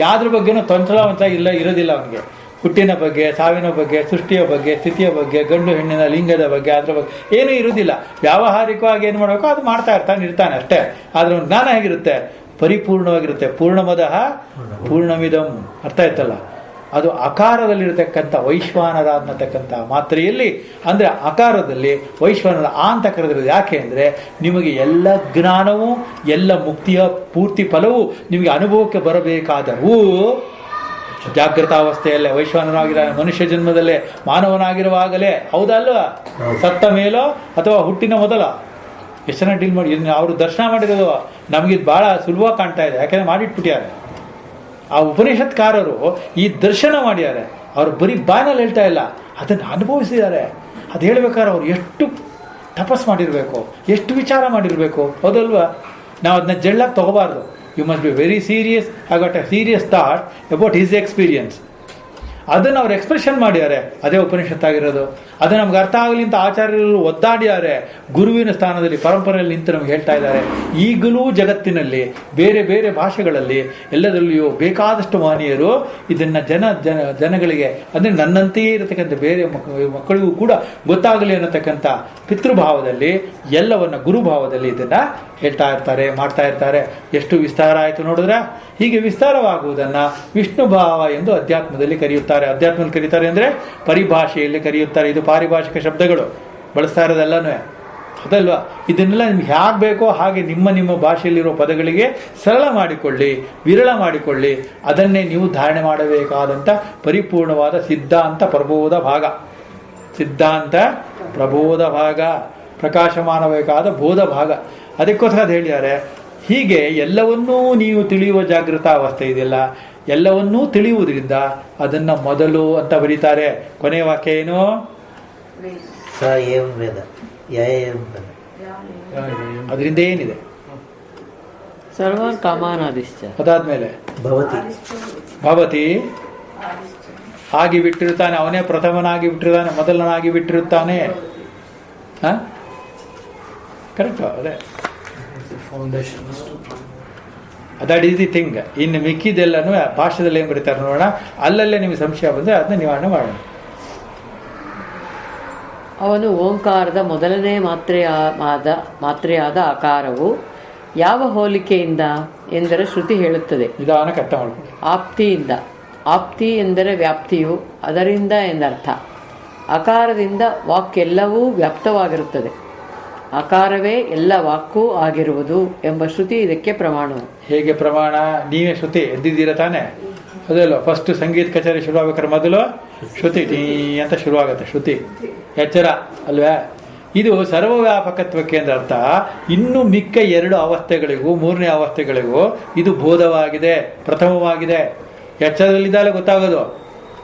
ಯಾವ್ದ್ರ ಬಗ್ಗೆನೂ ತೊಂದರೆವಂತ ಇರೋದಿಲ್ಲ ಅವನಿಗೆ. ಹುಟ್ಟಿನ ಬಗ್ಗೆ, ಸಾವಿನ ಬಗ್ಗೆ, ಸೃಷ್ಟಿಯ ಬಗ್ಗೆ, ಸ್ಥಿತಿಯ ಬಗ್ಗೆ, ಗಂಡು ಹೆಣ್ಣಿನ ಲಿಂಗದ ಬಗ್ಗೆ, ಅದ್ರ ಬಗ್ಗೆ ಏನೂ ಇರುವುದಿಲ್ಲ. ವ್ಯಾವಹಾರಿಕವಾಗಿ ಏನು ಮಾಡಬೇಕೋ ಅದು ಮಾಡ್ತಾ ಇರ್ತಾನೆ ಅಷ್ಟೇ. ಆದ್ರೆ ಒಂದು ಜ್ಞಾನ ಹೇಗಿರುತ್ತೆ? ಪರಿಪೂರ್ಣವಾಗಿರುತ್ತೆ. ಪೂರ್ಣಮದಃ ಪೂರ್ಣಮಿದಂ, ಅರ್ಥ ಆಯ್ತಲ್ಲ? ಅದು ಆಕಾರದಲ್ಲಿರತಕ್ಕಂಥ ವೈಶ್ವಾನರ ಅನ್ನತಕ್ಕಂಥ ಮಾತ್ರೆಯಲ್ಲಿ, ಅಂದರೆ ಆಕಾರದಲ್ಲಿ ವೈಶ್ವಾನರ ಅಂತ ಕರೆದಿರೋದು. ಯಾಕೆ ಅಂದರೆ ನಿಮಗೆ ಎಲ್ಲ ಜ್ಞಾನವೂ ಎಲ್ಲ ಮುಕ್ತಿಯ ಪೂರ್ತಿ ಫಲವೂ ನಿಮಗೆ ಅನುಭವಕ್ಕೆ ಬರಬೇಕಾದರೂ ಜಾಗೃತಾವಸ್ಥೆಯಲ್ಲೇ ವೈಶ್ವಾನರಾಗಿರೋ ಮನುಷ್ಯ ಜನ್ಮದಲ್ಲೇ ಮಾನವನಾಗಿರುವಾಗಲೇ, ಹೌದಲ್ವಾ? ಸತ್ತ ಮೇಲೋ ಅಥವಾ ಹುಟ್ಟಿನ ಮೊದಲ ಎಷ್ಟು ಜನ ಡೀಲ್ ಮಾಡಿ ಅವರು ದರ್ಶನ ಮಾಡಿರೋದು ನಮಗಿದು ಭಾಳ ಸುಲಭವಾಗಿ ಕಾಣ್ತಾ ಇದೆ. ಯಾಕೆಂದರೆ ಮಾಡಿಟ್ಬಿಟ್ಟಿದ್ದಾರೆ ಆ ಉಪನಿಷತ್ಕಾರರು. ಈ ದರ್ಶನ ಮಾಡ್ಯಾರೆ, ಅವರು ಬರೀ ಬಾಯಲ್ಲಿ ಹೇಳ್ತಾ ಇಲ್ಲ, ಅದನ್ನು ಅನುಭವಿಸಿದ್ದಾರೆ. ಅದು ಹೇಳ್ಬೇಕಾದ್ರೆ ಅವ್ರು ಎಷ್ಟು ತಪಸ್ ಮಾಡಿರಬೇಕು, ಎಷ್ಟು ವಿಚಾರ ಮಾಡಿರಬೇಕು, ಹೌದಲ್ವಾ? ನಾವು ಅದನ್ನ ಜಳ್ಳಾಗಿ ತಗೋಬಾರ್ದು. You must be very serious. I got a serious thought about his experience. ಅದನ್ನು ಅವ್ರು ಎಕ್ಸ್ಪ್ರೆಷನ್ ಮಾಡ್ಯಾರೆ, ಅದೇ ಉಪನಿಷತ್ತಾಗಿರೋದು. ಅದು ನಮ್ಗೆ ಅರ್ಥ ಆಗಲಿ ಅಂತ ಆಚಾರ್ಯರು ಒದ್ದಾಡಿದ್ದಾರೆ. ಗುರುವಿನ ಸ್ಥಾನದಲ್ಲಿ ಪರಂಪರೆಯಲ್ಲಿ ನಿಂತು ನಮ್ಗೆ ಹೇಳ್ತಾ ಇದ್ದಾರೆ. ಈಗಲೂ ಜಗತ್ತಿನಲ್ಲಿ ಬೇರೆ ಬೇರೆ ಭಾಷೆಗಳಲ್ಲಿ ಎಲ್ಲದರಲ್ಲಿಯೂ ಬೇಕಾದಷ್ಟು ಮಹನೀಯರು ಇದನ್ನು ಜನಗಳಿಗೆ, ಅಂದರೆ ನನ್ನಂತೆಯೇ ಇರತಕ್ಕಂಥ ಬೇರೆ ಮಕ್ಕಳಿಗೂ ಕೂಡ ಗೊತ್ತಾಗಲಿ ಅನ್ನತಕ್ಕಂಥ ಪಿತೃಭಾವದಲ್ಲಿ, ಎಲ್ಲವನ್ನ ಗುರುಭಾವದಲ್ಲಿ ಇದನ್ನು ಹೇಳ್ತಾ ಇರ್ತಾರೆ, ಮಾಡ್ತಾ ಇರ್ತಾರೆ. ಎಷ್ಟು ವಿಸ್ತಾರ ಆಯಿತು ನೋಡಿದ್ರೆ. ಹೀಗೆ ವಿಸ್ತಾರವಾಗುವುದನ್ನು ವಿಷ್ಣು ಭಾವ ಎಂದು ಅಧ್ಯಾತ್ಮದಲ್ಲಿ ಕರೆಯುತ್ತಾರೆ. ಅಧ್ಯಾತ್ಮದಲ್ಲಿ ಕರೀತಾರೆ ಅಂದರೆ ಪರಿಭಾಷೆಯಲ್ಲಿ ಕರೆಯುತ್ತಾರೆ. ಇದು ಪಾರಿಭಾಷಿಕ ಶಬ್ದಗಳು ಬಳಸ್ತಾ ಇರೋದೆಲ್ಲನೂ, ಅದಲ್ವಾ? ಇದನ್ನೆಲ್ಲ ನಿಮ್ಗೆ ಹೇಗೆ ಬೇಕೋ ಹಾಗೆ ನಿಮ್ಮ ಭಾಷೆಯಲ್ಲಿರೋ ಪದಗಳಿಗೆ ಸರಳ ಮಾಡಿಕೊಳ್ಳಿ, ವಿರಳ ಮಾಡಿಕೊಳ್ಳಿ. ಅದನ್ನೇ ನೀವು ಧಾರಣೆ ಮಾಡಬೇಕಾದಂಥ ಪರಿಪೂರ್ಣವಾದ ಸಿದ್ಧಾಂತ ಪ್ರಬೋಧ ಭಾಗ. ಸಿದ್ಧಾಂತ ಪ್ರಬೋಧ ಭಾಗ, ಪ್ರಕಾಶಮಾನಬೇಕಾದ ಬೋಧ ಭಾಗ. ಅದಕ್ಕೋಸ್ಕರ ಅದು ಹೇಳಿದ್ದಾರೆ. ಹೀಗೆ ಎಲ್ಲವನ್ನೂ ನೀವು ತಿಳಿಯುವ ಜಾಗೃತ ಅವಸ್ಥೆ ಇದೆಯಲ್ಲ, ಎಲ್ಲವನ್ನೂ ತಿಳಿಯುವುದರಿಂದ ಅದನ್ನು ಮೊದಲು ಅಂತ ಬರೀತಾರೆ. ಕೊನೆಯ ವಾಕ್ಯ ಏನು? ಸ ಏಂ ವೇದ ಯ ಏಂ ವೇದ. ಅದರಿಂದ ಏನಿದೆ? ಸರ್ವಾನ್ ಕಾಮಾನಾದಿಶ್ಚ. ಅದಾದ್ಮೇಲೆ ಭವತಿ ಆಗಿ ಬಿಟ್ಟಿರುತ್ತಾನೆ. ಅವನೇ ಪ್ರಥಮನಾಗಿ ಬಿಟ್ಟಿರುತ್ತಾನೆ, ಮೊದಲನಾಗಿ ಬಿಟ್ಟಿರುತ್ತಾನೆ. ಕರೆಕ್ಟ್, ಅದೇ ದಟ್ ಈಸ್ ದಿ ಥಿಂಗ್. ಇನ್ನು ಮಿಕ್ಕಿದೆಲ್ಲನೂ ಭಾಷೆದಲ್ಲಿ ಏನು ಬರೀತಾರೆ ನೋಡೋಣ. ಅಲ್ಲಲ್ಲೇ ನಿಮಗೆ ಸಂಶಯ ಬಂದರೆ ಅದನ್ನ ನಿವಾರಣೆ ಮಾಡೋಣ. ಅವನು ಓಂಕಾರದ ಮೊದಲನೇ ಮಾತ್ರೆಯಾದ ಆಕಾರವು ಯಾವ ಹೋಲಿಕೆಯಿಂದ ಎಂದರೆ ಶ್ರುತಿ ಹೇಳುತ್ತದೆ. ನಿಧಾನಕ್ಕೆ ಅರ್ಥ ಮಾಡ್ಕೊಳ್ಳಿ. ಆಪ್ತಿಯಿಂದ. ಆಪ್ತಿ ಎಂದರೆ ವ್ಯಾಪ್ತಿಯು, ಅದರಿಂದ ಎಂದರ್ಥ. ಆಕಾರದಿಂದ ವಾಕ್ಯೆಲ್ಲವೂ ವ್ಯಾಪ್ತವಾಗಿರುತ್ತದೆ. ಆಕಾರವೇ ಎಲ್ಲ ವಾಕ್ಕೂ ಆಗಿರುವುದು ಎಂಬ ಶ್ರುತಿ ಇದಕ್ಕೆ ಪ್ರಮಾಣವು. ಹೇಗೆ ಪ್ರಮಾಣ? ನೀವೇ ಶ್ರುತಿ ಎದ್ದಿದ್ದೀರ ತಾನೆ? ಅದಲ್ಲ, ಫಸ್ಟ್ ಸಂಗೀತ ಕಚೇರಿ ಶುರುವಾಗಬೇಕಾದ್ರೆ ಮೊದಲು ಶ್ರುತಿ ಟೀ ಅಂತ ಶುರುವಾಗುತ್ತೆ. ಶ್ರುತಿ ಎಚ್ಚರ ಅಲ್ವೇ? ಇದು ಸರ್ವವ್ಯಾಪಕತ್ವಕ್ಕೆ ಅಂದ್ರೆ ಅರ್ಥ. ಇನ್ನು ಮಿಕ್ಕ ಎರಡು ಅವಸ್ಥೆಗಳಿಗೂ, ಮೂರನೇ ಅವಸ್ಥೆಗಳಿಗೂ ಇದು ಬೋಧವಾಗಿದೆ, ಪ್ರಥಮವಾಗಿದೆ. ಎಚ್ಚರದಲ್ಲಿದ್ದಾಲೆ ಗೊತ್ತಾಗೋದು,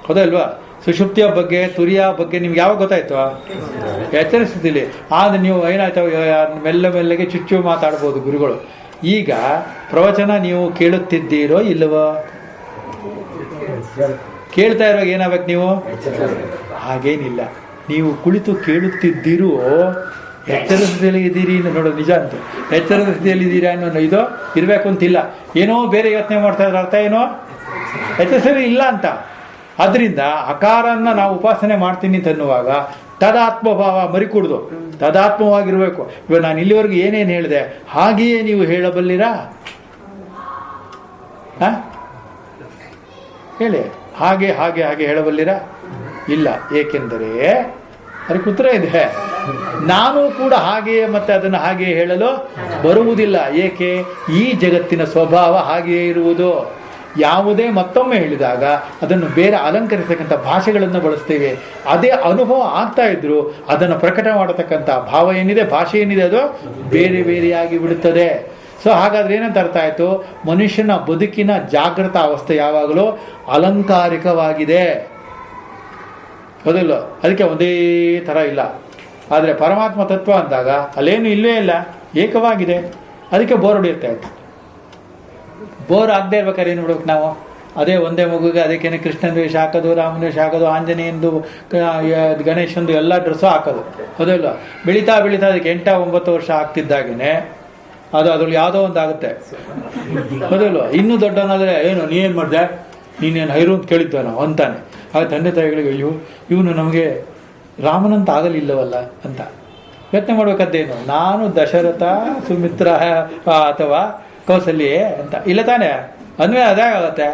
ಹೌದಲ್ವಾ? ಸುಷುಪ್ತಿಯ ಬಗ್ಗೆ, ತುರಿಯ ಬಗ್ಗೆ ನಿಮ್ಗೆ ಯಾವಾಗ ಗೊತ್ತಾಯ್ತು? ಎಚ್ಚರಿಸ್ತಿಲ್ಲಿ. ಆದ್ರೆ ನೀವು ಏನಾಯ್ತು, ಮೆಲ್ಲ ಮೆಲ್ಲಗೆ ಚುಚ್ಚು ಮಾತಾಡ್ಬೋದು ಗುರುಗಳು. ಈಗ ಪ್ರವಚನ ನೀವು ಕೇಳುತ್ತಿದ್ದೀರೋ ಇಲ್ಲವೋ? ಕೇಳ್ತಾ ಇರುವಾಗ ಏನಾಗಬೇಕು ನೀವು? ಹಾಗೇನಿಲ್ಲ, ನೀವು ಕುಳಿತು ಕೇಳುತ್ತಿದ್ದೀರೋ ಎಚ್ಚರದ ಸ್ಥಿತಿಯಲ್ಲಿ ಇದ್ದೀರಿ ನೋಡೋದು ನಿಜ ಅಂತ. ಎಚ್ಚರದ ಸ್ಥಿತಿಯಲ್ಲಿ ಇದ್ದೀರಾ ಅನ್ನೋ ಇದು ಇರಬೇಕು ಅಂತಿಲ್ಲ. ಏನೋ ಬೇರೆ ಯೋಚನೆ ಮಾಡ್ತಾ ಇದ್ರೆ ಅರ್ಥ ಏನೋ ಎಚ್ಚರ ಇಲ್ಲ ಅಂತ. ಅದರಿಂದ ಅಕಾರನ್ನ ನಾವು ಉಪಾಸನೆ ಮಾಡ್ತೀನಿ ಅಂತ ಅನ್ನುವಾಗ ತದಾತ್ಮಭಾವ ಮರಿಕೂಡ್ದು, ತದಾತ್ಮವಾಗಿರ್ಬೇಕು. ಇವಾಗ ನಾನು ಇಲ್ಲಿವರೆಗೂ ಏನೇನು ಹೇಳಿದೆ ಹಾಗೆಯೇ ನೀವು ಹೇಳಬಲ್ಲಿರಾ? ಹೇಳಿ, ಹಾಗೆ ಹಾಗೆ ಹಾಗೆ ಹೇಳಬಲ್ಲಿರಾ? ಇಲ್ಲ. ಏಕೆಂದರೆ ಅದಕ್ಕೆ ಉತ್ತರ ಇದೆ. ನಾನು ಕೂಡ ಹಾಗೆಯೇ ಮತ್ತೆ ಅದನ್ನು ಹಾಗೆಯೇ ಹೇಳಲು ಬರುವುದಿಲ್ಲ. ಏಕೆ? ಈ ಜಗತ್ತಿನ ಸ್ವಭಾವ ಹಾಗೆಯೇ ಇರುವುದು. ಯಾವುದೇ ಮತ್ತೊಮ್ಮೆ ಹೇಳಿದಾಗ ಅದನ್ನು ಬೇರೆ ಅಲಂಕರಿಸತಕ್ಕಂಥ ಭಾಷೆಗಳನ್ನು ಬಳಸ್ತೇವೆ. ಅದೇ ಅನುಭವ ಆಗ್ತಾ ಇದ್ರು ಅದನ್ನು ಪ್ರಕಟ ಮಾಡತಕ್ಕಂಥ ಭಾವ ಏನಿದೆ, ಭಾಷೆ ಏನಿದೆ, ಅದು ಬೇರೆ ಬೇರೆಯಾಗಿ ಬಿಡುತ್ತದೆ. ಸೊ ಹಾಗಾದ್ರೆ ಏನಂತ ಅರ್ಥ ಆಯಿತು? ಮನುಷ್ಯನ ಬದುಕಿನ ಜಾಗೃತ ಅವಸ್ಥೆ ಯಾವಾಗಲೂ ಅಲಂಕಾರಿಕವಾಗಿದೆ, ಹೌದಿಲ್ಲ? ಅದಕ್ಕೆ ಒಂದೇ ಥರ ಇಲ್ಲ. ಆದರೆ ಪರಮಾತ್ಮ ತತ್ವ ಅಂದಾಗ ಅಲ್ಲೇನು ಇಲ್ಲವೇ ಇಲ್ಲ, ಏಕವಾಗಿದೆ. ಅದಕ್ಕೆ ಬೋರ್ ಹೊಡೆಯುತ್ತೆ. ಬೋರ್ ಆಗದೆ ಇರ್ಬೇಕಾದ್ರೆ ಏನು ಬಿಡ್ಬೇಕು ನಾವು? ಅದೇ ಒಂದೇ ಮಗುಗೆ ಅದಕ್ಕೇನೆ ಕೃಷ್ಣನ ವೇಷ ಹಾಕೋದು, ರಾಮನ ವೇಷ ಹಾಕೋದು, ಆಂಜನೇಯಂದು, ಗಣೇಶಂದು ಎಲ್ಲ ಡ್ರೆಸ್ಸು ಹಾಕೋದು, ಹೌದಿಲ್ಲ? ಬೆಳೀತಾ ಬೆಳೀತಾ ಅದಕ್ಕೆ 8-9 ವರ್ಷ ಆಗ್ತಿದ್ದಾಗೇ ಅದ್ರಲ್ಲಿ ಯಾವುದೋ ಒಂದು ಆಗುತ್ತೆ, ಹೌದಲ್ವ? ಇನ್ನೂ ದೊಡ್ಡವನಾದರೆ ಏನು ನೀನೇನು ಮಾಡಿದೆ, ನೀನೇನು ಹೈರು ಅಂತ ಕೇಳಿದ್ವನೋ ಅಂತಾನೆ. ಆಗ ತಂದೆ ತಾಯಿಗಳಿಗೆ ಅಯ್ಯೋ ಇವನು ನಮಗೆ ರಾಮನಂತ ಆಗಲಿಲ್ಲವಲ್ಲ ಅಂತ ಯೋಚನೆ ಮಾಡ್ಬೇಕಾದ್ದೇನು. ನಾನು ದಶರಥ, ಸುಮಿತ್ರ ಅಥವಾ ಕೌಸಲ್ಯೆ ಅಂತ ಇಲ್ಲ ತಾನೆ, ಅಂದಮೇಲೆ ಅದೇ ಆಗುತ್ತೆ.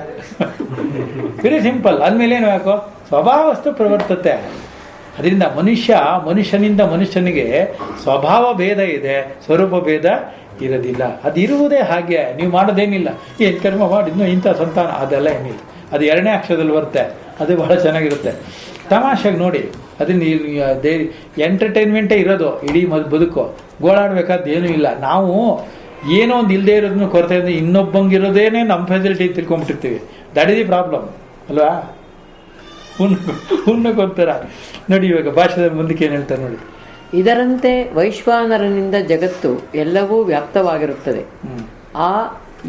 Very simple. ಅಂದಮೇಲೆ ಏನು ಯಾಕೋ ಸ್ವಭಾವಸ್ತು ಪ್ರವರ್ತತೆ. ಅದರಿಂದ ಮನುಷ್ಯನಿಂದ ಮನುಷ್ಯನಿಗೆ ಸ್ವಭಾವ ಭೇದ ಇದೆ, ಸ್ವರೂಪ ಭೇದ ಇರೋದಿಲ್ಲ. ಅದು ಇರುವುದೇ ಹಾಗೆ, ನೀವು ಮಾಡೋದೇನಿಲ್ಲ. ಏನು ಕರ್ಮ ಮಾಡಿದ್ನೋ ಇಂಥ ಸಂತಾನ ಅದೆಲ್ಲ ಏನಿಲ್ಲ. ಅದು 2ನೇ ಅಕ್ಷರದಲ್ಲಿ ಬರುತ್ತೆ, ಅದು ಬಹಳ ಚೆನ್ನಾಗಿರುತ್ತೆ. ತಮಾಷೆಗೆ ನೋಡಿ, ಅದರಿಂದ ಎಂಟರ್ಟೈನ್ಮೆಂಟೇ ಇರೋದು ಇಡೀ ಬದುಕು. ಗೋಳಾಡ್ಬೇಕಾದ್ದು ಏನೂ ಇಲ್ಲ. ನಾವು ಏನೋ ಒಂದು ಇಲ್ಲದೆ ಇರೋದನ್ನು ಕೊರತೆ ಅಂದರೆ ಇನ್ನೊಬ್ಬಂಗಿರೋದೇನೆ ನಮ್ಮ ಫೆಸಿಲಿಟಿ ತಿಳ್ಕೊಂಬಿಟ್ಟಿರ್ತೀವಿ. ದಟ್ ಇಸ್ ದಿ ಪ್ರಾಬ್ಲಮ್ ಅಲ್ವಾ? ಹುಣ್ಣಕ್ಕೋಗ್ತಾರ ನೋಡಿ. ಇವಾಗ ಭಾಷೆದ ಮುಂದಕ್ಕೆ ಏನು ಹೇಳ್ತಾರೆ ನೋಡಿ. ಇದರಂತೆ ವೈಶ್ವಾನರನಿಂದ ಜಗತ್ತು ಎಲ್ಲವೂ ವ್ಯಾಪ್ತವಾಗಿರುತ್ತದೆ.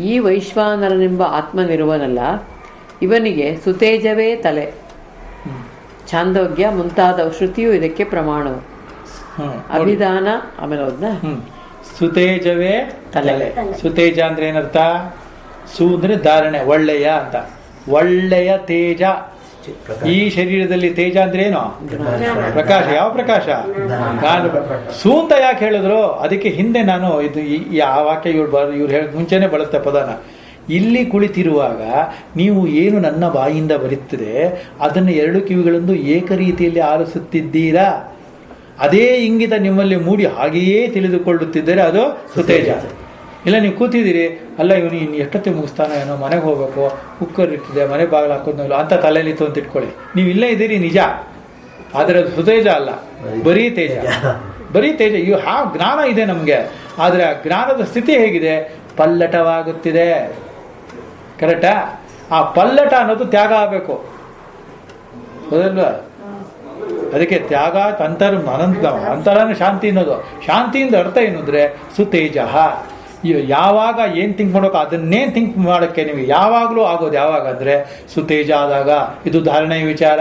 ಈ ವೈಶ್ವಾನರನೆಂಬ ಆತ್ಮನಿರುವನಲ್ಲ, ಇವನಿಗೆ ಸುತೇಜವೇ ತಲೆ, ಛಾಂದೋಗ್ಯ ಮುಂತಾದ ಶ್ರುತಿಯು ಇದಕ್ಕೆ ಪ್ರಮಾಣವು. ಅಭಿಧಾನ ಆಮೇಲೆ ಹೋದ್ನಾ, ಸುತೇಜವೇ ತಲೆ. ಸುತೇಜ ಅಂದ್ರೆ ಏನರ್ಥ? ಸು ಅಂದ್ರೆ ಧಾರಣೆ, ಒಳ್ಳೆಯ ಅಂತ. ಒಳ್ಳೆಯ ತೇಜ ಈ ಶರೀರದಲ್ಲಿ. ತೇಜ ಅಂದ್ರೆ ಏನು? ಪ್ರಕಾಶ. ಯಾವ ಪ್ರಕಾಶ? ಸು ಅಂತ ಯಾಕೆ ಹೇಳಿದ್ರು? ಅದಕ್ಕೆ ಹಿಂದೆ ನಾನು ಇದು ಆ ವಾಕ್ಯ ಇವ್ರು ಹೇಳ ಮುಂಚೆನೆ ಬಳಸ್ತೆ ಪದನ. ಇಲ್ಲಿ ಕುಳಿತಿರುವಾಗ ನೀವು ಏನು ನನ್ನ ಬಾಯಿಂದ ಬರುತ್ತದೆ ಅದನ್ನು 2 ಕಿವಿಗಳಂದು ಏಕರೀತಿಯಲ್ಲಿ ಆಲಿಸುತ್ತಿದ್ದೀರಾ. ಅದೇ ಇಂಗಿತ ನಿಮ್ಮಲ್ಲಿ ಮೂಡಿ ಹಾಗೆಯೇ ತಿಳಿದುಕೊಳ್ಳುತ್ತಿದ್ದರೆ ಅದು ಸುತೇಜ. ಇಲ್ಲ ನೀವು ಕೂತಿದ್ದೀರಿ, ಅಲ್ಲ ಇವನು ಇನ್ನು ಎಷ್ಟೊತ್ತಿಗೆ ಮುಗಿಸ್ತಾನೋ ಏನೋ, ಮನೆಗೆ ಹೋಗ್ಬೇಕು, ಕುಕ್ಕರ್ ಇರ್ತದೆ, ಮನೆ ಬಾಗಿಲು ಹಾಕೋದ್ನಲ್ಲ ಅಂತ ತಲೆಯಲ್ಲಿತ್ತು ಅಂತ ಇಟ್ಕೊಳ್ಳಿ. ನೀವು ಇಲ್ಲೇ ಇದ್ದೀರಿ ನಿಜ, ಆದರೆ ಅದು ಸುತೇಜ ಅಲ್ಲ, ಬರೀ ತೇಜ. ಬರೀ ತೇಜ. ಜ್ಞಾನ ಇದೆ ನಮಗೆ, ಆದರೆ ಆ ಜ್ಞಾನದ ಸ್ಥಿತಿ ಹೇಗಿದೆ? ಪಲ್ಲಟವಾಗುತ್ತಿದೆ. ಕರೆಕ್ಟಾ? ಆ ಪಲ್ಲಟ ಅನ್ನೋದು ತ್ಯಾಗ ಆಗಬೇಕು, ಹೌದಲ್ವಾ? ಅದಕ್ಕೆ ತ್ಯಾಗ ಅಂತರನ ಶಾಂತಿ ಅನ್ನೋದು. ಶಾಂತಿಯಿಂದ ಅರ್ಥ ಏನು ಅಂದರೆ ಸುತೇಜ. ಯಾವಾಗ ಏನು ಥಿಂಕ್ ಮಾಡೋಕೆ ಅದನ್ನೇ ಥಿಂಕ್ ಮಾಡೋಕ್ಕೆ ನಿಮಗೆ ಯಾವಾಗಲೂ ಆಗೋದು ಯಾವಾಗ ಅಂದರೆ ಸುತೇಜ ಆದಾಗ. ಇದು ಧಾರಣೆಯ ವಿಚಾರ,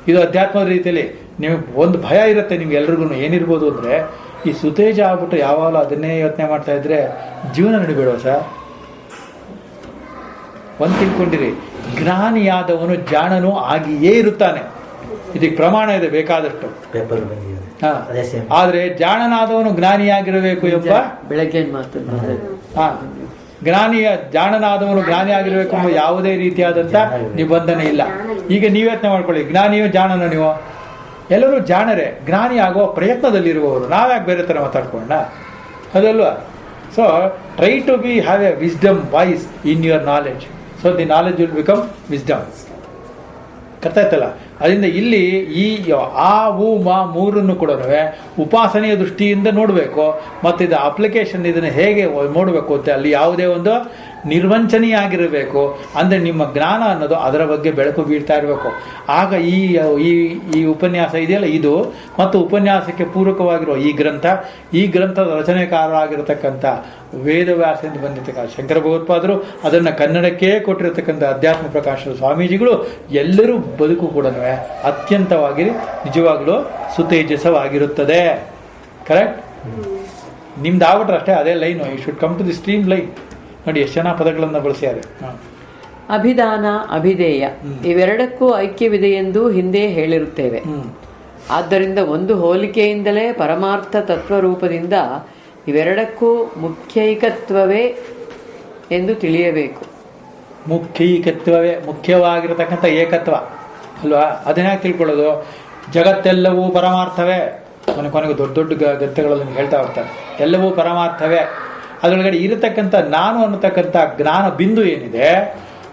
ಇದು ಅಧ್ಯಾತ್ಮದ ರೀತಿಯಲ್ಲಿ. ನೀವು ಒಂದು ಭಯ ಇರುತ್ತೆ ನಿಮ್ಗೆ ಎಲ್ರಿಗೂ. ಏನಿರ್ಬೋದು ಅಂದರೆ ಈ ಸುತೇಜ ಆಗ್ಬಿಟ್ಟು ಯಾವಾಗಲೂ ಅದನ್ನೇ ಯೋಚನೆ ಮಾಡ್ತಾ ಇದ್ರೆ ಜೀವನ ನಡಿಬೇಡವ ಸರ್. ಒಂದು ತಿಳ್ಕೊಂಡಿರಿ, ಜ್ಞಾನಿಯಾದವನು ಜಾಣನು ಆಗಿಯೇ ಇರುತ್ತಾನೆ. ಇದಕ್ಕೆ ಪ್ರಮಾಣ ಇದೆ ಬೇಕಾದಷ್ಟು. ಆದ್ರೆ ಜಾಣನಾದವನು ಜ್ಞಾನಿಯಾಗಿರಬೇಕು ಎಂಬ ಬೆಳಗ್ಗೆ ಮಾತು. ಜಾಣನಾದವನು ಜ್ಞಾನಿ ಆಗಿರಬೇಕು ಎಂಬ ಯಾವುದೇ ರೀತಿಯಾದಂಥ ನಿಬಂಧನೆ ಇಲ್ಲ. ಈಗ ನೀವು ಯೋಚನೆ ಮಾಡ್ಕೊಳ್ಳಿ, ಜ್ಞಾನಿಯೋ ಜಾಣನೋ? ನೀವು ಎಲ್ಲರೂ ಜಾಣರೇ, ಜ್ಞಾನಿ ಆಗುವ ಪ್ರಯತ್ನದಲ್ಲಿರುವವರು. ನಾವ್ಯಾಕೆ ಬೇರೆ ಥರ ಮಾತಾಡ್ಕೊಂಡ? ಅದಲ್ವಾ? So try to be have a wisdom voice in your knowledge, so the knowledge will become wisdom. ಕರ್ತಾಯ್ತಲ್ಲ? ಅದರಿಂದ ಇಲ್ಲಿ ಈ ಆ ಉ ಮಾ ಮೂರನ್ನು ಕೂಡ ಉಪಾಸನೆಯ ದೃಷ್ಟಿಯಿಂದ ನೋಡಬೇಕು. ಮತ್ತು ಇದು ಅಪ್ಲಿಕೇಶನ್ ಇದನ್ನು ಹೇಗೆ ನೋಡಬೇಕು ಅಂತ ಅಲ್ಲಿ ಯಾವುದೇ ಒಂದು ನಿರ್ವಂಚನೆಯಾಗಿರಬೇಕು. ಅಂದರೆ ನಿಮ್ಮ ಜ್ಞಾನ ಅನ್ನೋದು ಅದರ ಬಗ್ಗೆ ಬೆಳಕು ಬೀಳ್ತಾ ಇರಬೇಕು. ಆಗ ಈ ಉಪನ್ಯಾಸ ಇದೆಯಲ್ಲ ಇದು, ಮತ್ತು ಉಪನ್ಯಾಸಕ್ಕೆ ಪೂರಕವಾಗಿರುವ ಈ ಗ್ರಂಥದ ರಚನೆಕಾರರಾಗಿರತಕ್ಕಂಥ ವೇದವ್ಯಾಸದಿಂದ ಬಂದಿರತಕ್ಕಂಥ ಶಂಕರ ಭಗವತ್ಪಾದರು, ಅದನ್ನು ಕನ್ನಡಕ್ಕೆ ಕೊಟ್ಟಿರತಕ್ಕಂಥ ಅಧ್ಯಾತ್ಮ ಪ್ರಕಾಶದ ಸ್ವಾಮೀಜಿಗಳು, ಎಲ್ಲರೂ ಬದುಕು ಕೂಡ ಅತ್ಯಂತವಾಗಿ ನಿಜವಾಗಲೂ ಸುತೇಜಸವಾಗಿರುತ್ತದೆ. ಕರೆಕ್ಟ್? ನಿಮ್ದು ಆಗ್ಬಿಟ್ರೆ ಅಷ್ಟೇ ಅದೇ line. You should come to the stream line. ನೋಡಿ ಎಷ್ಟು ಜನ ಪದಗಳನ್ನು ಬಳಸ್ಯಾರೆ. ಅಭಿಧಾನ, ಅಭಿಧೇಯ ಇವೆರಡಕ್ಕೂ ಐಕ್ಯವಿದೆ ಎಂದು ಹಿಂದೆ ಹೇಳಿರುತ್ತೇವೆ. ಆದ್ದರಿಂದ ಒಂದು ಹೋಲಿಕೆಯಿಂದಲೇ ಪರಮಾರ್ಥ ತತ್ವರೂಪದಿಂದ ಇವೆರಡಕ್ಕೂ ಮುಖ್ಯೈಕತ್ವವೇ ಎಂದು ತಿಳಿಯಬೇಕು. ಮುಖ್ಯೈಕತ್ವವೇ ಮುಖ್ಯವಾಗಿರತಕ್ಕಂಥ ಏಕತ್ವ ಅಲ್ವಾ? ಅದನ್ನೇ ತಿಳ್ಕೊಳ್ಳೋದು. ಜಗತ್ತೆಲ್ಲವೂ ಪರಮಾರ್ಥವೇ. ಕೊನೆಗೆ ದೊಡ್ಡ ದೊಡ್ಡ ಗ್ರಂಥಗಳಲ್ಲಿ ಹೇಳ್ತಾ ಹೋಗ್ತಾರೆ, ಎಲ್ಲವೂ ಪರಮಾರ್ಥವೇ. ಅದರೊಳಗಡೆ ಇರತಕ್ಕಂಥ ನಾನು ಅನ್ನತಕ್ಕಂಥ ಜ್ಞಾನ ಬಿಂದು ಏನಿದೆ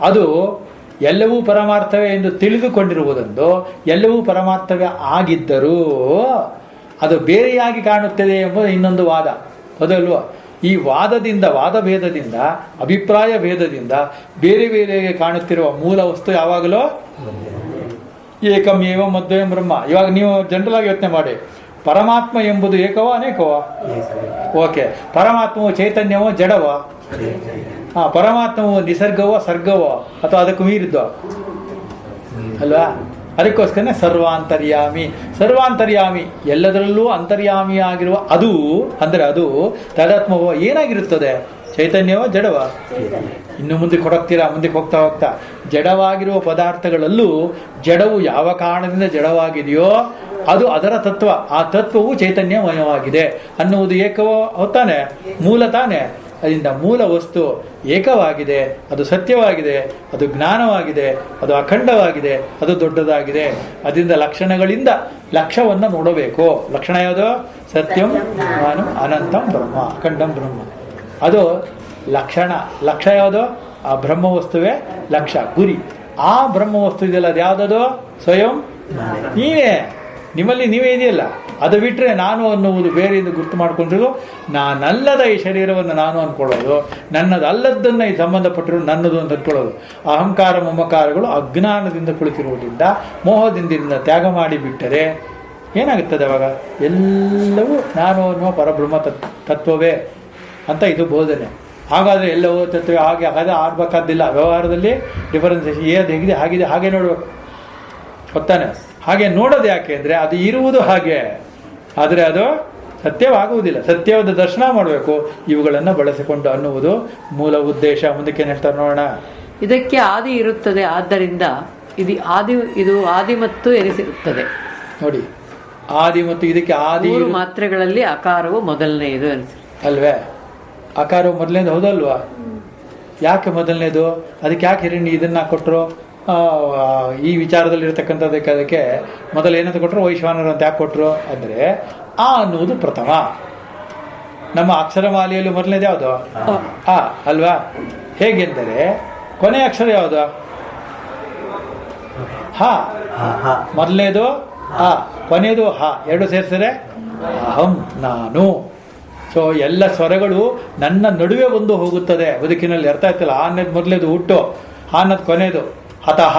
ಅದು ಎಲ್ಲವೂ ಪರಮಾರ್ಥವೇ ಎಂದು ತಿಳಿದುಕೊಂಡಿರುವುದೊಂದು, ಎಲ್ಲವೂ ಪರಮಾರ್ಥವೇ ಆಗಿದ್ದರೂ ಅದು ಬೇರೆಯಾಗಿ ಕಾಣುತ್ತದೆ ಎಂಬುದು ಇನ್ನೊಂದು ವಾದ. ಅದಲ್ವಾ? ಈ ವಾದಭೇದದಿಂದ ಅಭಿಪ್ರಾಯ ಭೇದದಿಂದ ಬೇರೆ ಬೇರೆಗೆ ಕಾಣುತ್ತಿರುವ ಮೂಲ ವಸ್ತು ಯಾವಾಗಲೂ ಏಕಂ ಏವ ಮಧ್ವಯಂ ಬ್ರಹ್ಮ. ಇವಾಗ ನೀವು ಜನರಲ್ ಆಗಿ ಯೋಚನೆ ಮಾಡಿ, ಪರಮಾತ್ಮ ಎಂಬುದು ಏಕವೋ ಅನೇಕವೋ? ಓಕೆ. ಪರಮಾತ್ಮವು ಚೈತನ್ಯವೋ ಜಡವೋ? ಪರಮಾತ್ಮವು ನಿಸರ್ಗವೋ ಸರ್ಗವೋ ಅಥವಾ ಅದಕ್ಕೂ ಮೀರಿದ್ದೋ? ಅಲ್ವಾ? ಅದಕ್ಕೋಸ್ಕರನೇ ಸರ್ವಾಂತರ್ಯಾಮಿ. ಸರ್ವಾಂತರ್ಯಾಮಿ, ಎಲ್ಲದರಲ್ಲೂ ಅಂತರ್ಯಾಮಿ ಆಗಿರುವ ಅದು, ಅಂದರೆ ಅದು ತದಾತ್ಮವ ಏನಾಗಿರುತ್ತದೆ? ಚೈತನ್ಯವೋ ಜಡವ? ಇನ್ನು ಮುಂದಕ್ಕೆ ಹೊರಗ್ತೀರಾ, ಮುಂದಕ್ಕೆ ಹೋಗ್ತಾ ಹೋಗ್ತಾ ಜಡವಾಗಿರುವ ಪದಾರ್ಥಗಳಲ್ಲೂ ಜಡವು ಯಾವ ಕಾರಣದಿಂದ ಜಡವಾಗಿದೆಯೋ ಅದು ಅದರ ತತ್ವ. ಆ ತತ್ವವು ಚೈತನ್ಯಮಯವಾಗಿದೆ ಅನ್ನುವುದು ಏಕವೋ ಹೊತ್ತಾನೆ, ಮೂಲ ತಾನೆ. ಅದರಿಂದ ಮೂಲ ವಸ್ತು ಏಕವಾಗಿದೆ, ಅದು ಸತ್ಯವಾಗಿದೆ, ಅದು ಜ್ಞಾನವಾಗಿದೆ, ಅದು ಅಖಂಡವಾಗಿದೆ, ಅದು ದೊಡ್ಡದಾಗಿದೆ. ಅದರಿಂದ ಲಕ್ಷಣಗಳಿಂದ ಲಕ್ಷ್ಯವನ್ನು ನೋಡಬೇಕು. ಲಕ್ಷಣ ಯಾವುದು? ಸತ್ಯಂ ಜ್ಞಾನಂ ಅನಂತಂ ಬ್ರಹ್ಮ, ಅಖಂಡಂ ಬ್ರಹ್ಮ. ಅದು ಲಕ್ಷಣ. ಲಕ್ಷ್ಯ ಯಾವುದು? ಆ ಬ್ರಹ್ಮವಸ್ತುವೇ ಲಕ್ಷ್ಯ, ಗುರಿ. ಆ ಬ್ರಹ್ಮವಸ್ತು ಇದೆಯಲ್ಲ, ಅದು ಯಾವುದದು? ಸ್ವಯಂ ನೀವೇ, ನಿಮ್ಮಲ್ಲಿ ನೀವೇ ಇದೆಯಲ್ಲ. ಅದು ಬಿಟ್ಟರೆ ನಾನು ಅನ್ನುವುದು ಬೇರೆಯಿಂದ ಗುರ್ತು ಮಾಡ್ಕೊಂಡ್ರು, ನಾನಲ್ಲದ ಈ ಶರೀರವನ್ನು ನಾನು ಅಂದ್ಕೊಳ್ಳೋದು, ನನ್ನದಲ್ಲದನ್ನು ಈ ಸಂಬಂಧಪಟ್ಟಿರೋ ನನ್ನದು ಅಂತ ಅಂದ್ಕೊಳ್ಳೋದು. ಅಹಂಕಾರ ಮಮಕಾರಗಳು ಅಜ್ಞಾನದಿಂದ ಕುಳಿತಿರುವುದರಿಂದ, ಮೋಹದಿಂದ ತ್ಯಾಗ ಮಾಡಿಬಿಟ್ಟರೆ ಏನಾಗುತ್ತದೆ ಅವಾಗ? ಎಲ್ಲವೂ ನಾನು ಅನ್ನುವ ಪರಬ್ರಹ್ಮ ತತ್ವವೇ ಅಂತ ಇದು ಬೋಧನೆ. ಹಾಗಾದರೆ ಎಲ್ಲವೂ ತತ್ವ ಹಾಗೆ ಹಾಗೆ ಆಡ್ಬೇಕಾದಿಲ್ಲ. ವ್ಯವಹಾರದಲ್ಲಿ ಡಿಫರೆನ್ಸೇಷನ್ ಏದು ಹೇಗಿದೆ ಹಾಗಿದೆ ಹಾಗೆ ನೋಡಬೇಕು, ಗೊತ್ತಾನೆ? ಹಾಗೆ ನೋಡೋದು ಯಾಕೆ ಅಂದರೆ ಅದು ಇರುವುದು ಹಾಗೆ, ಆದರೆ ಅದು ಸತ್ಯವಾಗುವುದಿಲ್ಲ. ಸತ್ಯವಾದ ದರ್ಶನ ಮಾಡಬೇಕು ಇವುಗಳನ್ನು ಬಳಸಿಕೊಂಡು ಅನ್ನುವುದು ಮೂಲ ಉದ್ದೇಶ. ಮುಂದಕ್ಕೆ ಏನು ಹೇಳ್ತಾರೆ ನೋಡೋಣ. ಇದಕ್ಕೆ ಆದಿ ಇರುತ್ತದೆ, ಆದ್ದರಿಂದ ಇದು ಆದಿ ಮತ್ತು ಎನಿಸಿರುತ್ತದೆ. ನೋಡಿ, ಆದಿ ಮತ್ತು ಇದಕ್ಕೆ ಆದಿ. 3 ಮಾತ್ರೆಗಳಲ್ಲಿ ಅಕಾರವು ಮೊದಲನೆಯದು ಅಲ್ವೇ? ಅಕಾರವು ಮೊದಲನೇದು ಹೌದಲ್ವಾ? ಯಾಕೆ ಮೊದಲನೇದು? ಅದಕ್ಕೆ ಯಾಕೆ ಹಿರಣ್ಯ ಇದನ್ನ ಕೊಟ್ಟರು? ಈ ವಿಚಾರದಲ್ಲಿರ್ತಕ್ಕಂಥದ್ದಕ್ಕೆ ಅದಕ್ಕೆ ಮೊದಲು ಏನಂತ ಕೊಟ್ಟರು? ವೈಶ್ವಾನರು ಅಂತ ಯಾಕೆ ಕೊಟ್ಟರು ಅಂದರೆ ಆ ಅನ್ನುವುದು ಪ್ರಥಮ. ನಮ್ಮ ಅಕ್ಷರಮಾಲೆಯಲ್ಲಿ ಮೊದಲನೇದು ಯಾವುದು? ಆ ಅಲ್ವಾ? ಹೇಗೆಂದರೆ ಕೊನೆಯ ಅಕ್ಷರ ಯಾವುದು? ಹ. ಮೊದಲನೇದು ಆ, ಕೊನೆಯದು ಹ, ಎರಡು ಸೇರಿಸಿದ್ರೆ ಅಹಂ, ನಾನು. ಸೊ ಎಲ್ಲ ಸ್ವರಗಳು ನನ್ನ ನಡುವೆ ಬಂದು ಹೋಗುತ್ತದೆ ಬದುಕಿನಲ್ಲಿ. ಅರ್ಥ ಆಯ್ತಲ್ಲ? ಆ ಅನ್ನೋದು ಮೊದಲೇದು ಹುಟ್ಟು, ಆ ಅನ್ನೋದು ಕೊನೆಯದು. ಹತಃ,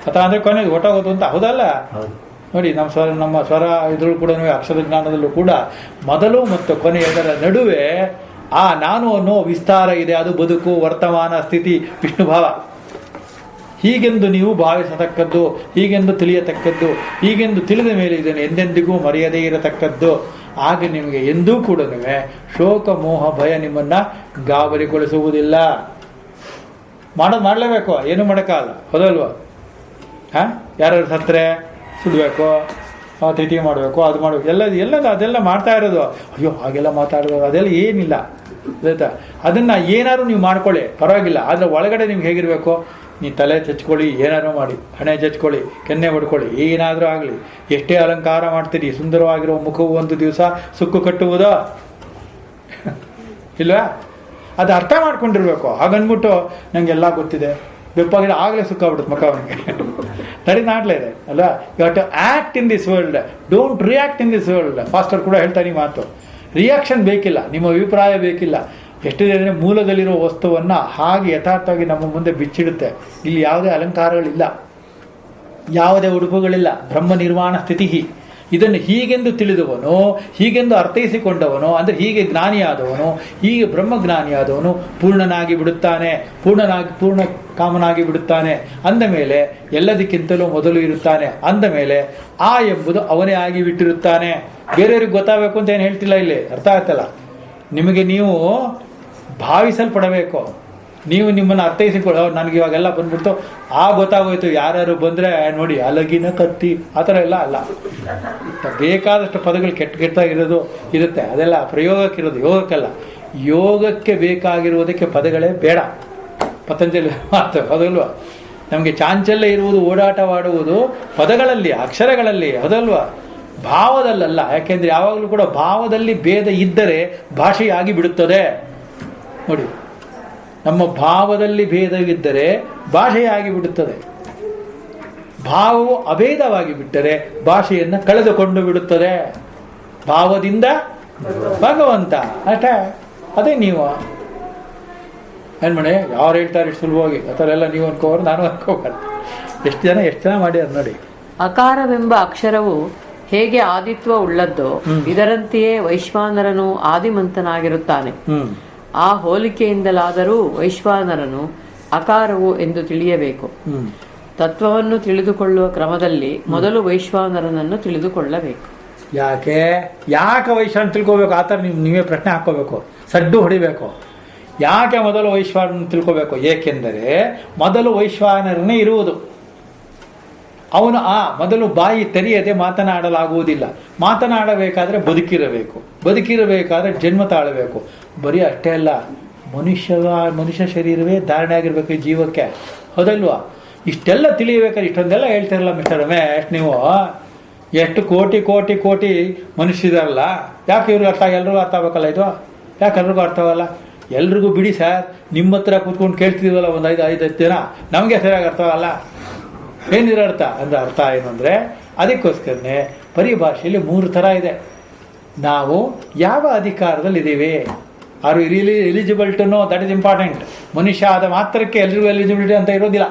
ಹತ ಅಂದರೆ ಕೊನೆಯದು, ಹೊಟ್ಟೋಗೋದು ಅಂತ. ಹೌದಲ್ಲ? ನೋಡಿ, ನಮ್ಮ ಸ್ವರ ಇದ್ರಲ್ಲೂ ಕೂಡ, ಅಕ್ಷರ ಜ್ಞಾನದಲ್ಲೂ ಕೂಡ ಮೊದಲು ಮತ್ತು ಕೊನೆಯದರ ನಡುವೆ ಆ ನಾನು ಅನ್ನೋ ವಿಸ್ತಾರ ಇದೆ. ಅದು ಬದುಕು, ವರ್ತಮಾನ ಸ್ಥಿತಿ, ವಿಷ್ಣುಭಾವ. ಹೀಗೆಂದು ನೀವು ಭಾವಿಸತಕ್ಕದ್ದು, ಹೀಗೆಂದು ತಿಳಿಯತಕ್ಕದ್ದು, ಹೀಗೆಂದು ತಿಳಿದ ಮೇಲೆ ಇದನ್ನು ಎಂದೆಂದಿಗೂ ಮರೆಯದೇ ಇರತಕ್ಕದ್ದು. ಆಗ ನಿಮಗೆ ಎಂದೂ ಕೂಡ ಶೋಕ ಮೋಹ ಭಯ ನಿಮ್ಮನ್ನು ಗಾಬರಿಗೊಳಿಸುವುದಿಲ್ಲ. ಮಾಡಲೇಬೇಕು, ಏನು ಮಾಡೋಕ್ಕಾಗಲ್ಲ. ಹೌದಲ್ವ? ಯಾರು ಸತ್ತರೆ ಸುಡಬೇಕು, ತಿಥಿ ಮಾಡಬೇಕು, ಅದು ಮಾಡಬೇಕು, ಅದೆಲ್ಲ ಮಾಡ್ತಾ ಇರೋದು. ಅಯ್ಯೋ ಹಾಗೆಲ್ಲ ಮಾತಾಡೋದು ಅದೆಲ್ಲ ಏನಿಲ್ಲ, ಆಯ್ತಾ? ಅದನ್ನು ಏನಾದ್ರು ನೀವು ಮಾಡ್ಕೊಳ್ಳಿ, ಪರವಾಗಿಲ್ಲ. ಆದರೆ ಒಳಗಡೆ ನಿಮ್ಗೆ ಹೇಗಿರಬೇಕು? ನೀವು ತಲೆ ಚಚ್ಕೊಳ್ಳಿ, ಏನಾದ್ರು ಮಾಡಿ, ಹಣೆ ಚಚ್ಕೊಳ್ಳಿ, ಕೆನ್ನೆ ಹೊಡ್ಕೊಳ್ಳಿ, ಏನಾದರೂ ಆಗಲಿ, ಎಷ್ಟೇ ಅಲಂಕಾರ ಮಾಡ್ತೀರಿ, ಸುಂದರವಾಗಿರೋ ಮುಖವು ಒಂದು ದಿವಸ ಸುಕ್ಕು ಕಟ್ಟುವುದೋ ಇಲ್ವಾ? ಅದು ಅರ್ಥ ಮಾಡ್ಕೊಂಡಿರ್ಬೇಕು. ಹಾಗನ್ಬಿಟ್ಟು ನನಗೆಲ್ಲ ಗೊತ್ತಿದೆ, ಬೆಪ್ಪಾಗಿರೋ ಆಗಲೇ ಸುಕ್ಕ ಆಗ್ಬಿಡುತ್ತೆ ಮುಖ ಅವನಿಗೆ. ತಡಿನಾಡ್ಲೇ ಇದೆ ಅಲ್ವಾ? You have to act in this world, don't react in this world. ಫಾಸ್ಟರ್ ಕೂಡ ಹೇಳ್ತಾನೆ ಈ ಮಾತು. ರಿಯಾಕ್ಷನ್ ಬೇಕಿಲ್ಲ, ನಿಮ್ಮ ಅಭಿಪ್ರಾಯ ಬೇಕಿಲ್ಲ. ಎಷ್ಟಿದೆ ಅಂದರೆ ಮೂಲದಲ್ಲಿರೋ ವಸ್ತುವನ್ನು ಹಾಗೆ ಯಥಾರ್ಥವಾಗಿ ನಮ್ಮ ಮುಂದೆ ಬಿಚ್ಚಿಡುತ್ತೆ. ಇಲ್ಲಿ ಯಾವುದೇ ಅಲಂಕಾರಗಳಿಲ್ಲ, ಯಾವುದೇ ಉಡುಪುಗಳಿಲ್ಲ. ಬ್ರಹ್ಮ ನಿರ್ವಾಣ ಸ್ಥಿತಿ. ಇದನ್ನು ಹೀಗೆಂದು ತಿಳಿದವನು, ಹೀಗೆಂದು ಅರ್ಥೈಸಿಕೊಂಡವನು, ಅಂದರೆ ಹೀಗೆ ಜ್ಞಾನಿಯಾದವನು, ಹೀಗೆ ಬ್ರಹ್ಮಜ್ಞಾನಿಯಾದವನು ಪೂರ್ಣನಾಗಿ ಬಿಡುತ್ತಾನೆ, ಪೂರ್ಣ ಕಾಮನಾಗಿ ಬಿಡುತ್ತಾನೆ. ಅಂದ ಮೇಲೆ ಎಲ್ಲದಕ್ಕಿಂತಲೂ ಮೊದಲು ಇರುತ್ತಾನೆ. ಅಂದ ಮೇಲೆ ಆ ಎಂಬುದು ಅವನೇ ಆಗಿ ಬಿಟ್ಟಿರುತ್ತಾನೆ. ಬೇರೆಯವ್ರಿಗೆ ಗೊತ್ತಾಗಬೇಕು ಅಂತ ಏನು ಹೇಳ್ತಿಲ್ಲ ಇಲ್ಲಿ. ಅರ್ಥ ಆಗ್ತಲ್ಲ? ನಿಮಗೆ ನೀವು ಭಾವಿಸಲ್ಪಡಬೇಕು. ನೀವು ನಿಮ್ಮನ್ನು ಅರ್ಥೈಸಿಕೊಳ್ಳೋ, ನನಗೆ ಇವಾಗೆಲ್ಲ ಬಂದ್ಬಿಡ್ತು, ಗೊತ್ತಾಗೋಯ್ತು, ಯಾರ್ಯಾರು ಬಂದರೆ ನೋಡಿ ಅಲಗಿನ ಕತ್ತಿ, ಆ ಥರ ಎಲ್ಲ ಅಲ್ಲ. ಬೇಕಾದಷ್ಟು ಪದಗಳು ಕೆಟ್ಟಾಗಿರೋದು ಇರುತ್ತೆ, ಅದೆಲ್ಲ ಪ್ರಯೋಗಕ್ಕಿರೋದು, ಯೋಗಕ್ಕಲ್ಲ. ಯೋಗಕ್ಕೆ ಬೇಕಾಗಿರುವುದಕ್ಕೆ ಪದಗಳೇ ಬೇಡ. ಪತಂಜಲಿ ಮಾತು ಹೌದಲ್ವ? ನಮಗೆ ಚಾಂಚಲ್ಯ ಇರುವುದು, ಓಡಾಟವಾಡುವುದು ಪದಗಳಲ್ಲಿ, ಅಕ್ಷರಗಳಲ್ಲಿ, ಹೌದಲ್ವ? ಭಾವದಲ್ಲ. ಯಾಕೆಂದರೆ ಯಾವಾಗಲೂ ಕೂಡ ಭಾವದಲ್ಲಿ ಭೇದ ಇದ್ದರೆ ಭಾಷೆಯಾಗಿ ಬಿಡುತ್ತದೆ. ನೋಡಿ, ನಮ್ಮ ಭಾವದಲ್ಲಿ ಭೇದವಿದ್ದರೆ ಭಾಷೆಯಾಗಿ ಬಿಡುತ್ತದೆ. ಭಾವವು ಅಭೇದವಾಗಿ ಬಿಟ್ಟರೆ ಭಾಷೆಯನ್ನು ಕಳೆದುಕೊಂಡು ಬಿಡುತ್ತದೆ. ಭಾವದಿಂದ ಭಗವಂತ ಅಷ್ಟೇ. ಅದೇ ನೀವು ಏನು ಮಾಡಿ, ಯಾರು ಹೇಳ್ತಾರೆ ಇಷ್ಟು ಸುಲಭವಾಗಿ ಆ ಥರ ಎಲ್ಲ ನೀವು ಅನ್ಕೋಬಾರ್ದು, ನಾನು ಅನ್ಕೋಬಾರ್ದು. ಎಷ್ಟು ಜನ ಮಾಡ್ಯಾರ ನೋಡಿ. ಅಕಾರವೆಂಬ ಅಕ್ಷರವು ಹೇಗೆ ಆದಿತ್ವ ಉಳ್ಳದ್ದೋ ಇದರಂತೆಯೇ ವೈಶ್ವಾನರನು ಆದಿಮಂತನಾಗಿರುತ್ತಾನೆ. ಆ ಹೋಲಿಕೆಯಿಂದಲಾದರೂ ವೈಶ್ವಾನರನು ಅಕಾರವು ಎಂದು ತಿಳಿಯಬೇಕು. ತತ್ವವನ್ನು ತಿಳಿದುಕೊಳ್ಳುವ ಕ್ರಮದಲ್ಲಿ ಮೊದಲು ವೈಶ್ವಾನರನನ್ನು ತಿಳಿದುಕೊಳ್ಳಬೇಕು. ಯಾಕೆ ವೈಶ್ವಾನ ತಿಳ್ಕೋಬೇಕು? ಆ ಥರ ನೀವೇ ಪ್ರಶ್ನೆ ಹಾಕ್ಕೋಬೇಕು, ಸಡ್ಡು ಹೊಡಿಬೇಕು. ಯಾಕೆ ಮೊದಲು ವೈಶ್ವಾನರನ್ನು ತಿಳ್ಕೋಬೇಕು? ಏಕೆಂದರೆ ಮೊದಲು ವೈಶ್ವಾನರನೇ ಇರುವುದು. ಅವನು ಮೊದಲು ಬಾಯಿ ತೆರೆಯದೆ ಮಾತನಾಡಲಾಗುವುದಿಲ್ಲ. ಮಾತನಾಡಬೇಕಾದ್ರೆ ಬದುಕಿರಬೇಕಾದ್ರೆ ಜನ್ಮ ತಾಳಬೇಕು. ಬರೀ ಅಷ್ಟೇ ಅಲ್ಲ, ಮನುಷ್ಯ ಶರೀರವೇ ಧಾರಣೆ ಆಗಿರ್ಬೇಕು ಈ ಜೀವಕ್ಕೆ, ಹೌದಲ್ವಾ? ಇಷ್ಟೆಲ್ಲ ತಿಳಿಯಬೇಕಾದ್ರೆ ಇಷ್ಟೊಂದೆಲ್ಲ ಹೇಳ್ತಿರಲ್ಲ ಮಿಸ್ಟರ್ ರಮೇಶ್, ನೀವು ಎಷ್ಟು ಕೋಟಿ ಕೋಟಿ ಕೋಟಿ ಮನುಷ್ಯರಲ್ಲ, ಯಾಕೆ ಇವ್ರಿಗೆ ಎಲ್ರಿಗೂ ಅರ್ಥ ಆಗಬೇಕಲ್ಲ ಇದು? ಯಾಕೆ ಎಲ್ರಿಗೂ ಅರ್ಥ ಆಗಲ್ಲ? ಎಲ್ರಿಗೂ ಬಿಡಿ ಸರ್, ನಿಮ್ಮ ಹತ್ರ ಕೂತ್ಕೊಂಡು ಕೇಳ್ತಿದ್ದೀವಲ್ಲ ಒಂದು 5 ಜನ, ನಮಗೆ ಸರಿಯಾಗಿ ಅರ್ಥ ಆಗಲ್ಲ. ಏನಿರೋ ಅರ್ಥ ಏನು ಅಂದರೆ, ಅದಕ್ಕೋಸ್ಕರನೇ ಪರಿಭಾಷೆಯಲ್ಲಿ 3 ಥರ ಇದೆ. ನಾವು ಯಾವ ಅಧಿಕಾರದಲ್ಲಿದ್ದೀವಿ, are you really eligible to know, that is important. ಮನುಷ್ಯ ಆದ ಮಾತ್ರಕ್ಕೆ ಎಲ್ರಿಗೂ ಎಲಿಜಿಬಿಲಿಟಿ ಅಂತ ಇರೋದಿಲ್ಲ,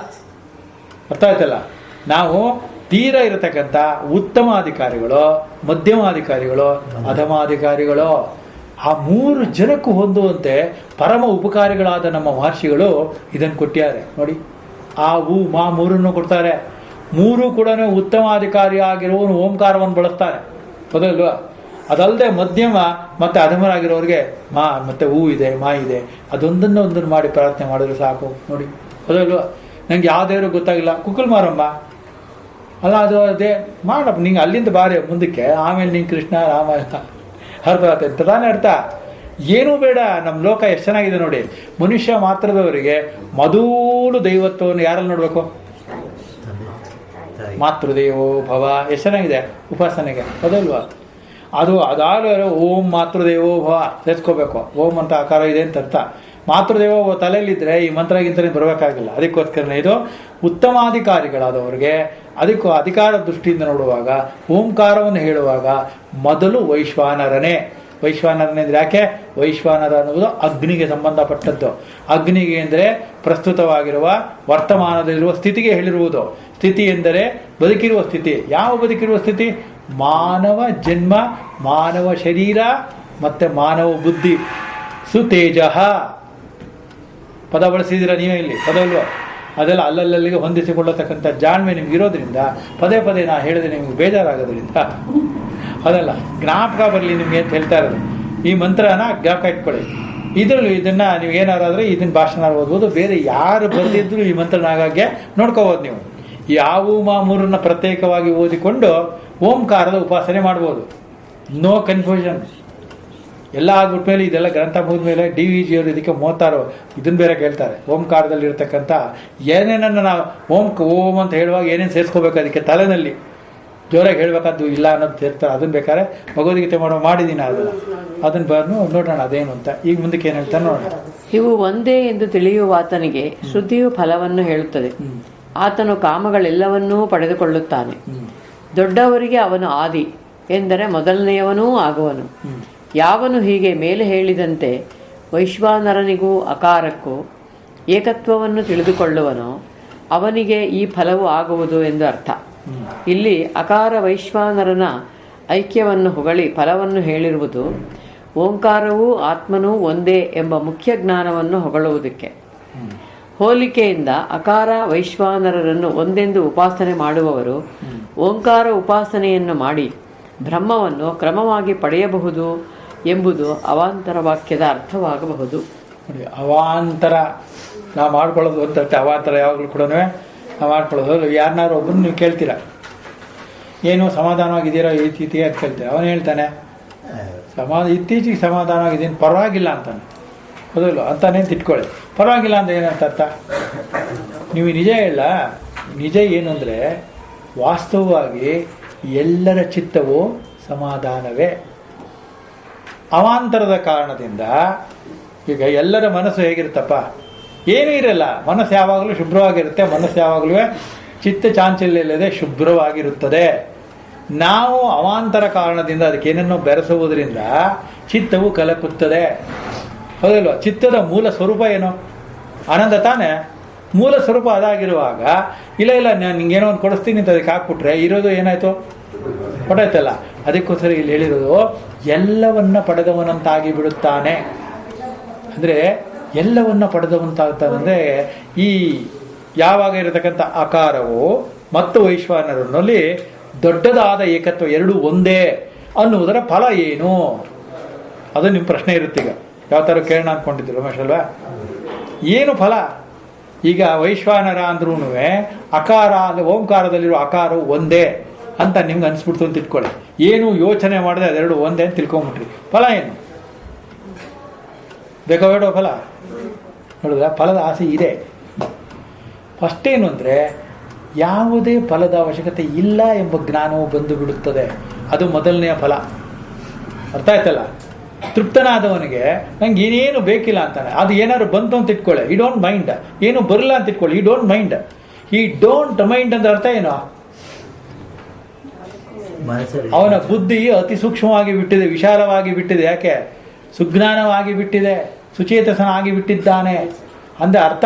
ಅರ್ಥ ಆಯ್ತಲ್ಲ? ನಾವು ತೀರ ಇರತಕ್ಕಂಥ ಉತ್ತಮ ಅಧಿಕಾರಿಗಳು, ಮಧ್ಯಮ ಅಧಿಕಾರಿಗಳು, ಅಧಮಾಧಿಕಾರಿಗಳು, ಆ 3 ಜನಕ್ಕೂ ಹೊಂದುವಂತೆ ಪರಮ ಉಪಕಾರಿಗಳಾದ ನಮ್ಮ ಮಹರ್ಷಿಗಳು ಇದನ್ನು ಕೊಟ್ಟಿದ್ದಾರೆ ನೋಡಿ. ಆ ಮಾ 3 ಕೊಡ್ತಾರೆ. 3 ಕೂಡ ಉತ್ತಮ ಅಧಿಕಾರಿ ಆಗಿರುವವನು ಓಂಕಾರವನ್ನು ಬಳಸ್ತಾನೆ, ಹೌದಲ್ವಾ? ಅದಲ್ಲದೆ ಮಧ್ಯಮ ಮತ್ತು ಅಧಮರಾಗಿರೋರಿಗೆ ಮಾ ಮತ್ತು ಇದೆ, ಮಾ ಇದೆ, ಅದೊಂದನ್ನು ಮಾಡಿ ಪ್ರಾರ್ಥನೆ ಮಾಡಿದ್ರೆ ಸಾಕು ನೋಡಿ, ಹೌದಲ್ವಾ? ನಂಗೆ ಯಾವ ದೇವರು ಗೊತ್ತಾಗಿಲ್ಲ, ಕುಕ್ಕಲ್ ಮಾರಮ್ಮ ಅಲ್ಲ, ಅದು ಅದೇ ಮಾಡಪ್ಪ, ನಿಂಗೆ ಅಲ್ಲಿಂದ ಬಾರಿ ಮುಂದಕ್ಕೆ, ಆಮೇಲೆ ನಿಂಗೆ ಕೃಷ್ಣ ರಾಮ ಅರ್ಥ ಅಂತ ತಾನೇ ಅರ್ಥ. ಏನೂ ಬೇಡ. ನಮ್ಮ ಲೋಕ ಎಷ್ಟು ಚೆನ್ನಾಗಿದೆ ನೋಡಿ. ಮನುಷ್ಯ ಮಾತ್ರದವರಿಗೆ ಮೊದಲು ದೈವತ್ವವನ್ನು ಯಾರಲ್ಲಿ ನೋಡಬೇಕು? ಮಾತೃದೇವೋ ಭವ, ಎಷ್ಟು ಚೆನ್ನಾಗಿದೆ ಉಪಾಸನೆಗೆ, ಹೌದಲ್ವಾ? ಅದಾದ ಓಂ ಮಾತೃದೇವೋ ಭವ ಸೇರಿಸ್ಕೋಬೇಕು. ಓಂ ಅಂತ ಆಕಾರ ಇದೆ ಅಂತ ಅರ್ಥ. ಮಾತೃದೇವೋ ತಲೆಯಲ್ಲಿದ್ದರೆ ಈ ಮಂತ್ರಗಿಂತಲೇ ಬರಬೇಕಾಗಿಲ್ಲ. ಅದಕ್ಕೋಸ್ಕರನೇ ಇದು ಉತ್ತಮಾಧಿಕಾರಿಗಳಾದವರಿಗೆ ಅದಕ್ಕೂ ಅಧಿಕಾರ ದೃಷ್ಟಿಯಿಂದ ನೋಡುವಾಗ, ಓಂಕಾರವನ್ನು ಹೇಳುವಾಗ ಮೊದಲು ವೈಶ್ವಾನರನೇ ಅಂದರೆ ಯಾಕೆ? ವೈಶ್ವಾನರ ಅನ್ನುವುದು ಅಗ್ನಿಗೆ ಸಂಬಂಧಪಟ್ಟದ್ದು. ಅಗ್ನಿಗೆ ಅಂದರೆ ಪ್ರಸ್ತುತವಾಗಿರುವ ವರ್ತಮಾನದಲ್ಲಿರುವ ಸ್ಥಿತಿಗೆ ಹೇಳಿರುವುದು. ಸ್ಥಿತಿ ಎಂದರೆ ಬದುಕಿರುವ ಸ್ಥಿತಿ. ಯಾವ ಬದುಕಿರುವ ಸ್ಥಿತಿ? ಮಾನವ ಜನ್ಮ, ಮಾನವ ಶರೀರ ಮತ್ತು ಮಾನವ ಬುದ್ಧಿ. ಸುತೇಜ ಪದ ಬಳಸಿದ್ದೀರ ನೀವೇ ಇಲ್ಲಿ, ಪದವಲ್ವ? ಅದೆಲ್ಲ ಅಲ್ಲಲ್ಲಿಗೆ ಹೊಂದಿಸಿಕೊಳ್ಳತಕ್ಕಂಥ ಜಾಣ್ಮೆ ನಿಮಗಿರೋದ್ರಿಂದ ಪದೇ ನಾ ಹೇಳಿದ್ರೆ ನಿಮಗೆ ಬೇಜಾರಾಗೋದ್ರಿಂದ ಅದಲ್ಲ, ಜ್ಞಾಪಕ ಬರಲಿ ನಿಮಗೆ ಅಂತ ಹೇಳ್ತಾ ಇರೋದು. ಈ ಮಂತ್ರನ ಜ್ಞಾಪಕ ಇಟ್ಕೊಳ್ಳಿ. ಇದನ್ನು ನೀವು ಏನಾರಾದರೆ ಇದನ್ನು ಭಾಷಣ ಓದ್ಬೋದು. ಬೇರೆ ಯಾರು ಬರೆದಿದ್ರು ಈ ಮಂತ್ರನಾಗಾಗೆ ನೋಡ್ಕೋಬೋದು ನೀವು. ಯಾವ 3 ಪ್ರತ್ಯೇಕವಾಗಿ ಓದಿಕೊಂಡು ಓಂಕಾರದ ಉಪಾಸನೆ ಮಾಡ್ಬೋದು. No confusion. ಎಲ್ಲ ಆಗ್ಬಿಟ್ಮೇಲೆ ಇದೆಲ್ಲ ಗ್ರಂಥ ಮುಗಿದ್ಮೇಲೆ DVG ಅವರು ಇದಕ್ಕೆ 36 ಇದನ್ನು ಬೇರೆ ಕೇಳ್ತಾರೆ. ಓಂಕಾರದಲ್ಲಿರ್ತಕ್ಕಂಥ ಏನೇನನ್ನು ನಾವು ಓಂ ಅಂತ ಹೇಳುವಾಗ ಏನೇನು ಸೇರಿಸ್ಕೋಬೇಕು ಅದಕ್ಕೆ ತಲೆನಲ್ಲಿ ಜೋರಾಗಿ ಹೇಳಬೇಕಾದ್ದು ಇಲ್ಲ ಅನ್ನೋದು ಸೇರ್ತಾರೆ. ಅದನ್ನು ಬೇಕಾದ್ರೆ ಭಗವದ್ಗೀತೆ ಮಾಡಿದ್ದೀನಿ, ಅದನ್ನು ಬಂದು ನೋಡೋಣ ಅದೇನು ಅಂತ. ಈಗ ಮುಂದಕ್ಕೆ ಏನು ಹೇಳ್ತಾರೆ ನೋಡೋಣ. ಇವು ಒಂದೇ ಎಂದು ತಿಳಿಯುವ ಆತನಿಗೆ ಶ್ರುತಿಯು ಫಲವನ್ನು ಹೇಳುತ್ತದೆ. ಆತನು ಕಾಮಗಳೆಲ್ಲವನ್ನೂ ಪಡೆದುಕೊಳ್ಳುತ್ತಾನೆ. ದೊಡ್ಡವರಿಗೆ ಅವನು ಆದಿ ಎಂದರೆ ಮೊದಲನೆಯವನೂ ಆಗುವನು. ಯಾವನು ಹೀಗೆ ಮೇಲೆ ಹೇಳಿದಂತೆ ವೈಶ್ವಾನರನಿಗೂ ಅಕಾರಕ್ಕೂ ಏಕತ್ವವನ್ನು ತಿಳಿದುಕೊಳ್ಳುವನೋ ಅವನಿಗೆ ಈ ಫಲವು ಆಗುವುದು ಎಂದು ಅರ್ಥ. ಇಲ್ಲಿ ಅಕಾರ ವೈಶ್ವಾನರನ ಐಕ್ಯವನ್ನು ಹೊಗಳಿ ಫಲವನ್ನು ಹೇಳಿರುವುದು ಓಂಕಾರವೂ ಆತ್ಮನೂ ಒಂದೇ ಎಂಬ ಮುಖ್ಯ ಜ್ಞಾನವನ್ನು ಹೊಗಳುವುದಕ್ಕೆ. ಹೋಲಿಕೆಯಿಂದ ಅಕಾರ ವೈಶ್ವಾನರರನ್ನು ಒಂದೆಂದು ಉಪಾಸನೆ ಮಾಡುವವರು ಓಂಕಾರ ಉಪಾಸನೆಯನ್ನು ಮಾಡಿ ಬ್ರಹ್ಮವನ್ನು ಕ್ರಮವಾಗಿ ಪಡೆಯಬಹುದು ಎಂಬುದು ಅವಾಂತರ ವಾಕ್ಯದ ಅರ್ಥವಾಗಬಹುದು. ನೋಡಿ, ಅವಾಂತರ ನಾವು ಮಾಡ್ಕೊಳ್ಳೋದು ಅಂತ ಅವಾಂತರ ಯಾವಾಗಲೂ ಕೂಡ ನಾವು ಮಾಡ್ಕೊಳ್ಳೋದು. ಯಾರನ್ನಾರು ಒಬ್ಬರು ನೀವು ಕೇಳ್ತೀರ, ಏನು ಸಮಾಧಾನವಾಗಿದ್ದೀರಾ ಈ ಸ್ಥಿತಿ ಅಂತ ಕೇಳ್ತೀರ. ಅವನು ಹೇಳ್ತಾನೆ ಇತ್ತೀಚೆಗೆ ಸಮಾಧಾನವಾಗಿದ್ದೀನಿ, ಪರವಾಗಿಲ್ಲ ಅಂತಾನೆ. ಹೌದಲ್ಲ ಅಂತಾನೆ ತಿಟ್ಕೊಳ್ಳಿ. ಪರವಾಗಿಲ್ಲ ಅಂತ ಏನಂತ ಅರ್ಥ? ನೀವು ನಿಜ ಹೇಳ, ನಿಜ ಏನು ಅಂದರೆ ವಾಸ್ತವವಾಗಿ ಎಲ್ಲರ ಚಿತ್ತವು ಸಮಾಧಾನವೇ. ಅವಾಂತರದ ಕಾರಣದಿಂದ ಈಗ ಎಲ್ಲರ ಮನಸ್ಸು ಹೇಗಿರುತ್ತಪ್ಪ? ಏನೂ ಇರಲ್ಲ. ಮನಸ್ಸು ಯಾವಾಗಲೂ ಶುಭ್ರವಾಗಿರುತ್ತೆ. ಮನಸ್ಸು ಯಾವಾಗಲೂ ಚಿತ್ತ ಚಾಂಚಲ್ಯ ಇಲ್ಲದೆ ಶುಭ್ರವಾಗಿರುತ್ತದೆ. ನಾವು ಅವಾಂತರ ಕಾರಣದಿಂದ ಅದಕ್ಕೇನನ್ನೋ ಬೆರೆಸುವುದರಿಂದ ಚಿತ್ತವು ಕಲಕುತ್ತದೆ. ಹೌದಲ್ವ? ಚಿತ್ತದ ಮೂಲ ಸ್ವರೂಪ ಏನು? ಆನಂದ ತಾನೇ. ಮೂಲ ಸ್ವರೂಪ ಅದಾಗಿರುವಾಗ ಇಲ್ಲ ನಾನು ನಿಂಗೇನೋ ಒಂದು ಕೊಡಿಸ್ತೀನಿ ಅಂತ ಅದಕ್ಕೆ ಹಾಕ್ಬಿಟ್ರೆ ಇರೋದು ಏನಾಯಿತು? ಹೊಡೆಯುತ್ತಲ್ಲ. ಅದಕ್ಕೋಸ್ಕರ ಇಲ್ಲಿ ಹೇಳಿರೋದು ಎಲ್ಲವನ್ನ ಪಡೆದವನಂತಾಗಿ ಬಿಡುತ್ತಾನೆ. ಅಂದರೆ ಎಲ್ಲವನ್ನ ಪಡೆದವಂತಾಗ್ತಾನೆ ಅಂದರೆ ಈ ಯಾವಾಗ ಇರತಕ್ಕಂಥ ಆಕಾರವು ಮತ್ತು ವೈಶ್ವಾನರನಲ್ಲಿ ದೊಡ್ಡದಾದ ಏಕತ್ವ ಎರಡೂ ಒಂದೇ ಅನ್ನುವುದರ ಫಲ ಏನು? ಅದು ನಿಮ್ಮ ಪ್ರಶ್ನೆ ಇರುತ್ತೆ. ಈಗ ಯಾವ ಥರ ಕೇಳೋಣ ಅಂದ್ಕೊಂಡಿದ್ದೀರಿ ರಮೇಶ್ ಅಲ್ವಾ? ಏನು ಫಲ? ಈಗ ವೈಶ್ವಾನರ ಅಂದ್ರೂ ಅಕಾರ ಅಂದರೆ ಓಂಕಾರದಲ್ಲಿರೋ ಆಕಾರವು ಒಂದೇ ಅಂತ ನಿಮ್ಗೆ ಅನಿಸ್ಬಿಡ್ತು ಅಂತ ಇಟ್ಕೊಳ್ಳಿ. ಏನು ಯೋಚನೆ ಮಾಡಿದೆ ಅದೆರಡು ಒಂದೇ ಅಂತ ತಿಳ್ಕೊಂಬಿಟ್ರಿ. ಫಲ ಏನು? ಬೇಕೋ ಬೇಡೋ ಫಲ? ನೋಡಿದ್ರೆ ಫಲದ ಆಸೆ ಇದೆ. ಫಸ್ಟ್ ಏನು ಅಂದರೆ ಯಾವುದೇ ಫಲದ ಅವಶ್ಯಕತೆ ಇಲ್ಲ ಎಂಬ ಜ್ಞಾನವು ಬಂದು ಬಿಡುತ್ತದೆ. ಅದು ಮೊದಲನೆಯ ಫಲ. ಅರ್ಥ ಆಯ್ತಲ್ಲ? ತೃಪ್ತನಾದವನಿಗೆ ನಂಗೆ ಏನೇನು ಬೇಕಿಲ್ಲ ಅಂತಾನೆ. ಅದು ಏನಾದ್ರು ಬಂತು ಅಂತ ಇಟ್ಕೊಳ್ಳಿ, ಈ ಡೋಂಟ್ ಮೈಂಡ್. ಏನು ಬರಲ್ಲ ಅಂತ ಇಟ್ಕೊಳ್ಳಿ, ಈ ಡೋಂಟ್ ಮೈಂಡ್. ಈ ಡೋಂಟ್ ಮೈಂಡ್ ಅಂತ ಅರ್ಥ ಏನು? ಅವನ ಬುದ್ಧಿ ಅತಿ ಸೂಕ್ಷ್ಮವಾಗಿ ಬಿಟ್ಟಿದೆ, ವಿಶಾಲವಾಗಿ ಬಿಟ್ಟಿದೆ. ಯಾಕೆ? ಸುಜ್ಞಾನವಾಗಿ ಬಿಟ್ಟಿದೆ, ಸುಚೇತಸನಾಗಿ ಬಿಟ್ಟಿದ್ದಾನೆ. ಅಂದರೆ ಅರ್ಥ,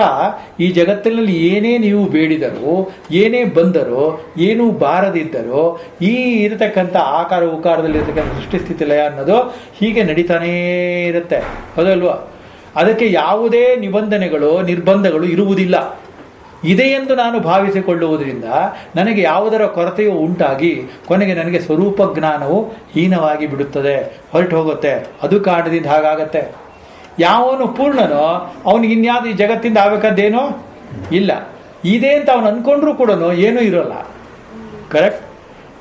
ಈ ಜಗತ್ತಿನಲ್ಲಿ ಏನೇ ನೀವು ಬೇಡಿದರೂ, ಏನೇ ಬಂದರೂ, ಏನೂ ಬಾರದಿದ್ದರೂ, ಈ ಇರತಕ್ಕಂಥ ಆಕಾರ ಉಕಾರದಲ್ಲಿ ಇರತಕ್ಕಂಥ ಸೃಷ್ಟಿಸ್ಥಿತಿ ಲಯ ಅನ್ನೋದು ಹೀಗೆ ನಡೀತಾನೇ ಇರುತ್ತೆ. ಹೌದಲ್ವಾ? ಅದಕ್ಕೆ ಯಾವುದೇ ನಿಬಂಧನೆಗಳು ನಿರ್ಬಂಧಗಳು ಇರುವುದಿಲ್ಲ. ಇದೆ ಎಂದು ನಾನು ಭಾವಿಸಿಕೊಳ್ಳುವುದರಿಂದ ನನಗೆ ಯಾವುದರ ಕೊರತೆಯೂ ಉಂಟಾಗಿ ಕೊನೆಗೆ ನನಗೆ ಸ್ವರೂಪ ಜ್ಞಾನವು ಹೀನವಾಗಿ ಬಿಡುತ್ತದೆ, ಹೊರಟು ಹೋಗುತ್ತೆ. ಅದು ಕಾರಣದಿಂದ ಹಾಗಾಗತ್ತೆ. ಯಾವನು ಪೂರ್ಣನೋ ಅವನಿಗೆ ಇನ್ಯಾವುದು ಈ ಜಗತ್ತಿಂದ ಆಗಬೇಕಾದ್ದೇನೋ ಇಲ್ಲ. ಇದೆ ಅಂತ ಅವನು ಅಂದ್ಕೊಂಡ್ರೂ ಕೂಡ ಏನೂ ಇರೋಲ್ಲ. ಕರೆಕ್ಟ್?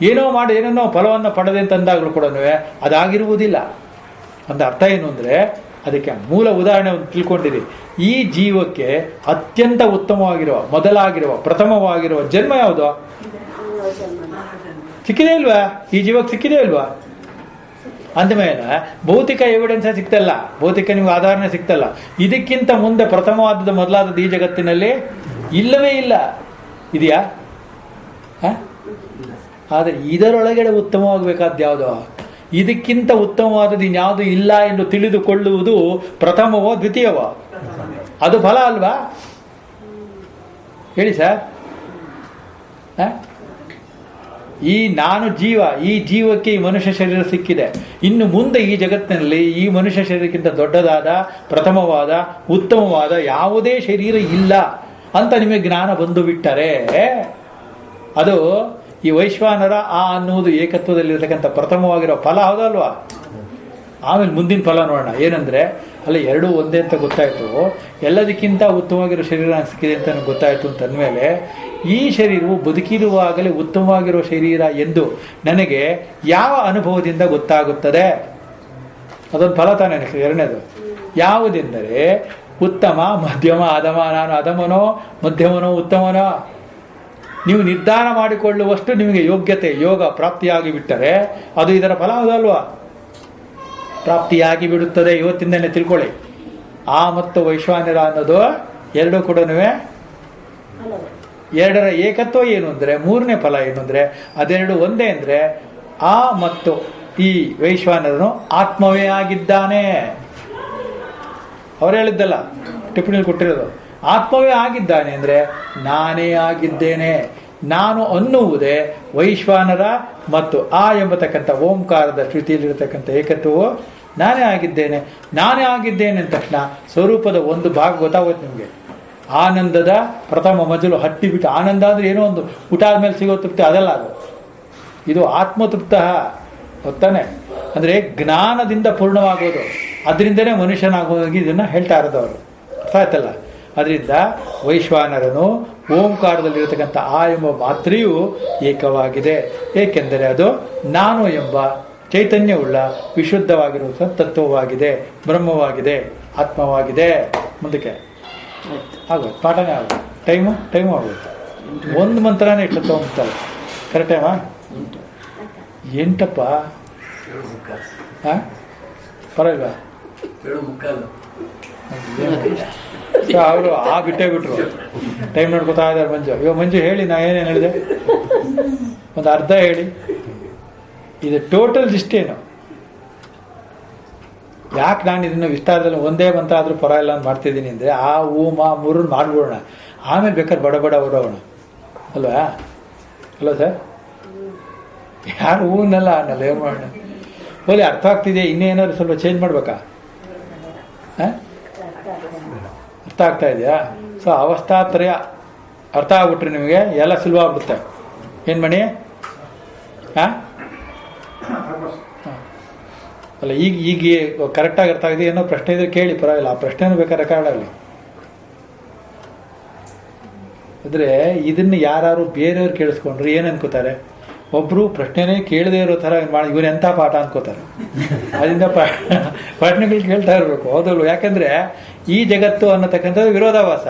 ಏನೋ ಮಾಡಿ ಏನನ್ನೋ ಫಲವನ್ನು ಪಡೆದೆ ಅಂತ ಅಂದಾಗಲೂ ಕೂಡ ಅದಾಗಿರುವುದಿಲ್ಲ. ಅಂದ ಅರ್ಥ ಏನು ಅಂದರೆ, ಅದಕ್ಕೆ ಮೂಲ ಉದಾಹರಣೆ ಒಂದು ತಿಳ್ಕೊಂಡಿರಿ. ಈ ಜೀವಕ್ಕೆ ಅತ್ಯಂತ ಉತ್ತಮವಾಗಿರುವ, ಮೊದಲಾಗಿರುವ, ಪ್ರಥಮವಾಗಿರುವ ಜನ್ಮ ಯಾವುದು? ಸಿಕ್ಕಿದೆ ಇಲ್ವಾ? ಈ ಜೀವಕ್ಕೆ ಸಿಕ್ಕಿದೆ ಇಲ್ವಾ? ಅಂದಮೇಲೆ ಭೌತಿಕ ಎವಿಡೆನ್ಸೇ ಸಿಗ್ತಲ್ಲ, ಭೌತಿಕ ನಿಮ್ಗೆ ಆಧಾರನೇ ಸಿಗ್ತಲ್ಲ. ಇದಕ್ಕಿಂತ ಮುಂದೆ ಪ್ರಥಮವಾದದ್ದು ಮೊದಲಾದದ್ದು ಈ ಜಗತ್ತಿನಲ್ಲಿ ಇಲ್ಲವೇ ಇಲ್ಲ. ಇದೆಯಾ? ಆದರೆ ಇದರೊಳಗಡೆ ಉತ್ತಮವಾಗಬೇಕಾದ್ದು ಯಾವುದು? ಇದಕ್ಕಿಂತ ಉತ್ತಮವಾದದ್ದು ಇನ್ಯಾವುದು ಇಲ್ಲ ಎಂದು ತಿಳಿದುಕೊಳ್ಳುವುದು ಪ್ರಥಮವೋ ದ್ವಿತೀಯವೋ? ಅದು ಫಲ ಅಲ್ವಾ? ಹೇಳಿ ಸರ್. ಈ ನಾನು ಜೀವ, ಈ ಜೀವಕ್ಕೆ ಈ ಮನುಷ್ಯ ಶರೀರ ಸಿಕ್ಕಿದೆ. ಇನ್ನು ಮುಂದೆ ಈ ಜಗತ್ತಿನಲ್ಲಿ ಈ ಮನುಷ್ಯ ಶರೀರಕ್ಕಿಂತ ದೊಡ್ಡದಾದ, ಪ್ರಥಮವಾದ, ಉತ್ತಮವಾದ ಯಾವುದೇ ಶರೀರ ಇಲ್ಲ ಅಂತ ನಿಮಗೆ ಜ್ಞಾನ ಬಂದು ಬಿಟ್ಟರೆ ಅದು ಈ ವೈಶ್ವಾನರ ಆ ಅನ್ನುವುದು ಏಕತ್ವದಲ್ಲಿರ್ತಕ್ಕಂಥ ಪ್ರಥಮವಾಗಿರೋ ಫಲ. ಹೌದಲ್ವಾ? ಆಮೇಲೆ ಮುಂದಿನ ಫಲ ನೋಡೋಣ. ಏನಂದರೆ, ಅಲ್ಲ ಎರಡೂ ಒಂದೇ ಅಂತ ಗೊತ್ತಾಯಿತು, ಎಲ್ಲದಕ್ಕಿಂತ ಉತ್ತಮವಾಗಿರೋ ಶರೀರ ಸಿಕ್ಕಿದೆ ಅಂತ ನನಗೆ ಗೊತ್ತಾಯಿತು ಅಂತಂದಮೇಲೆ ಈ ಶರೀರವು ಬದುಕಿರುವಾಗಲೇ ಉತ್ತಮವಾಗಿರೋ ಶರೀರ ಎಂದು ನನಗೆ ಯಾವ ಅನುಭವದಿಂದ ಗೊತ್ತಾಗುತ್ತದೆ? ಅದೊಂದು ಫಲ ತಾನೇ. ಎರಡನೇದು ಯಾವುದೆಂದರೆ, ಉತ್ತಮ, ಮಧ್ಯಮ, ಅಧಮ. ನಾನು ಅಧಮನೋ ಮಧ್ಯಮನೋ ಉತ್ತಮನೋ ನೀವು ನಿರ್ಧಾರ ಮಾಡಿಕೊಳ್ಳುವಷ್ಟು ನಿಮಗೆ ಯೋಗ್ಯತೆ, ಯೋಗ ಪ್ರಾಪ್ತಿಯಾಗಿ ಬಿಟ್ಟರೆ ಅದು ಇದರ ಫಲ. ಹೌದಲ್ವಾ? ಪ್ರಾಪ್ತಿಯಾಗಿ ಬಿಡುತ್ತದೆ. ಇವತ್ತಿಂದಲೇ ತಿಳ್ಕೊಳ್ಳಿ. ಆ ಮತ್ತು ವೈಶ್ವಾನರ ಅನ್ನೋದು ಎರಡೂ ಕೂಡ ಎರಡರ ಏಕತ್ವ ಏನು ಅಂದರೆ, ಮೂರನೇ ಫಲ ಏನು ಅಂದರೆ, ಅದೆರಡು ಒಂದೇ ಅಂದರೆ ಆ ಮತ್ತು ಈ ವೈಶ್ವಾನರನು ಆತ್ಮವೇ ಆಗಿದ್ದಾನೆ. ಅವರು ಹೇಳಿದ್ದಲ್ಲ, ಟಿಪ್ಪಣಿಯಲ್ಲಿ ಕೊಟ್ಟಿರೋದು. ಆತ್ಮವೇ ಆಗಿದ್ದಾನೆ ಅಂದರೆ ನಾನೇ ಆಗಿದ್ದೇನೆ. ನಾನು ಅನ್ನುವುದೇ ವೈಶ್ವಾನರ ಮತ್ತು ಆ ಎಂಬತಕ್ಕಂಥ ಓಂಕಾರದ ಶ್ರುತಿಯಲ್ಲಿರತಕ್ಕಂಥ ಏಕತ್ವವು ನಾನೇ ಆಗಿದ್ದೇನೆ. ನಾನೇ ಆಗಿದ್ದೇನೆ ಅಂದ ತಕ್ಷಣ ಸ್ವರೂಪದ ಒಂದು ಭಾಗ ಗೊತ್ತಾಗುತ್ತೆ ನಿಮಗೆ. ಆನಂದದ ಪ್ರಥಮ ಮಜಲು ಹಟ್ಟಿಬಿಟ್ಟು, ಆನಂದ ಅಂದರೆ ಏನೋ ಒಂದು ಊಟ ಆದಮೇಲೆ ಸಿಗೋ ತೃಪ್ತಿ ಅದಲ್ಲ. ಅದು ಇದು ಆತ್ಮತೃಪ್ತ ಗೊತ್ತಾನೆ. ಅಂದರೆ ಜ್ಞಾನದಿಂದ ಪೂರ್ಣವಾಗೋದು. ಅದರಿಂದನೇ ಮನುಷ್ಯನಾಗೋಗಿ ಇದನ್ನು ಹೇಳ್ತಾ ಇರೋದು ಅವರು. ಅರ್ಥ ಆಯ್ತಲ್ಲ? ಅದರಿಂದ ವೈಶ್ವಾನರನು ಓಂಕಾರದಲ್ಲಿರತಕ್ಕಂಥ ಆ ಎಂಬ ಮಾತ್ರೆಯೂ ಏಕವಾಗಿದೆ. ಏಕೆಂದರೆ ಅದು ನಾನು ಎಂಬ ಚೈತನ್ಯವುಳ್ಳ ವಿಶುದ್ಧವಾಗಿರುವಂಥ ತತ್ವವಾಗಿದೆ, ಬ್ರಹ್ಮವಾಗಿದೆ, ಆತ್ಮವಾಗಿದೆ. ಮುಂದಕ್ಕೆ ಆಗೋದು ಪಾಠನೇ ಆಗೋದು. ಟೈಮು ಆಗೋದು. ಒಂದು ಮಂತ್ರನೇ ಇಟ್ಟು ಹೋಗ್ತಾರೆ. ಕರೆಕ್ಟ್ ಟೈಮಾ? 8 ಹಾಂ ಪರವಾಗಿಲ್ಲ. ಅವರು ಆ ಬಿಟ್ಟೇ ಬಿಟ್ರು. ಟೈಮ್ ನೋಡ್ಕೊತಾ ಇದ್ದಾರೆ ಮಂಜು. ಇವಾಗ ಮಂಜು ಹೇಳಿ, ನಾ ಏನೇನು ಹೇಳಿದೆ ಒಂದು ಅರ್ಧ ಹೇಳಿ. ಇದು ಟೋಟಲ್ ಇಷ್ಟೇನು. ಯಾಕೆ ನಾನು ಇದನ್ನು ವಿಸ್ತಾರದಲ್ಲಿ ಒಂದೇ ಮಂತ್ರ ಆದರೂ ಪರವಾಗಿಲ್ಲ ಅಂತ ಮಾಡ್ತಿದ್ದೀನಿ ಅಂದರೆ, ಆ ಹೂ ಮಾ ಮೂರನ್ನು ಮಾಡ್ಬಿಡೋಣ, ಆಮೇಲೆ ಬೇಕಾದ್ರೆ ಬಡ ಬಡ ಹೊರಡೋಣ ಅಲ್ವಾ? ಅಲ್ಲ ಸರ್? ಯಾರು ಹೂವನ್ನೆಲ್ಲ ಅನ್ನಲ್ಲ, ಏನು ಮಾಡೋಣ? ಹೋಲಿ ಅರ್ಥ ಆಗ್ತಿದೆ. ಇನ್ನೇನಾದ್ರು ಸ್ವಲ್ಪ ಚೇಂಜ್ ಮಾಡ್ಬೇಕಾ? ಹಾಂ, ಅರ್ಥ ಆಗ್ತಾ ಇದೆಯಾ? ಸೊ ಅವಸ್ಥಾತ್ರಯ ಅರ್ಥ ಆಗ್ಬಿಟ್ರಿ ನಿಮಗೆ ಎಲ್ಲ ಸುಲಭ ಆಗ್ಬಿಡುತ್ತೆ. ಏನು ಮಣಿ ಹಾಂ ಅಲ್ಲ ಈಗ ಕರೆಕ್ಟಾಗಿ ಅರ್ಥ ಆಗಿದೆ. ಏನೋ ಪ್ರಶ್ನೆ ಇದ್ರೆ ಕೇಳಿ, ಪರವಾಗಿಲ್ಲ. ಆ ಪ್ರಶ್ನೆನೂ ಬೇಕಾದ್ರೆ ರೆಕಾರ್ಡ್ ಆಗಲಿ. ಅಂದರೆ ಇದನ್ನು ಯಾರು ಬೇರೆಯವ್ರು ಕೇಳಿಸ್ಕೊಂಡ್ರೆ ಏನು ಅನ್ಕೋತಾರೆ? ಒಬ್ಬರು ಪ್ರಶ್ನೆನೇ ಕೇಳದೇ ಇರೋ ಥರ ಮಾಡಿ ಇವನು ಎಂಥ ಪಾಠ ಅನ್ಕೋತಾರೆ. ಅದರಿಂದ ಪ್ರಶ್ನೆಗಳು ಕೇಳ್ತಾ ಇರಬೇಕು, ಹೌದಲ್ವ? ಯಾಕಂದರೆ ಈ ಜಗತ್ತು ಅನ್ನತಕ್ಕಂಥದ್ದು ವಿರೋಧಾಭಾಸ.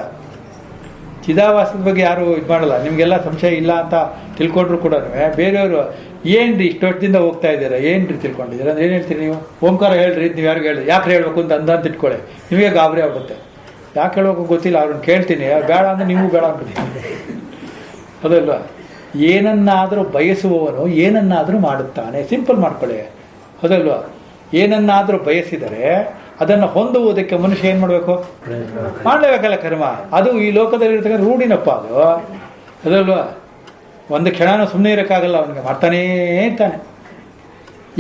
ಚಿದಾಭಾಸದ ಬಗ್ಗೆ ಯಾರು ಇದು ಮಾಡಲ್ಲ. ನಿಮಗೆಲ್ಲ ಸಂಶಯ ಇಲ್ಲ ಅಂತ ತಿಳ್ಕೊಂಡ್ರು ಕೂಡ ಬೇರೆಯವರು ಏನ್ರಿ ಇಷ್ಟು ವರ್ಷದಿಂದ ಹೋಗ್ತಾ ಇದ್ದೀರಾ, ಏನ್ರಿ ತಿಳ್ಕೊಂಡಿದ್ದೀರಾ ಅಂದ್ರೆ ಏನು ಹೇಳ್ತೀರಿ ನೀವು? ಓಂಕಾರ ಹೇಳ್ರಿ, ನೀವು ಯಾರಿಗೂ ಹೇಳಿ ಯಾಕೆ ಹೇಳ್ಬೇಕು ಅಂತ ಇಟ್ಕೊಳ್ಳಿ. ನಿಮಗೆ ಗಾಬರಿ ಆಗುತ್ತೆ. ಯಾಕೆ ಹೇಳ್ಬೇಕು ಗೊತ್ತಿಲ್ಲ, ಅವ್ರನ್ನ ಕೇಳ್ತೀನಿ, ಬೇಡ ಅಂದರೆ ನೀವು ಬೇಡ ಅಂದ್ಬಿಡ್ತೀನಿ. ಅದಲ್ವಾ? ಏನನ್ನಾದರೂ ಬಯಸುವವನು ಏನನ್ನಾದರೂ ಮಾಡುತ್ತಾನೆ. ಸಿಂಪಲ್ ಮಾಡ್ಕೊಳ್ಳಿ, ಹೌದಲ್ವಾ? ಏನನ್ನಾದರೂ ಬಯಸಿದರೆ ಅದನ್ನು ಹೊಂದುವುದಕ್ಕೆ ಮನುಷ್ಯ ಏನು ಮಾಡಬೇಕು? ಮಾಡಲೇಬೇಕಲ್ಲ ಕರ್ಮ. ಅದು ಈ ಲೋಕದಲ್ಲಿ ಇರ್ತಕ್ಕಂಥ ರೂಢಿನಪ್ಪ ಅದು, ಅದಲ್ವಾ? ಒಂದು ಕ್ಷಣನೂ ಸುಮ್ಮನೆ ಇರೋಕ್ಕಾಗಲ್ಲ, ಅವನಿಗೆ ಮಾಡ್ತಾನೇ ಇರ್ತಾನೆ.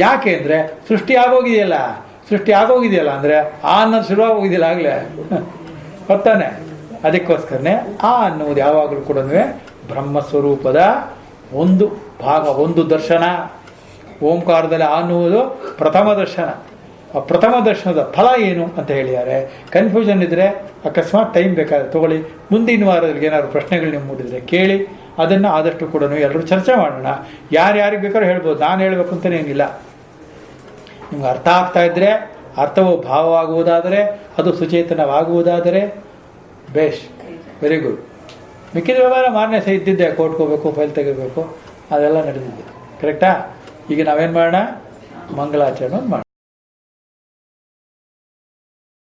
ಯಾಕೆ ಅಂದರೆ ಸೃಷ್ಟಿ ಆಗೋಗಿದೆಯಲ್ಲ ಅಂದರೆ ಆ ಅನ್ನೋದು ಶುರುವಾಗೋಗಿದೆಯಲ್ಲ ಆಗಲೇ, ಗೊತ್ತಾನೆ? ಅದಕ್ಕೋಸ್ಕರನೇ ಆ ಅನ್ನುವುದು ಯಾವಾಗಲೂ ಕೂಡ ಬ್ರಹ್ಮಸ್ವರೂಪದ ಒಂದು ಭಾಗ, ಒಂದು ದರ್ಶನ. ಓಂಕಾರದಲ್ಲಿ ಆ ಅನ್ನುವುದು ಪ್ರಥಮ ದರ್ಶನ. ಆ ಪ್ರಥಮ ದರ್ಶನದ ಫಲ ಏನು ಅಂತ ಹೇಳಿದ್ದಾರೆ. ಕನ್ಫ್ಯೂಷನ್ ಇದ್ದರೆ ಅಕಸ್ಮಾತ್ ಟೈಮ್ ಬೇಕಾದ್ರೆ ತಗೊಳ್ಳಿ. ಮುಂದಿನ ವಾರದಲ್ಲಿ ಏನಾದ್ರು ಪ್ರಶ್ನೆಗಳು ನಿಮ್ಗೆ ಮೂಡಿದರೆ ಕೇಳಿ, ಅದನ್ನು ಆದಷ್ಟು ಕೂಡ ಎಲ್ಲರೂ ಚರ್ಚೆ ಮಾಡೋಣ. ಯಾರ್ಯಾರಿಗೆ ಬೇಕಾದ್ರೂ ಹೇಳ್ಬೋದು, ನಾನು ಹೇಳಬೇಕು ಅಂತಲೇ ಏನಿಲ್ಲ. ನಿಮ್ಗೆ ಅರ್ಥ ಆಗ್ತಾ ಇದ್ದರೆ, ಅರ್ಥವು ಭಾವವಾಗುವುದಾದರೆ, ಅದು ಸುಚೇತನವಾಗುವುದಾದರೆ ಬೇಷ್, ವೆರಿ ಗುಡ್. ಮಿಕ್ಕಿದ ವ್ಯವಹಾರ ಮಾರನೇ ಸಹ ಇದ್ದಿದ್ದೆ, ಕೋರ್ಟ್ಗೆ ಹೋಗ್ಬೇಕು, ಫೈಲ್ ತೆಗಿಬೇಕು, ಅದೆಲ್ಲ ನಡೆದಿದ್ದೆ. ಕರೆಕ್ಟಾ? ಈಗ ನಾವೇನು ಮಾಡೋಣ? ಮಂಗಳಾಚರಣೆ ಮಾಡೋಣ.